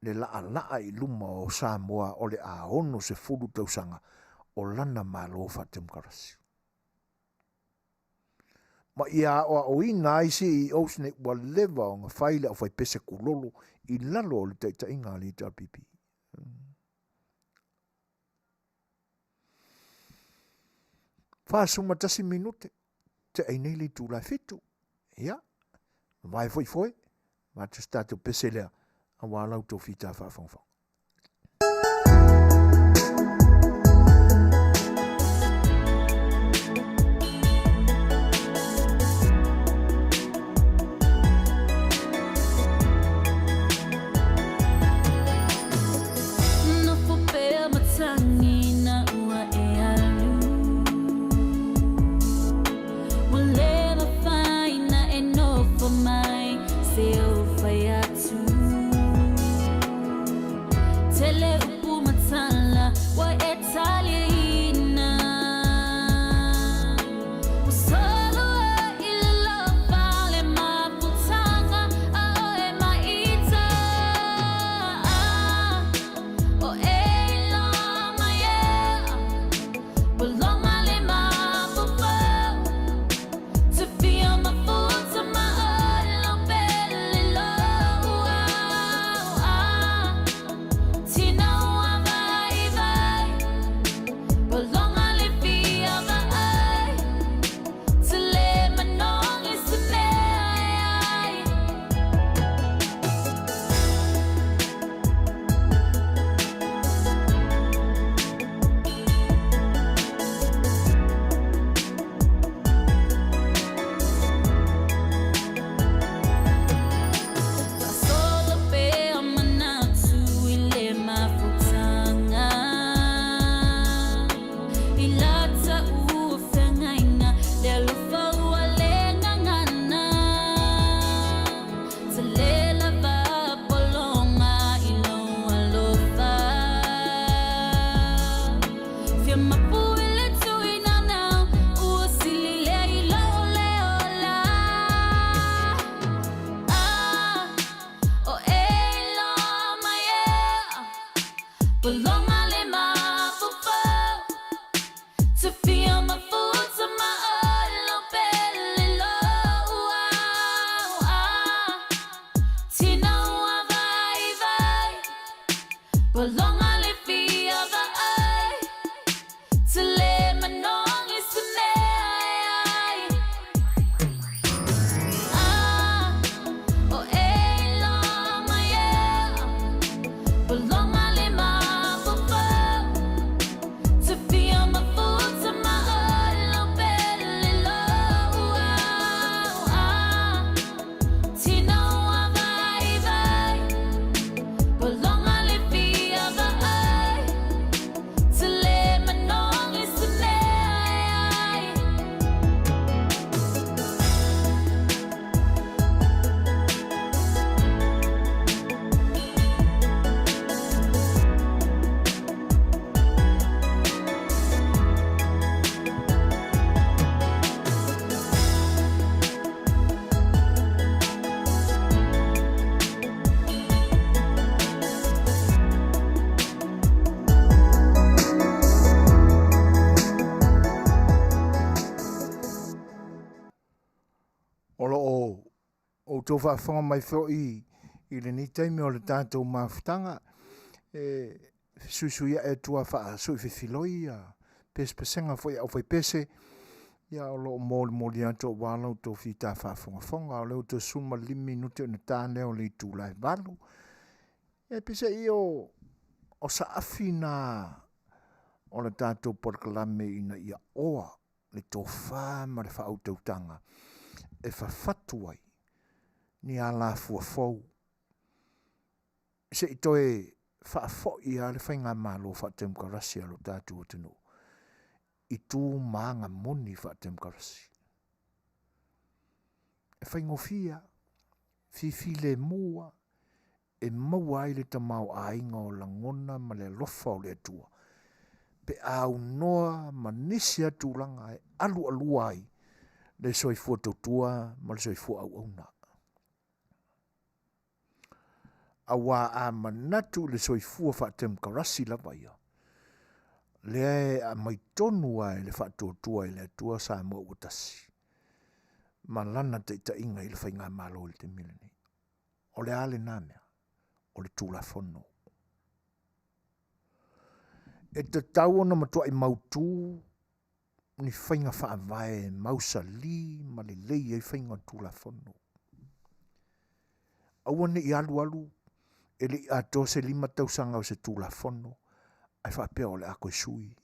Le laa i luma o Samoa o le a ono se furu tausanga o lana malo whatemkarasi. Ma ia o ina isi i ausne wa lewa o ngā whaile o whai pese kulolo i lalo o le teita inga li tapipi. Whāsuma tasi minute te einei li tū lai fitu. Ia, vai foi, ma te statu pese lea a wālau tō whita whawhangwhang. o tō whaafonga mai whoi I le ni taimi o le tātou mawhitanga suisuia e tua wha sui whiwhiloi pesenga whoi au whai pese ia o lo mōli ato wālau tō whita whaafonga o leo tō suma limi nute o na tāne o le tū lai walu pese I o sa awhina o le tātou porkalame ina ia oa le tō whāma le whautautanga whawhatu ai ni ala fuafou se itoe whaafo ia le whainga malo whaatem karasi alo tātou tino I tū maanga moni whaatem karasi whaingofia fifile mua maua ai le tamau ainga o langona ma le lofa o le atua pe au noa ma nisi atulanga alu ai le soifua tautua ma le soifua au auna awa a manatu le soifua whaatem karasi lava ia. Le a maitonu ai le whaatotua I le atua Samoa utasi. Malana te ita inga I le whainga malo I te milani. O le ale nāmea, o le tūla whono. E te tau na matua I mautu, ni whainga whaavae mausa li, ma le lei I whainga tūla whono. Awane I alu, ele ato se lima tausanga o se tūla whono, ai whapea o le ako I sui.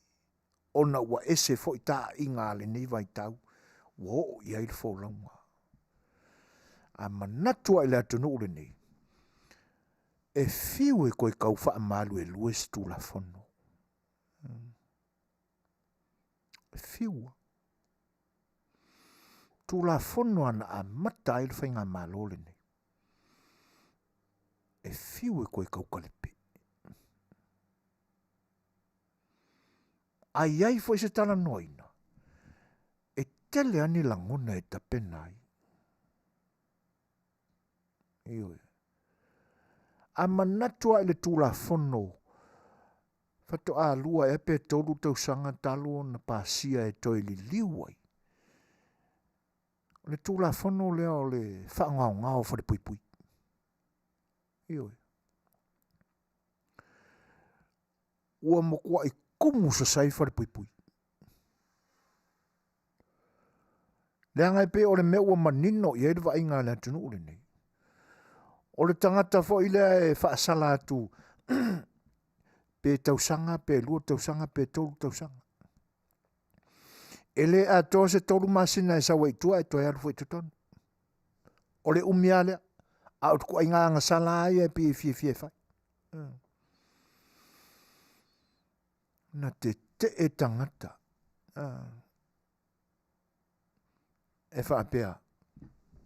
Ona ua ese fo I tā inga le nei vai tau, wa o I aile fo launga. A manatua I le atonu ule nei, e fiu e koe kau wha amalu e lue se tūla whono. E fiu. Tūla whono ana a mata I le whainga malo le nei. E fiu e koe kau kalepe. Ai foi se tala noina. E tele ani langona e tapenai. Ioi. A manatua ele tūla whono. Fato a lua e pe tolu tau sanga talo na pasia e toi li liwai. Le tūla whono leo le whaangau whare pui pui. Ioi. Ua mokua I kumu sa sai whare pui pui. Leanga I pe o le mea ua manino I eidwa inga le atunu ule nei. O le tangata fo I lea e whaasala atu pe tausanga, pe lua tausanga, pe tolu tausanga. Ele a to se tolu masina e sawa itua e toi alu fo itutonu. O le umialea a utku inga anga sala ai e pi fie fai. Na te e tangata. E whaapea.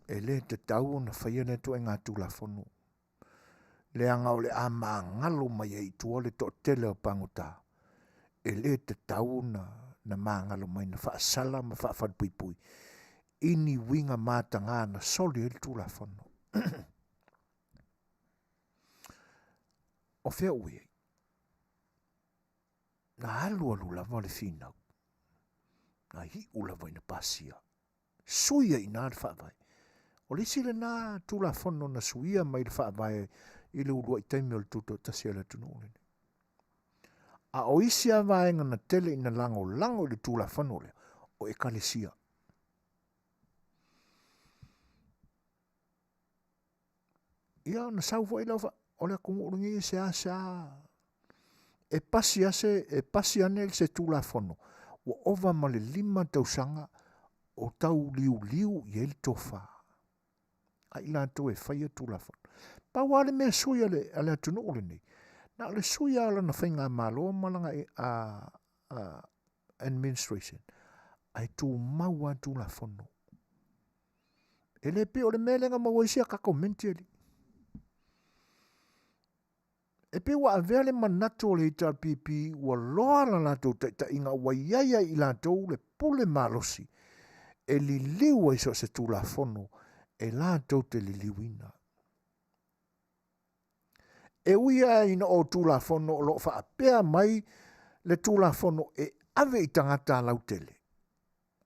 E le te tau na whaiane tu e ngā tūla whonu. Le anga o le a ngalo mai e itua le to tele o panguta. E le te tau na ngalo mai na whaasala ma whaafadpui. Ini winga mātanga na soli e tūla whonu. O whea ue. Na alu lava le whinau. Na hi lava ina pasia. Suia I nā whaavai. O le sile nā tūla whono na suia mai le whaavai I le urua I taimi o le tuto tasia le tunu ule. A o isi a vaenga na tele ina lango le tūla whono le o e kalesia. Ia na sauwa I lauwa o le kungu urungi se asa. E pasi ane se tūla whono. Wa ova ma le 5 tausanga o tau liu I ele tofa. A ila to e whaia tūla whono. Pa wale mea suia ale atunu ule nei. Na le suia ala na whainga malo malanga administration. Ai tū maua tūla whono. E le pe o le mea lenga mawaisia ka komenti ali. E pe wa avele manato le ita pipi wa loa la lato ta inga wa yaya I lato le pule malosi. E li liwa iso se tūla whono e lato te li liwina. E uia ina o tūla whono o lo whaapea mai le tūla whono e ave I tangata lau tele.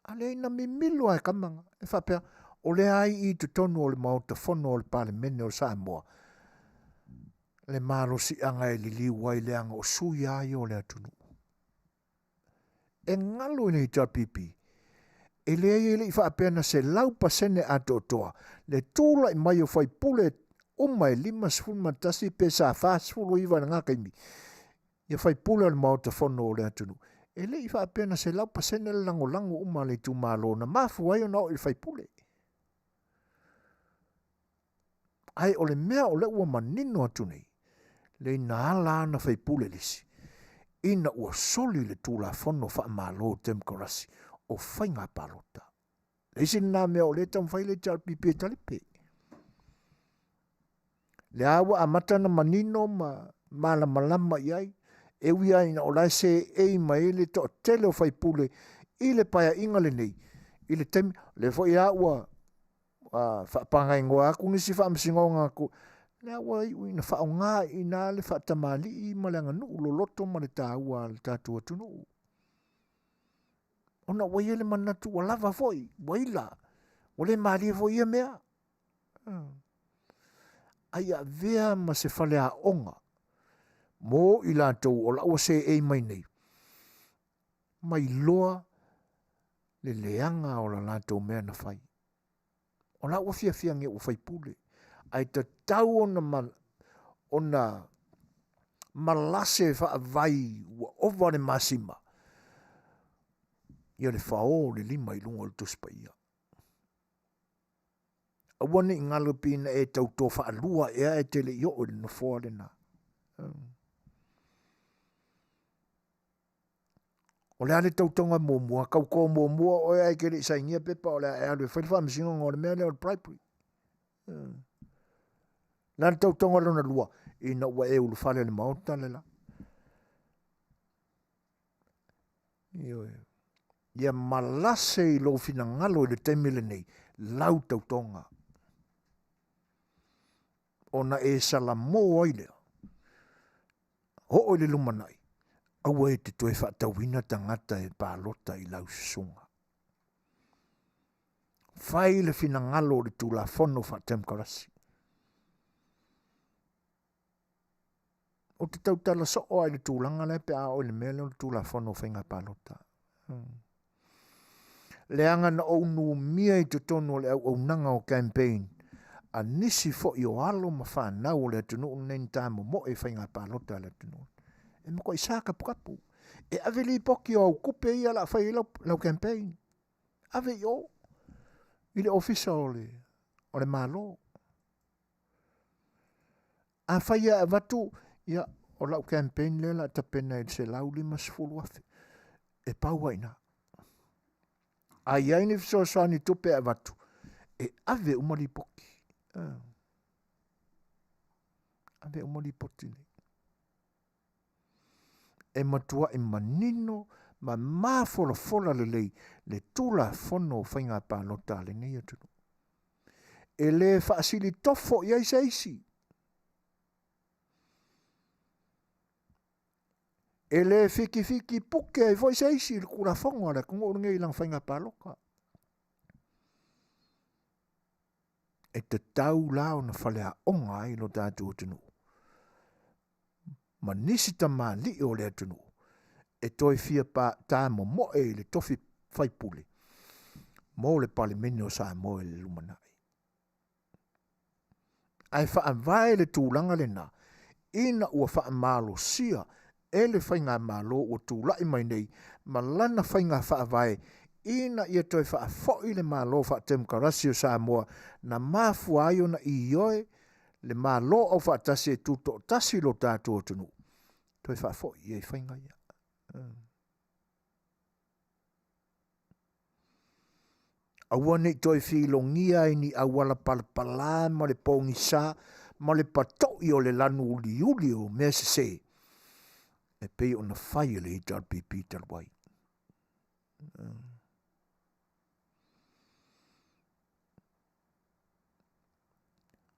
Ale ina mi milua e kamanga. E whaapea O le ai I te tonu o le mauta fono o le pale mene o Samoa. Le maro si anga e li wai le anga o sui ai o le atunu. E ngalo nei tapipi. E le ai le ifa apena se lau pasene ato toa. Le tūla I mai o fai pule uma e lima sifuru matasi pe sa fa sifuru iwa na ngaka imi. Ia fai pule le mauta fono o le atunu. E le ifa apena se lau pasene le lango lango uma le tu malo na mafu ai o na o le fai pule. Ai o le mea o le ua manino atu nei. Le ina ala na fai pule lisi. Ina ua soli le tūla fono wha malo temkorasi o whainga palota. Le isi nā mea o le tam whai le pipi e talipe. Le awa a matana manino ma mala malama iai. E wia ina o lai se e ma ele to tele o whai pule I le paya inga le nei. I le temi, le fo ia ua whaapangai ngoa aku nisi whaamsingonga aku. Le awa ina whaonga ina le whaatamali I ma le anganu loloto ma le tāua le tātua tunu. Ona wai ele manatu wa lava foi, waila. Wale maari foi ia mea. Aia vea ma se whale a onga. Mo I lātou o laua se e mai nei. Mai loa le leanga o la lātou mea na whai. O laua fia nge o whai pule. Ai ta tau ona malase wha vai wa ova le masima. Ia le whao le lima I lunga le tuspa ia. Awane ngalo pina e tau tō wha alua ea e tele I o le no fōa le na. O le ale tau tonga mōmua, kau kō mōmua o ea e kere sa ingia pepa o le ea le whaiwha msingo ngō le mea le o le praipuri. Nā tau tonga lona lua, ina ua e ulu whale le maota le la. Ia malase I lo fina ngalo I le temile nei, lau tau tonga. Ona e salamo oile. Ho oile lumanai. Awa e te toe whaatawina tangata e pālota I lau sunga. Whai le fina ngalo le tūla fono whaatemkarasi. O te tautala so o ai le tūlanga le pe a o le mele o le tūla fono whainga pālota. Le anga na o nu mia I te tono le au nanga o campaign. A nisi fo I o alo ma whanau le tunu nen tāmo mo e whainga pālota le tunu. E moko I sāka pukapu. E ave li poki o au kupe I ala whai lau campaign. Ave I o. I le ofisa o le malo. A whai a vatu. Ia o lau campaign le la tapena I se lau lima sifuru afe. E pau aina. A iaini Suasua ni tupe a vatu. E ave umari poki. Ave umari poti nei. E matua I manino ma fola le lei le tula fono whainga pālota le nei atunu. E le whaasili tofo I aisa isi. E le fiki puke ai foi sa isi le kura fonga le kungo ngei lang whainga pāloka. E te tau lao na whalea onga I lo tātou atunu. Ma nisi ta mā li o le atunu. E toi fia pa tā mo e le tofi whaipule. Mo le pale mene o Samoa le lumanai. Ai wha vai le tūlanga le na. Ina ua wha malo sia. E le whainga malo o tūlai mai nei. Ma lana whainga wha vai. Ina ia toi wha foi le malo wha temkarasi o Samoa. Na mafu ayo na I ioe. Le malo o wha tasi e tuto tasi lo tātou atunu. Toi wha foi e whainga ia. Aua nei toi whilongia I ni awala palapala ma le pongi sa ma le patoi o le lanu uli o mea se. E pei o na whai le HRPP talwai.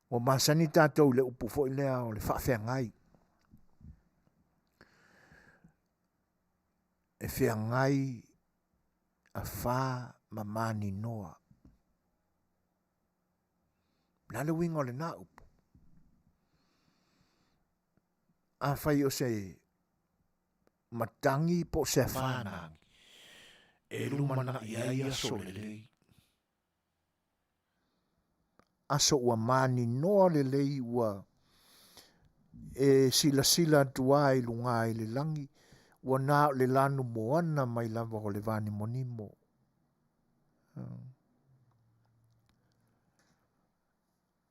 O masani tātou le upu fo lea o le whawhiangai. E whiangai a wha mamani noa. Na le winga o le na upu. A fai o se matangi po se whanangi. E lumana ia so le lei. Aso ua mani noa le lei ua e sila tua i lunga i le langi. Ua nā le lanu moana mai lava o le vani monimo.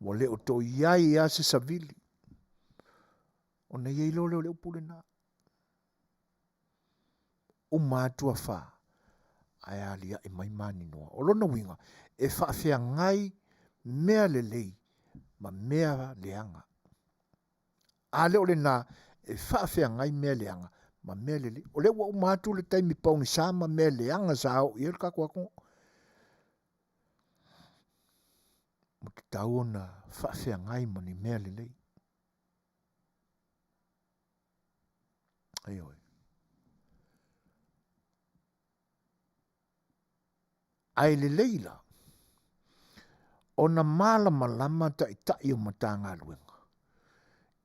Ua leo to iai a se savili. O na iei lole o leo pule nā. O mātua wha. Ai alia e mai mani noa. O lona winga. E whaafea ngai mea le lei. Ma mea leanga. A leo le nā. E whaafea ngai mea leanga. Ma mea le lei. O leo o mātua le taimi paungi sa ma mea leanga sa au. Ia le kakua kongo. Mo te tau na whaafea ngai mani mea le lei. Ai oi. Ai le leila. O na mala malama ta itai o matanga luenga.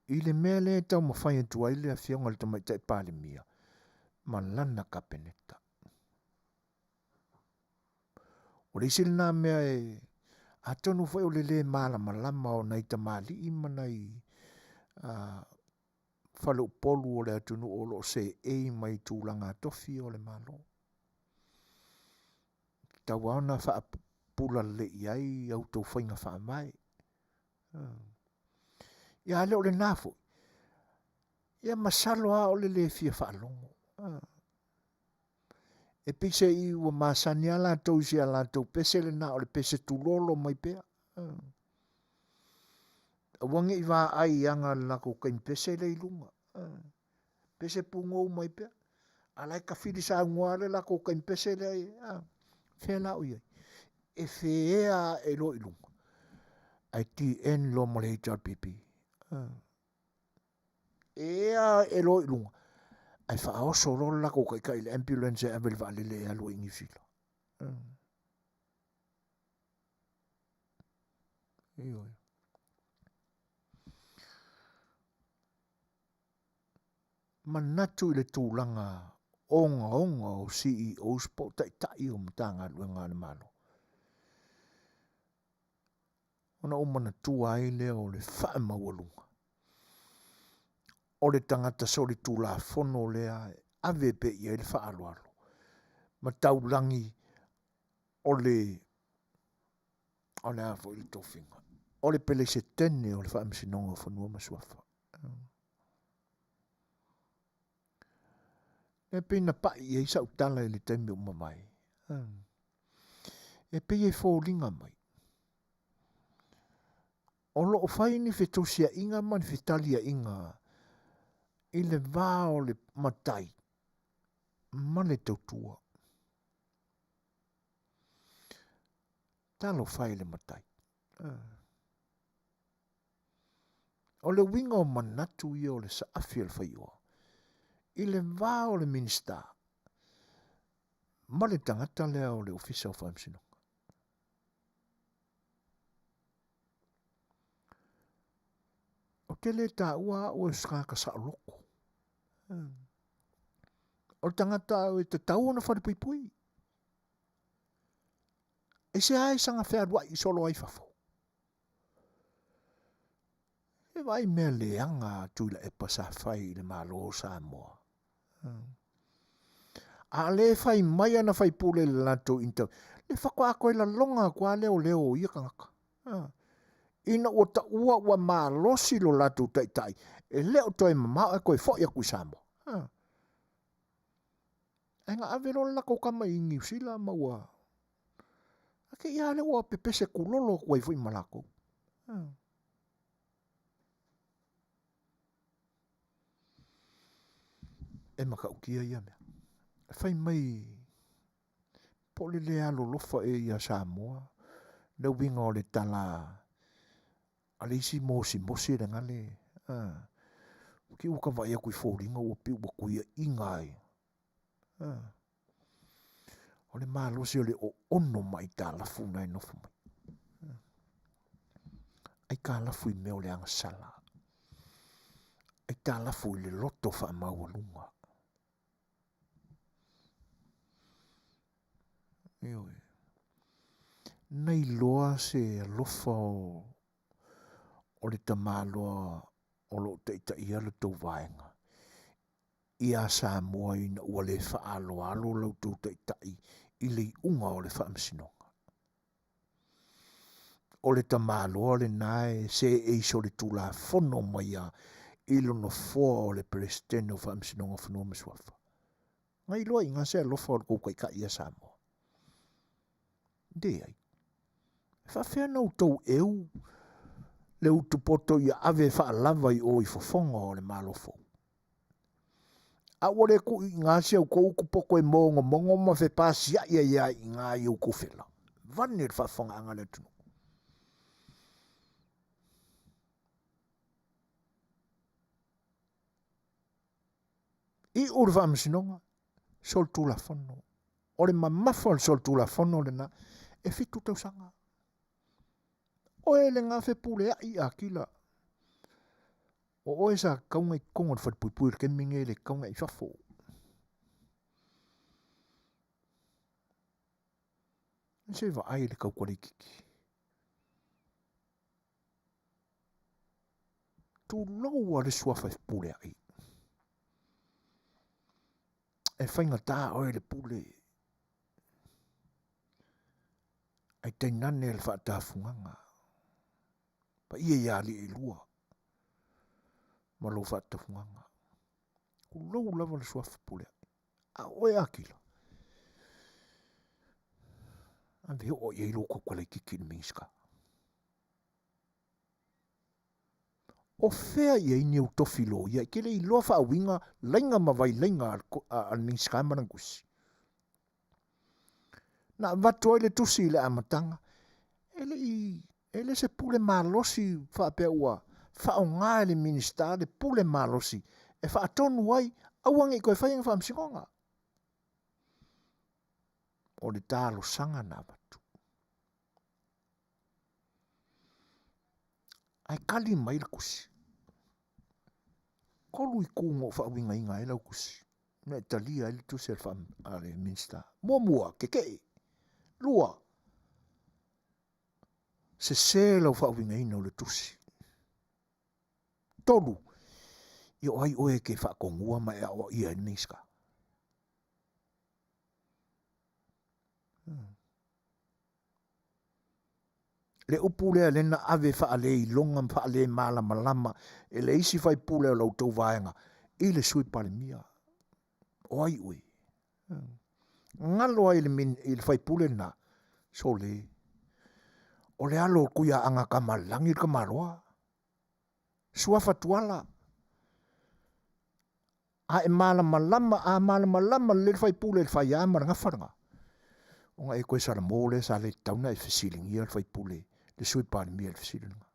I le mea le tau mawhai atu ai le a whionga le tamai tai pāle mia. Malana kapeneta. O le isi le nā mea e atonu whai o le mala malama o na ita mali ima nei whale upolu o le atunu o lo se e mai tūlanga tofi o le malo. Tau ana wha pula le iai au tau whainga wha mai. Ia leo le nafo. Ia masalo a o le fia wha longo. E pise i ua masani ala tau si ala tau pese le na o le pese tulolo mai pea. Wangi i wā ai anga lako kain pese le ilunga. Pese pungo mai pea. Alai ka whiri sa nguare lako kain pese le ai. Whela o iai. E whea e lo ilunga. Ai ti en lo mo le HRPP. Ea e lo ilunga. Ai wha oso lo lako kai le ambulance e avel vale le alo ingi fila. Ioi. Manatu i le tūlanga onga o CEO po tai o mtanga luenga le malo. Ona o manatua ai leo le whae mawalunga. O le tangata sori tūla fono lea ave pe ia le wha alo. Ma taulangi o le afo i le tofinga. O le pele se tene o le wha msinonga whanua masuafa. E pina pa i eisa utala i le taimi o mamai. E pe e fōlinga mai. O lo o whai ni whetosia inga man whetalia inga i le vāo le matai. Mane tautua. Talo whai le matai. O le winga o manatu i o le sa Afiafi Le Fai'oa. I le vāo le minista. Mane tangata lea o le ofisa o whaimsino. O tele ta ua o e skaka sa loko. O le tangata o e te tau na whare pui. E se ai sanga whea rua i solo ai fafo. E vai mea leanga tuila e pasa whai le malo o Samoa. A le whai mai ana whai pule le lato intau. Le whako a koe la longa kua leo ia kangaka. Ina o ta ua maa losi lo lato tai. E leo toi mamao e koe fo ia kui Samoa. E nga avero lako kama i New Zealand maua. Ake ia le ua pepese kulolo kua i fui malako. E maka ukia ia mea. Fai mai po le lea lo lofa e ia Samoa. Le winga o le tala. Ale isi mosi le ngale. Ki uka vai a kui fōringa ua piu wa kuia ingai. O le mālosi o le o ono mai tā lafu nai nofu mai. ai ka lafu I meo le angasala. Ai ta lafu I le loto wha maua Ioi. Nei loa se lofa o le tamaloa o lo te ita ia le tau vaenga. Ia Samoa ina ua le wha alo lau tau te itai I le unga o le wha amsinonga. O le tamaloa le nae se eiso le tula fono mai a ilo no foa o le presidente o wha amsinonga whanua masuafa. Ngai loa inga se lofa o le koukai ka ia Samoa. De ai. Whawhea nau tau le utupoto ia ave wha lava I o I fofonga o le malofo. A wale ku I ngā se au kou kupoko e mongo ma fe pasia ia I ngā I au kufela. Vane le whafonga anga le tunu. I uru whamsinonga, sol tula whono. O le mamafo sol tula whono le na, e fitu tau sanga. O e le ngā whepule I akila. O e sa kaunga I kongo le whatpuipui ke minge le kaunga I whafo. Se wa ai le kau kore kiki. Tu loa le sua whepule ai. E whainga tā o e le pule. Ai tainane le whaatawhunganga. Pa ia li E lua. Ma lo whaatawhunganga. Ku lou lava le sua whepule ai. A oe akila. A veo o ia ilo kukule kiki ni minska. O fea ia ini au tofilo ia kele I loa wha winga lainga mawai lainga al minska marangusi. Na watu le tusi le amatanga. Ele se pule malosi wha pea ua. Wha o ngā le minista le pule malosi. E wha atonu wai awangi koe whainga wha amsingonga. O le tālo sanga na watu. Ai kali mai le kusi. Kolu I kungo wha winga inga e lau kusi. Na Italia ele tu se wha ale minsta. Mua keke. Lua. Se lau wha winga ina o le tusi. Tolu. Io ai oe ke wha kongua ma e awa ia ni minska. Le upulea le na ave wha ale I longa wha ale malama e le isi whai pulea lau tau vaenga I le sui palemia o ai ue ngalo ai le whai pule na so le o le alo kuia anga kamalangi kamaroa sua fatuala a e malama lama le whai pule le whai amara ngawharanga o nga e koe sara mole sa le tauna e fesilingi le whai pule le sui palemia le fesilinga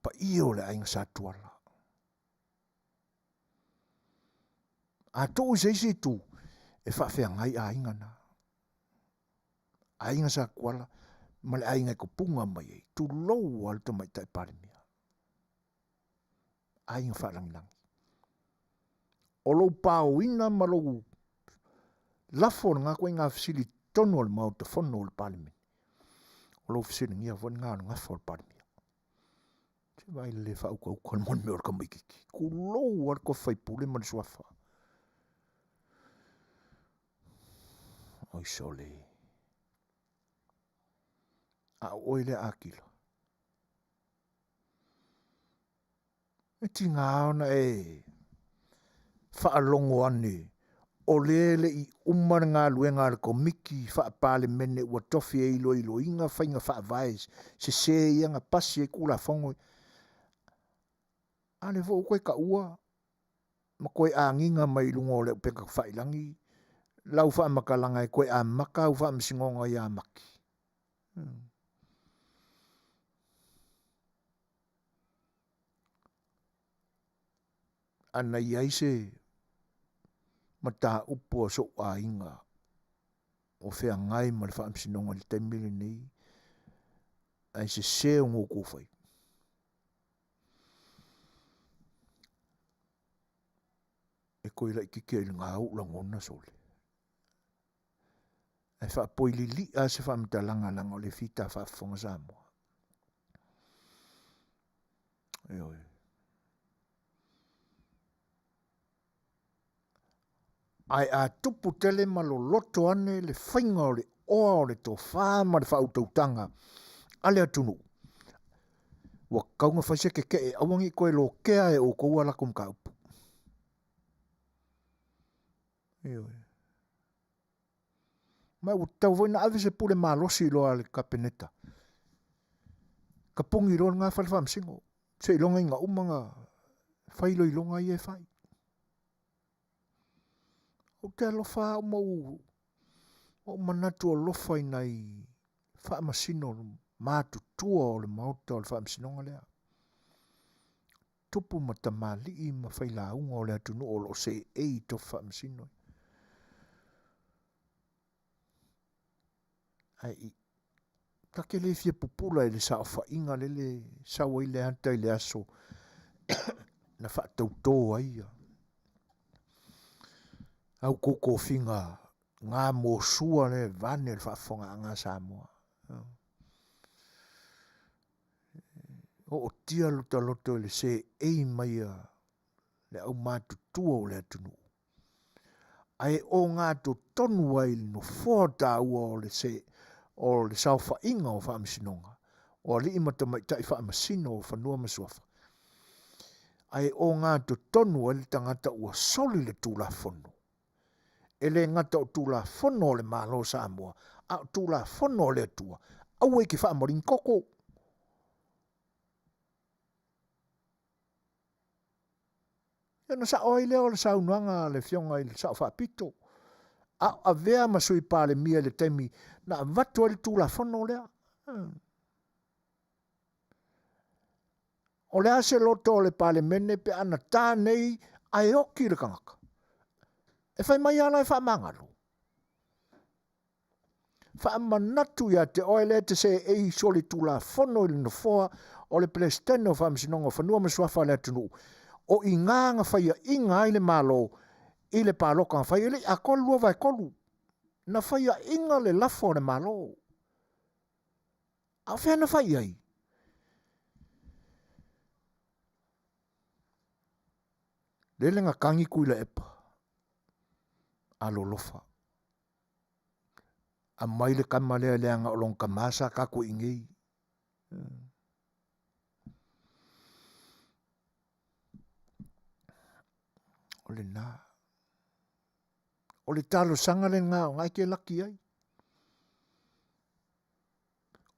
pa io le ainga sa tuala. A tō se tu e whawhea ngai a inga na. A inga sa kuala ma le a inga ko punga mai e. Tu lou al to mai tai parimia. A inga wharangilangi. O lou pāo ina ma lou lafo ngā koe ngā whisili tono le mau te whono le parimia. O lou whisili ngia wani ngā ngafo le parimia. Se vai le whauka uka mon me orka mai kiki. Ku lou al ko whaipule ma le suafa. Oi sole. A oile akila. E tinga ona e whaalongo ane o lele I umar ngā luenga le ko miki whaapale mene ua tofi e ilo inga whainga whaavais se ianga pasi e kula whongo ane fo koe ka ua ma koe a nginga mai lungo le upeka whailangi lau wha makalanga e koe a maka u wha msingonga I a maki. Ana iai se mata upo so a inga o whea ngai ma le whaamsinonga le taimile nei, ai se seo ngō kōwhai. E koe la ikike ili ngā au la ngona sole. Ai whaapoi li a se whaamitalanga langa o le fita whaafonga Samoa. Oi. Ai a tupu tele maloloto ane le whainga o le oa o le tō whāma le whautautanga a le atunu. Wa kaunga whaise ke e awangi koe lo kea e o koua lakum ka upu. Mai u tau voina avi se pule malosi loa le kapeneta. Ka pungi roa ngā whale whamsingo. Se ilonga inga umanga whailo ilonga i e whai. O te alofa o mau o manatu o lofa i nei whaamasino mātu tua o le mauta o le whaamasinonga lea. Tupu matamali i ma whaila unga o le atunu o lo se ei to whaamasino. Ai take le fia pupula i le sa ofa inga le sawa i le anta i le aso na whaatauto ai. Au koko finga ngā mōsua le vane le whaafonga ngā Samoa. O tia luta loto le se ei mai le au mātu tua o le atunu. Ai o ngā to tonu ai no fōta ua o le se o le saufa inga o whaamasinonga. O li imata mai tai whaamasino o whanua masuafa. Ai o ngā to tonu ai le tangata ua soli le tūla whono. E le ngata o tūla whono le mālo Samoa. A tūla whono le atua. Au e ki whaamorin koko. Ia sa oi leo le saunuanga le fionga i le sao whaapito. A vea masui pāle mia le temi na watu ali tūla whono lea. O le ase loto le pāle mene pe ana tā nei ai oki le kangaka. E whai mai ala e whaamangalo. Whaamanatu ia te oile te se ei soli tūla whono i le nofoa o le pelestene o whaamasinonga whanua masuafa le atunu. O i nganga whaia inga i le malo i le pāloka whaia le a kolua vai kolu. Na whaia inga le lafo le malo. A whena whaia i. Lele ngā kangi kui le epa. A lolofa. A mai le kamalea leanga o long kamasa kako ingei. O le nā. O le talo sanga le ngā o ngai ke laki ai.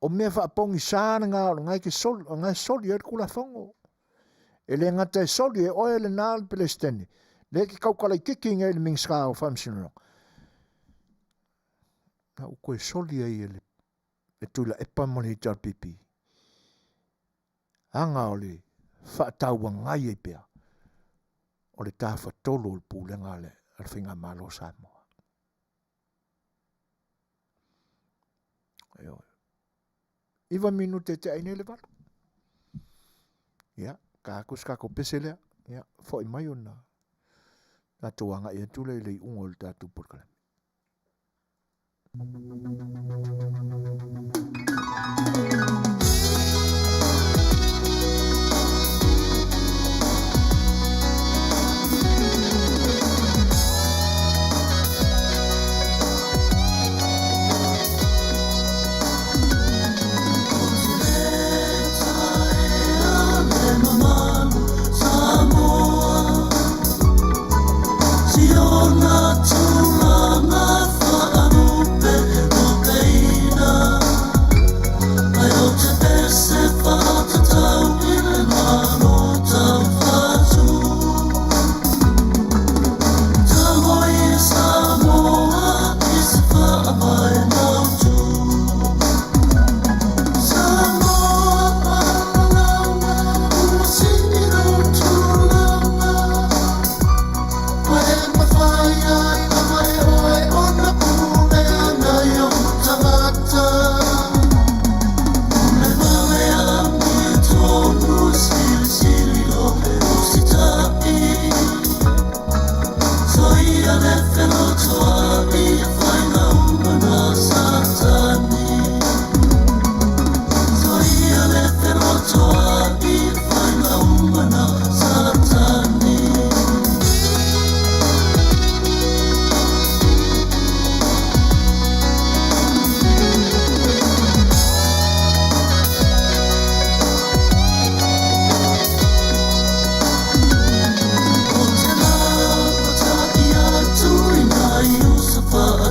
O mea whaapongi sāna ngā o ngai ke soli, o ngai soli e kula whongo. E le ngata e soli e oe le nā le pelestene. Le ki kaukala i kiki ngai le mingska o whamsino. Na uko e soli ai e tula e pamoni i tar pipi. Anga o le whaataua ngai e pia. O le tāwha tolo o le pūlenga le alwhinga malo Samoa. Iwa minute te aine le wala. Ia, kākus kako peselea. Ia, fo i mai ona. Tātou anga ia tula i lei ungo le tātou porkalami. I don't Fa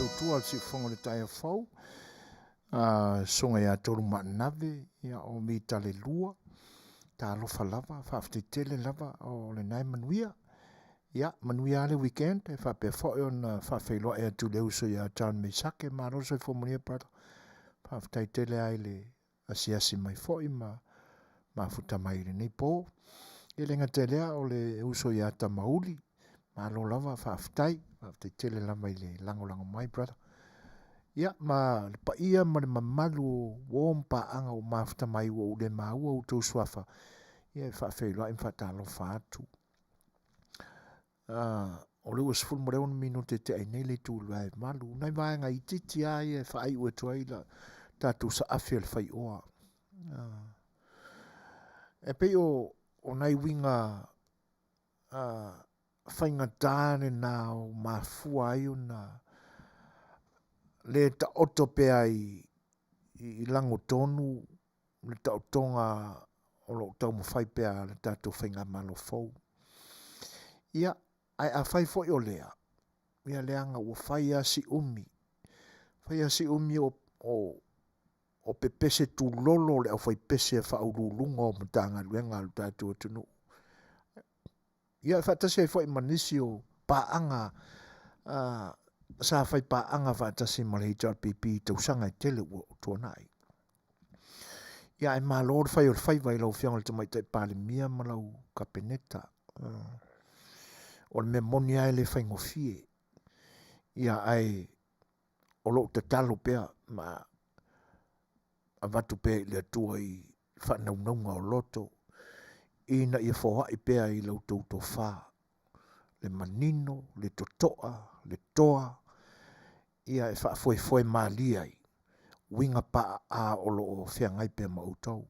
tautua si fonga le tai fau. Songa ia toru maanave ia o mi tale lua. Ta alofa lava, whaaftetele lava o le nai Manuia. Ia, Manuia ale weekend, e whapea fōi on whawhailoa e atu leu so ia taun me sake, ma roso e whomonia prata. Whaaftetele ai le asiasi mai fōi ma futa mai le nei pō. E lenga te lea o le uso ia ta mauli. Ma lo lava whaaftetele lava i le lango mai prata. Ia, ma le pa ia ma le mamalu o mpa anga o mafuta mai o le maua o tau suafa. Ia e whaafeiloa e mwhatalo whaatu. O le ua sifuru moreo na minute te ai nei le tūlu ai malu. Nai vaenga i titi ai e whaai ua tuai la tātou sa afi A Le Fai'oa. E pei o nai winga whainga tāne nā o mafua ai o nā le ta oto pe ai i lango tonu le ta otonga o lo tau mo fai pe a le tātou whainga malo fau. Ia, ai a fai fo i o lea. Ia leanga ua fai a si umi. Fai a si umi o pepese tu lolo le au fai pese a wha urulunga o mtanga luenga alu tātou atunu. Ia whatasi ai fo i manisi o paanga sa fai paanga whatasi malehita pipi tau sanga i tele o tuanai. Ia e maa lor fai o fai vai lau fiangal te mai tai pale mia malau kapeneta. O le me moni ai le fai ngofie. Ia ai o lo te talo pea ma a watu pea le atua i whanaunga o loto. Ina ia foha i pea i lau tauto wha. Le manino, le totoa, le toa. Ia e wha foi mali ai. Winga pa a o lo whiangai pea mautau.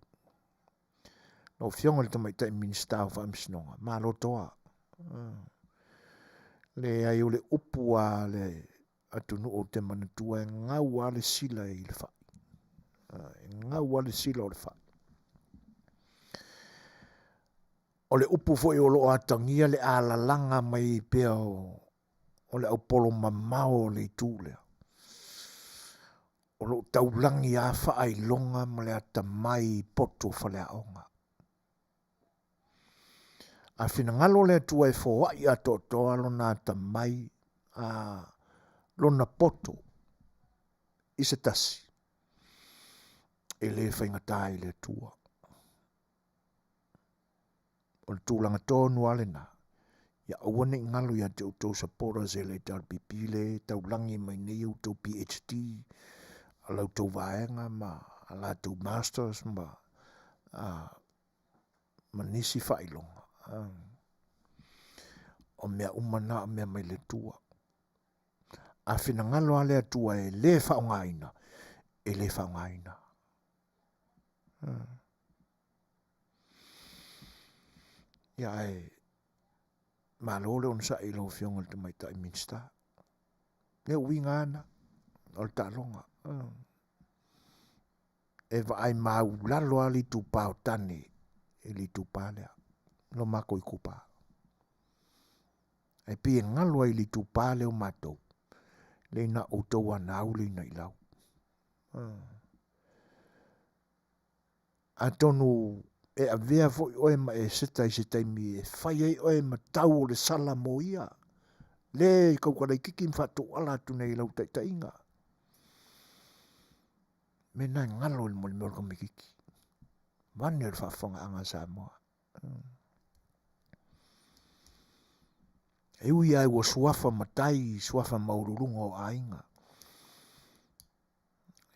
No whionga le tamai tai minista o whamsinonga. Ma lo toa. Le ai o le upu a le atunu o te manatua e ngau a le sila i le whai. Ngau a le sila o le whai. O le upu foi o lo atangia le alalanga mai pea o le aupolo mamao le tūlea. O lo taulangi a whaai longa ma le atamai poto whale aonga. A whina ngalo le atua e fōa i ato toa lo na atamai lo na poto i se tasi. E le whaingatai le atua. O le tūlanga tōnu ale na. Ia awane ngalo ia te utau sapora ze le tal pipile, taulangi mai nei utau PhD, alau tau vaenga ma, ala tau masters ma, manisi whailonga. O mea umana, o mea mai le tua. A whina ngalo ale atua e le whaongaina, e le whaongaina. Ia e, ma lole on sa ilo fionga te mai tai minsta. Ne winga ana, o le talonga. E va ai mau lalo ali tu pao tane, e li tu palea. No mako i kupa. E pia ngalo ai li tu pale o matou. Le na o tau anau le na ilau. A tonu e a vea foi oe ma e setai mi e whai ei oe ma tau o le sala mo ia. Le kaukara i kiki mwhatu ala tu nei lau tainga. Me nai ngalo il moli mori kami kiki. Mani al whawhanga anga Samoa. E ui ai wa suafa matai, suafa maururunga o ainga.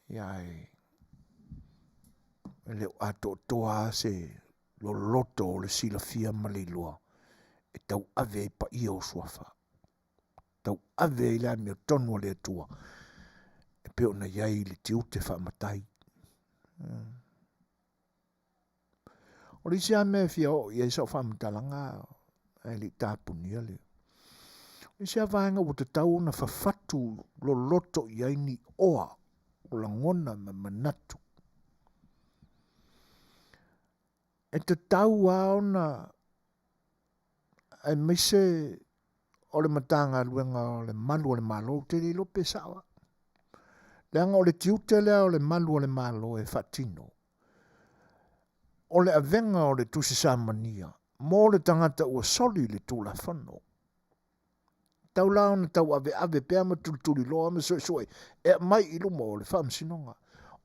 Iai. E leo ato toa se lo loto o le sila fia malilua. E tau ave pa ia o suafa. Tau ave i lea mea tonu le atua. E peo na iai le tiu te wha matai. O li sia mea fia o iai sa o wha matalanga. E li tāpunia le. Li sia vaenga o te tau na whawhatu lo loto iai ni oa. O la ngona ma manatu. E te tau ao na ai mise o le matanga luenga o le malu o le malo te li lope sawa. Leanga o le tiute lea o le malu o le malo e fatino. O le avenga o le tusi Mania, mo le tangata ua soli le tula whano. Tau lao na tau ave pēr ma tulituli loa ma soe e mai ilu mo o le whamsinonga.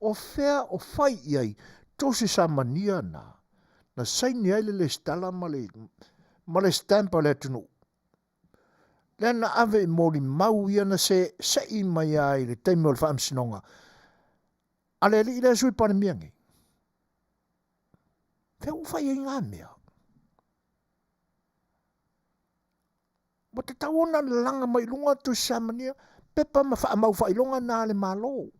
O whea o whai iai tusi Mania na saini aile le stala ma le stampa le tunu. Lena ave i mori mau ia na se i mai ai le teime o le whamsinonga. Ale li ile sui pane miangi. Whea uwhai e ngā mea. Mo te tauona le langa mai lunga tu Mania, pepa ma wha mau whai longa nā le malo.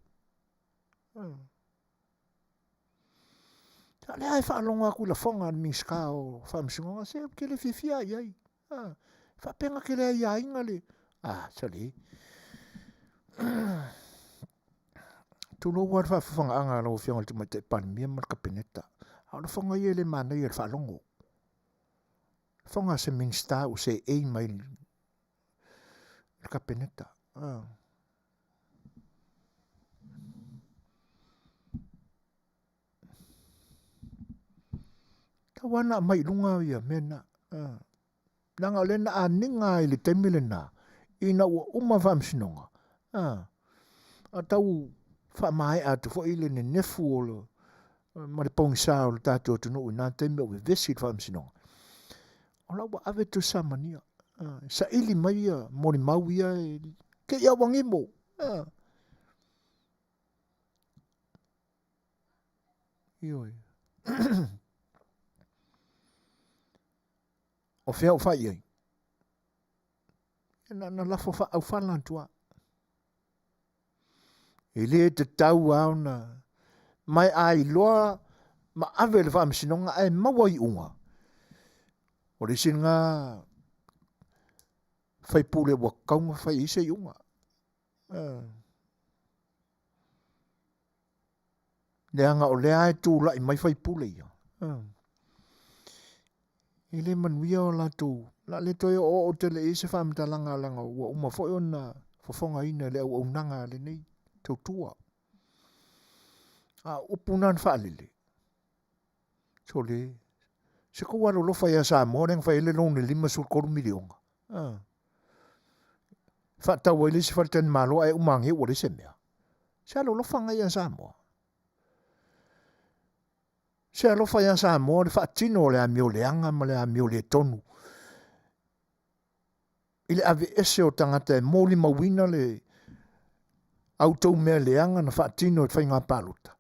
Le ai wha longa kui la whonga ni ska o whamsinonga se ke le whiwhia iai. Wha penga ke le ia inga le. Sali. Tulo war wha whanga anga lo whionga te mai te panimia ma ka peneta. Au le whonga ie le mana ie le wha longo. Whonga se minsta o se ei mai le ka peneta. Tawana mai lunga ia mena. Nanga lena a ninga i le temile na. Ina ua uma whamsinonga. A tau wha mai atu fo ile ne nefu o lo. Ma le pongi sa o le tātou tunu i nā temile o vesi le whamsinonga. O lau wa ave tu Mania. Sa ili mai ia mori mau ia ke ia wangimo. Ioi. O whea o whai ai. Na lafo wha au whalantua. E le te tau au na mai ai loa ma ave le whamsinonga ai maua i unga. O le sin ngā whai pule wa kaunga whai ise i unga. Leanga o lea e tū lai mai whai pule ia. I le manuia o la tū. La le toi o tele ise whamita langa ua uma foi o na Fofogaina le au nanga le nei tautua. Upunan whaalele. So le, se ko waro lo whai a Samoa reng whai le long le 5 milionga. Whatau ai le si whalten malo ai umangi ua le se mea. Se alo lo whangai a Samoa. Se alo whai a Samoa le whaatino le a mio leanga ma le a mio le tonu. Ile ave ese o tangata e mōli mawina le autou mea leanga na whaatino e whai ngā pāluta.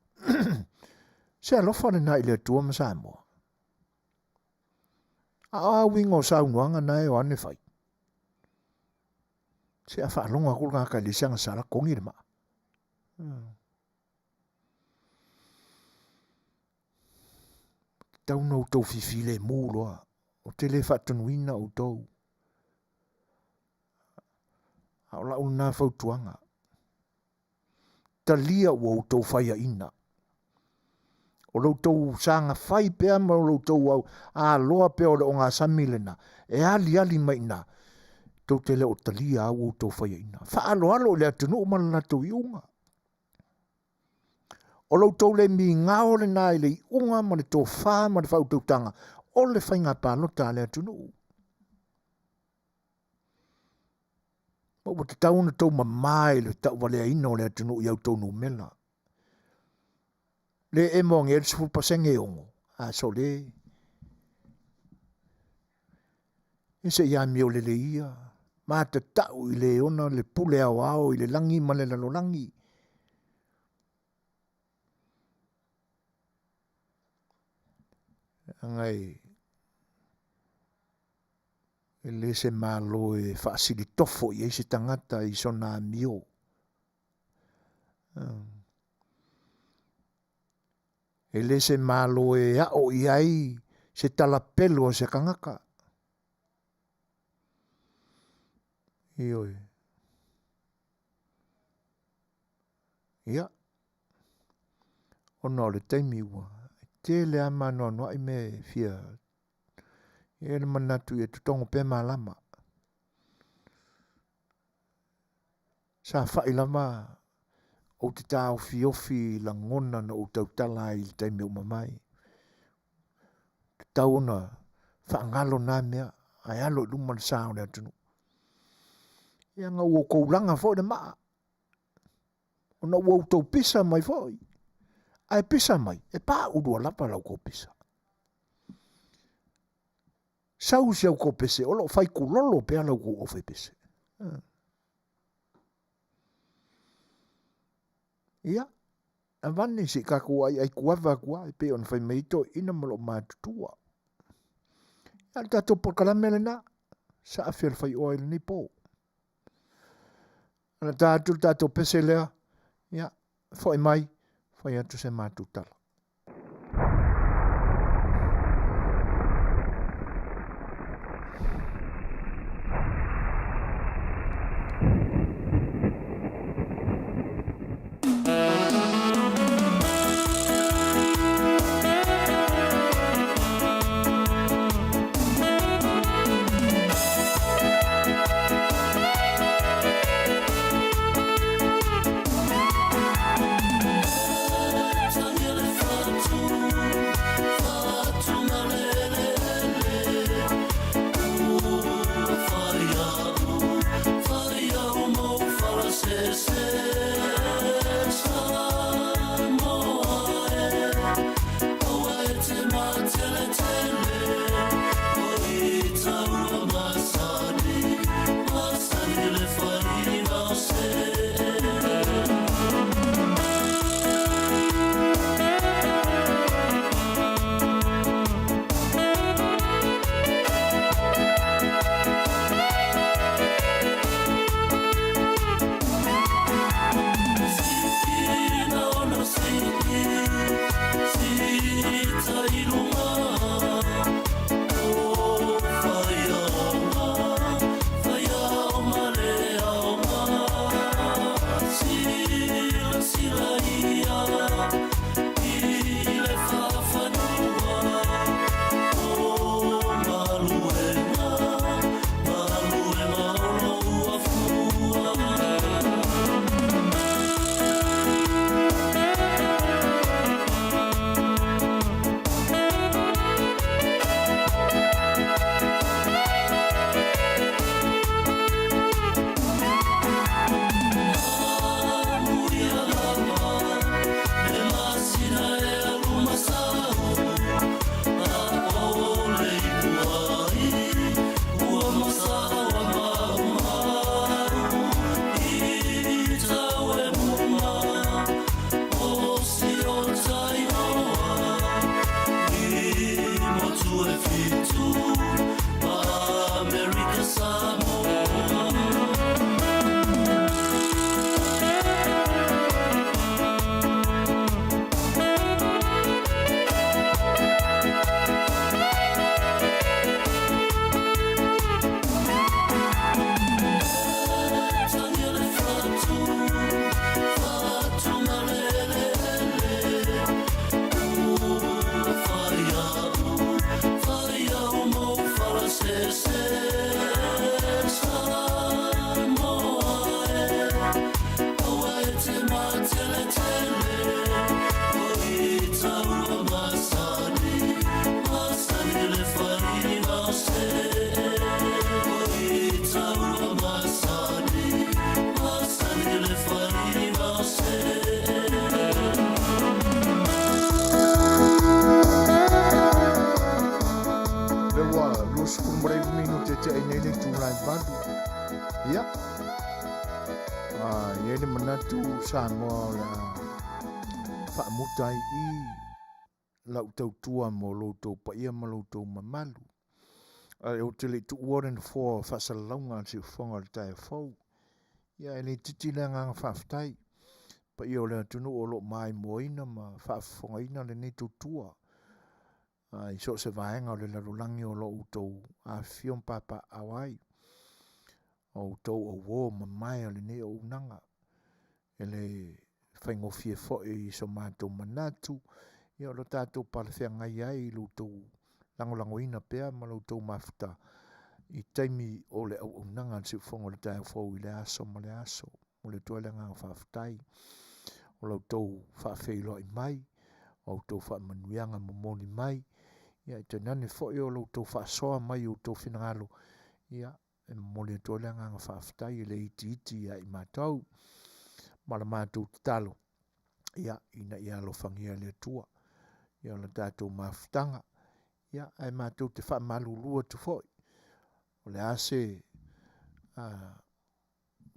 Se alofa le na ile tua ma Samoa. A winga o saunuanga na e o ane whai. Se a whaalonga kul ngā kai le sianga sara kongi le maa. Tau no tau fifile mūloa. O tele whaatanuina o tau. Au la una fautuanga. Talia o tau whaia ina. O lo tau sanga whai pea ma o lo tau au. A loa pea o le o ngā samilena. E ali mai na. Tau tele o talia au o tau whaia ina. Whaalo le atunu o mana tau iunga. O lo tau le mi ngao le nai le iunga ma le tau wha ma le whautau tanga. O le whai ngā pālota le atunu. O te tau na tau mamai le tau wale ino le atunu i au tau no mela. Le e mongi e sifu pasenge ongo. So le. E se ia mio le ia. Ma te tau i le ona le pule au i le langi ma le lalo langi. Angai. E le se malo e whaasili tofo i eise tangata i sona mio. E le se malo e ao i ai se talapelo se kangaka. Ioi. Ia. Ono le taimi ua. Te le ama noa i me fia. E le manatu e tutongo pe malama. sa whailama o te tā ofi la ngona na o tautala i te me umamai. Te tauna whaangalo nā mea, ai alo luma na sāo na tunu. Ia ngā ua koulanga fo de maa. O na ua utau pisa mai foi. Ai pisa mai, e pā urua lapa lau ko pisa. Sau siau ko pese, o lo fai kulolo pea lau ko ofe pese. Ia, a vane si kaku ai kuava kua, e pe on fai meito ina malo mātutua. Ia tato por kalamele na, sa Afia Le Fai'oa ili ni po. Ana tato pese lea, ia, foi mai, foi atu se mātutala. Samoa la whaamutai I lau tautua mo loutou paia ma loutou mamalu. O te le tu Warren 4 whasalaunga si whonga le tae fau. Ia e le titi le nganga whaftai. Pa ia o le atunu o lo mai moina ma whaafonga ina le ne tutua. I so se vaenga o le larulangi o lo utou a fion papa awai. O utou o wo ma mai o le ne o unanga. Ele whaingofie fo'i so mātou manatu, ia o lo tātou palawhia ngai ai loutou langolango ina pea ma loutou mafuta I taimi o le au unanga si whongo le tāu fau I le aso ma le aso. mo le toa le ngā whaafutai, o lau tau whaafeilo i mai, o tau whaamanuianga momoni mai, ia i te nane fo i o lau tau whaasoa mai o tau whinangalo, ia e mo le toa le ngā whaafutai, le iti ia i mātau, ma le mātou talo, ia ina ia lo whangia le tua, ia la tātou mafutanga, ia ai mātou te whaamalulua tu foi, o le ase,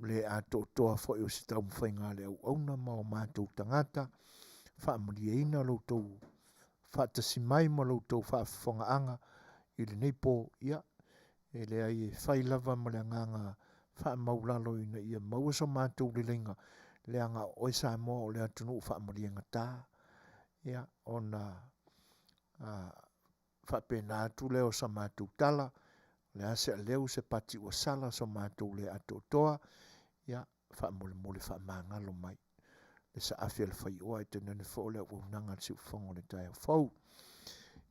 le ato toa foi o si tau mwhainga le au auna ma o mātou tangata, whaamurieina lo tau, whaatasi mai ma lo tau whaafonga anga, i le neipo, ia, e le ai e whailava ma le nganga whaamaulalo ina ia mauasa mātou le lenga, le anga oi Samoa o le atunu whaamurienga tā, ia, ona whapena atu leo sa mātou tala, le ase a leo se pati ua sala sa mātou le ato toa, ia, whaamole whaamangalo mai. Le sa A Le Fai'oa e tena ne fo le unanga si ufongo le tai fau.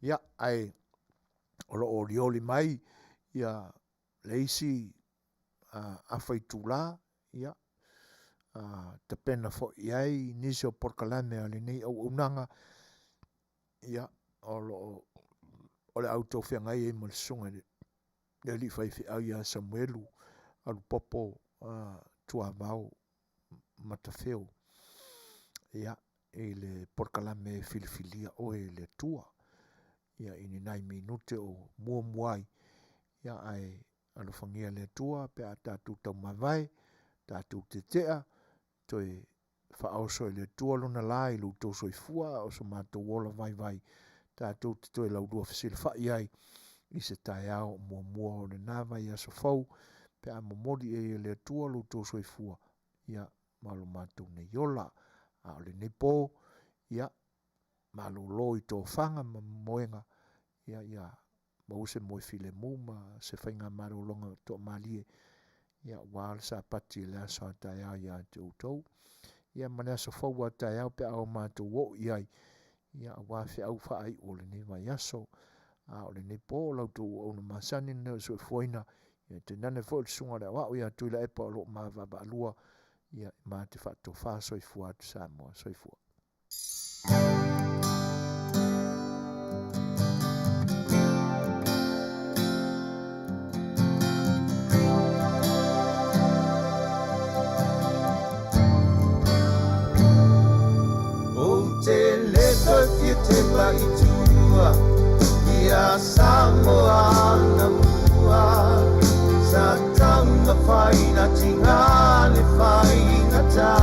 Ia, ai, olo orioli mai, ia, leisi a faitula, ia, te pena fo iai, nisi o porkalame ale nei au unanga, ia, o le auto whiangai e mal sunga le li whaiwhi au ia Samuelu, alu popo tua mau matawheo, ia, e le porkalame filifilia o e le tua, ia, ini nai minute o muai, ia, ai, alu whangia le tua, pe a tātou tau mawai, tātou te tea, toi whaoso le tua luna lai, lu tau soifua, o so mātou wola vai, tātou te toi lau dua whasil whai ai, i se tai au mua o le nawa i aso fau, pe a momori e le tua lu tau soifua, ia, malo mātou ne yola, a o le nepo, ia, malo lo i tō whanga ma moenga, ia, mause moe file mu, ma se whainga maro longa tō malie, ia, wāle sa pati le aso a tai au ia te utau, ia, mane aso fau a tai au pe au mātou wo iai, ia, wafi au whaai o le ne vai aso, a o le nepo, lau tō au na masani na so fuaina, ia, te nane fo le sunga le wau, ia, tuila epa o lo ma vaba alua, ia, ma te whato wha soifua atu Samoa, soifua. Te pai tua, ia Samoa na mua, sa tanga whaina tinga le whaina tā.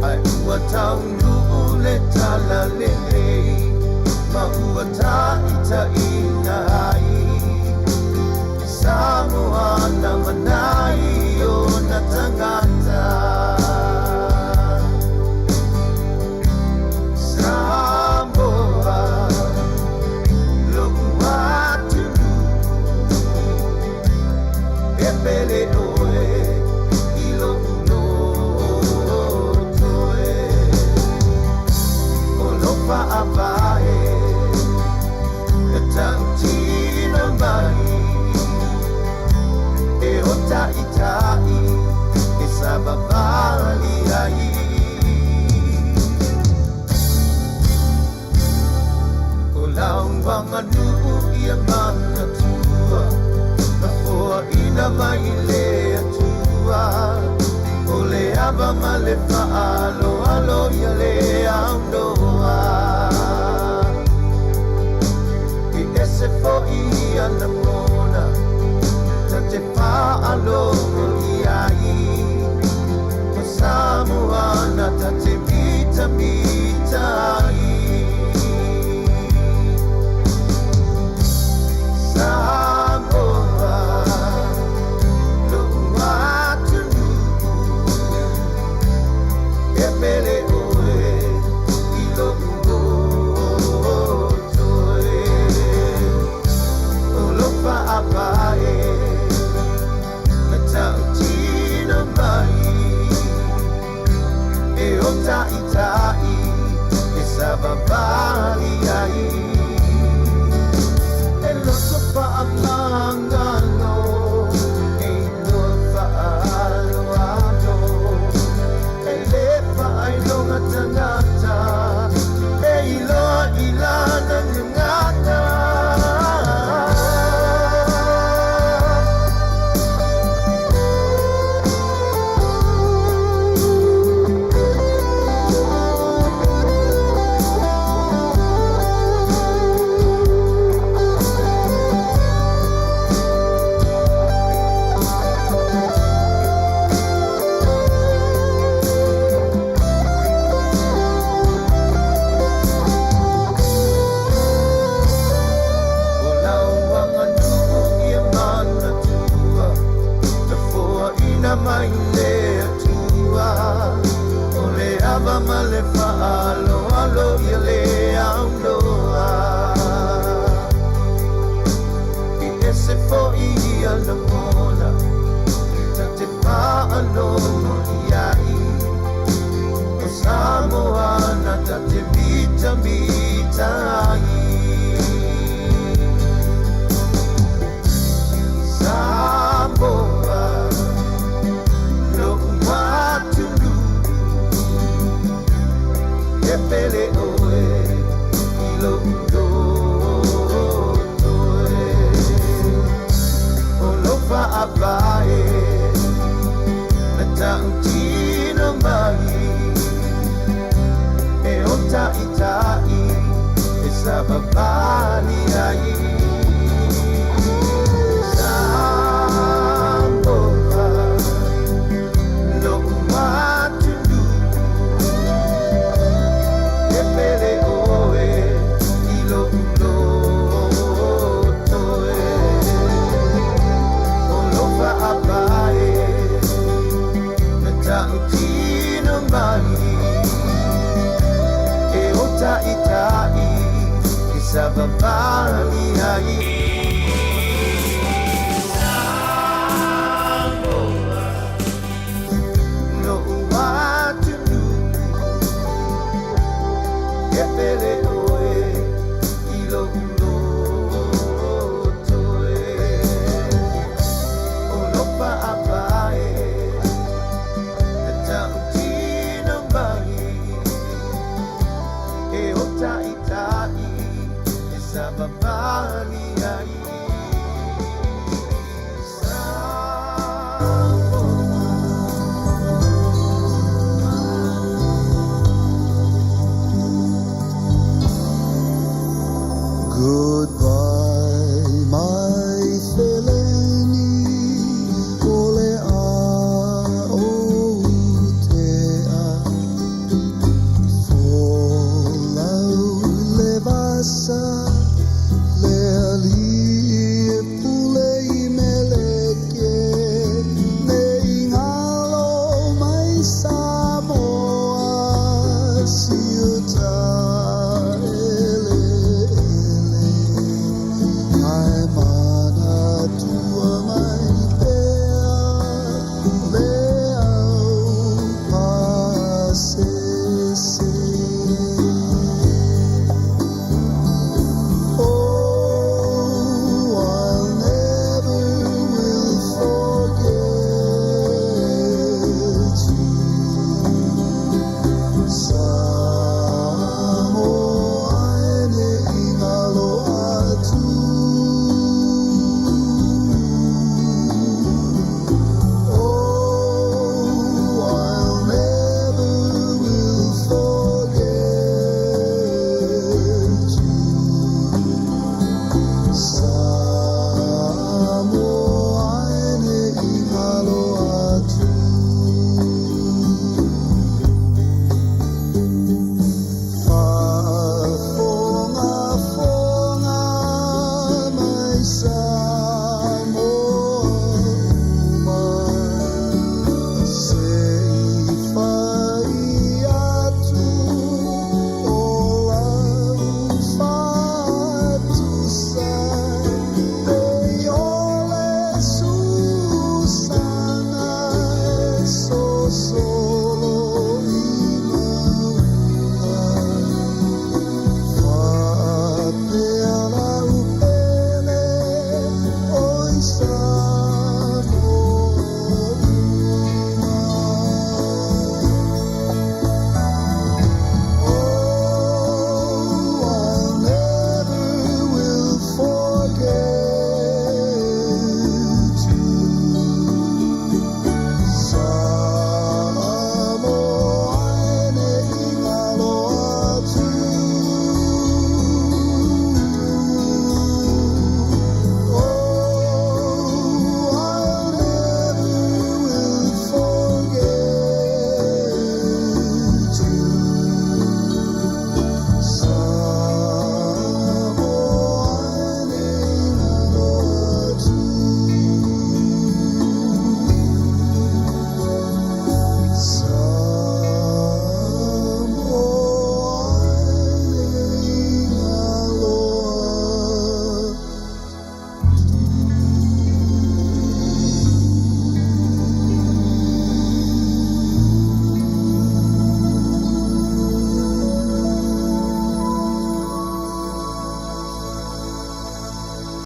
Ai ua taunu le tala le rei, ma ua ta ina ai. Samoa na manai o na tangata. mai le atua o le ava ma le fa'alo alo ia le auloa I ese fo'i ia le mola ta te pa'alo no iai o Samoa na ta te vita ai Samoa lo watulu e pele oe I lo do o lo fa apae na ta'utino mai e o ta'itai e sababali ai Sababali ai Samoa no watulu e pele oe I lo toe o lo pa'apae na ta'utino mai e o ta'itai Sababali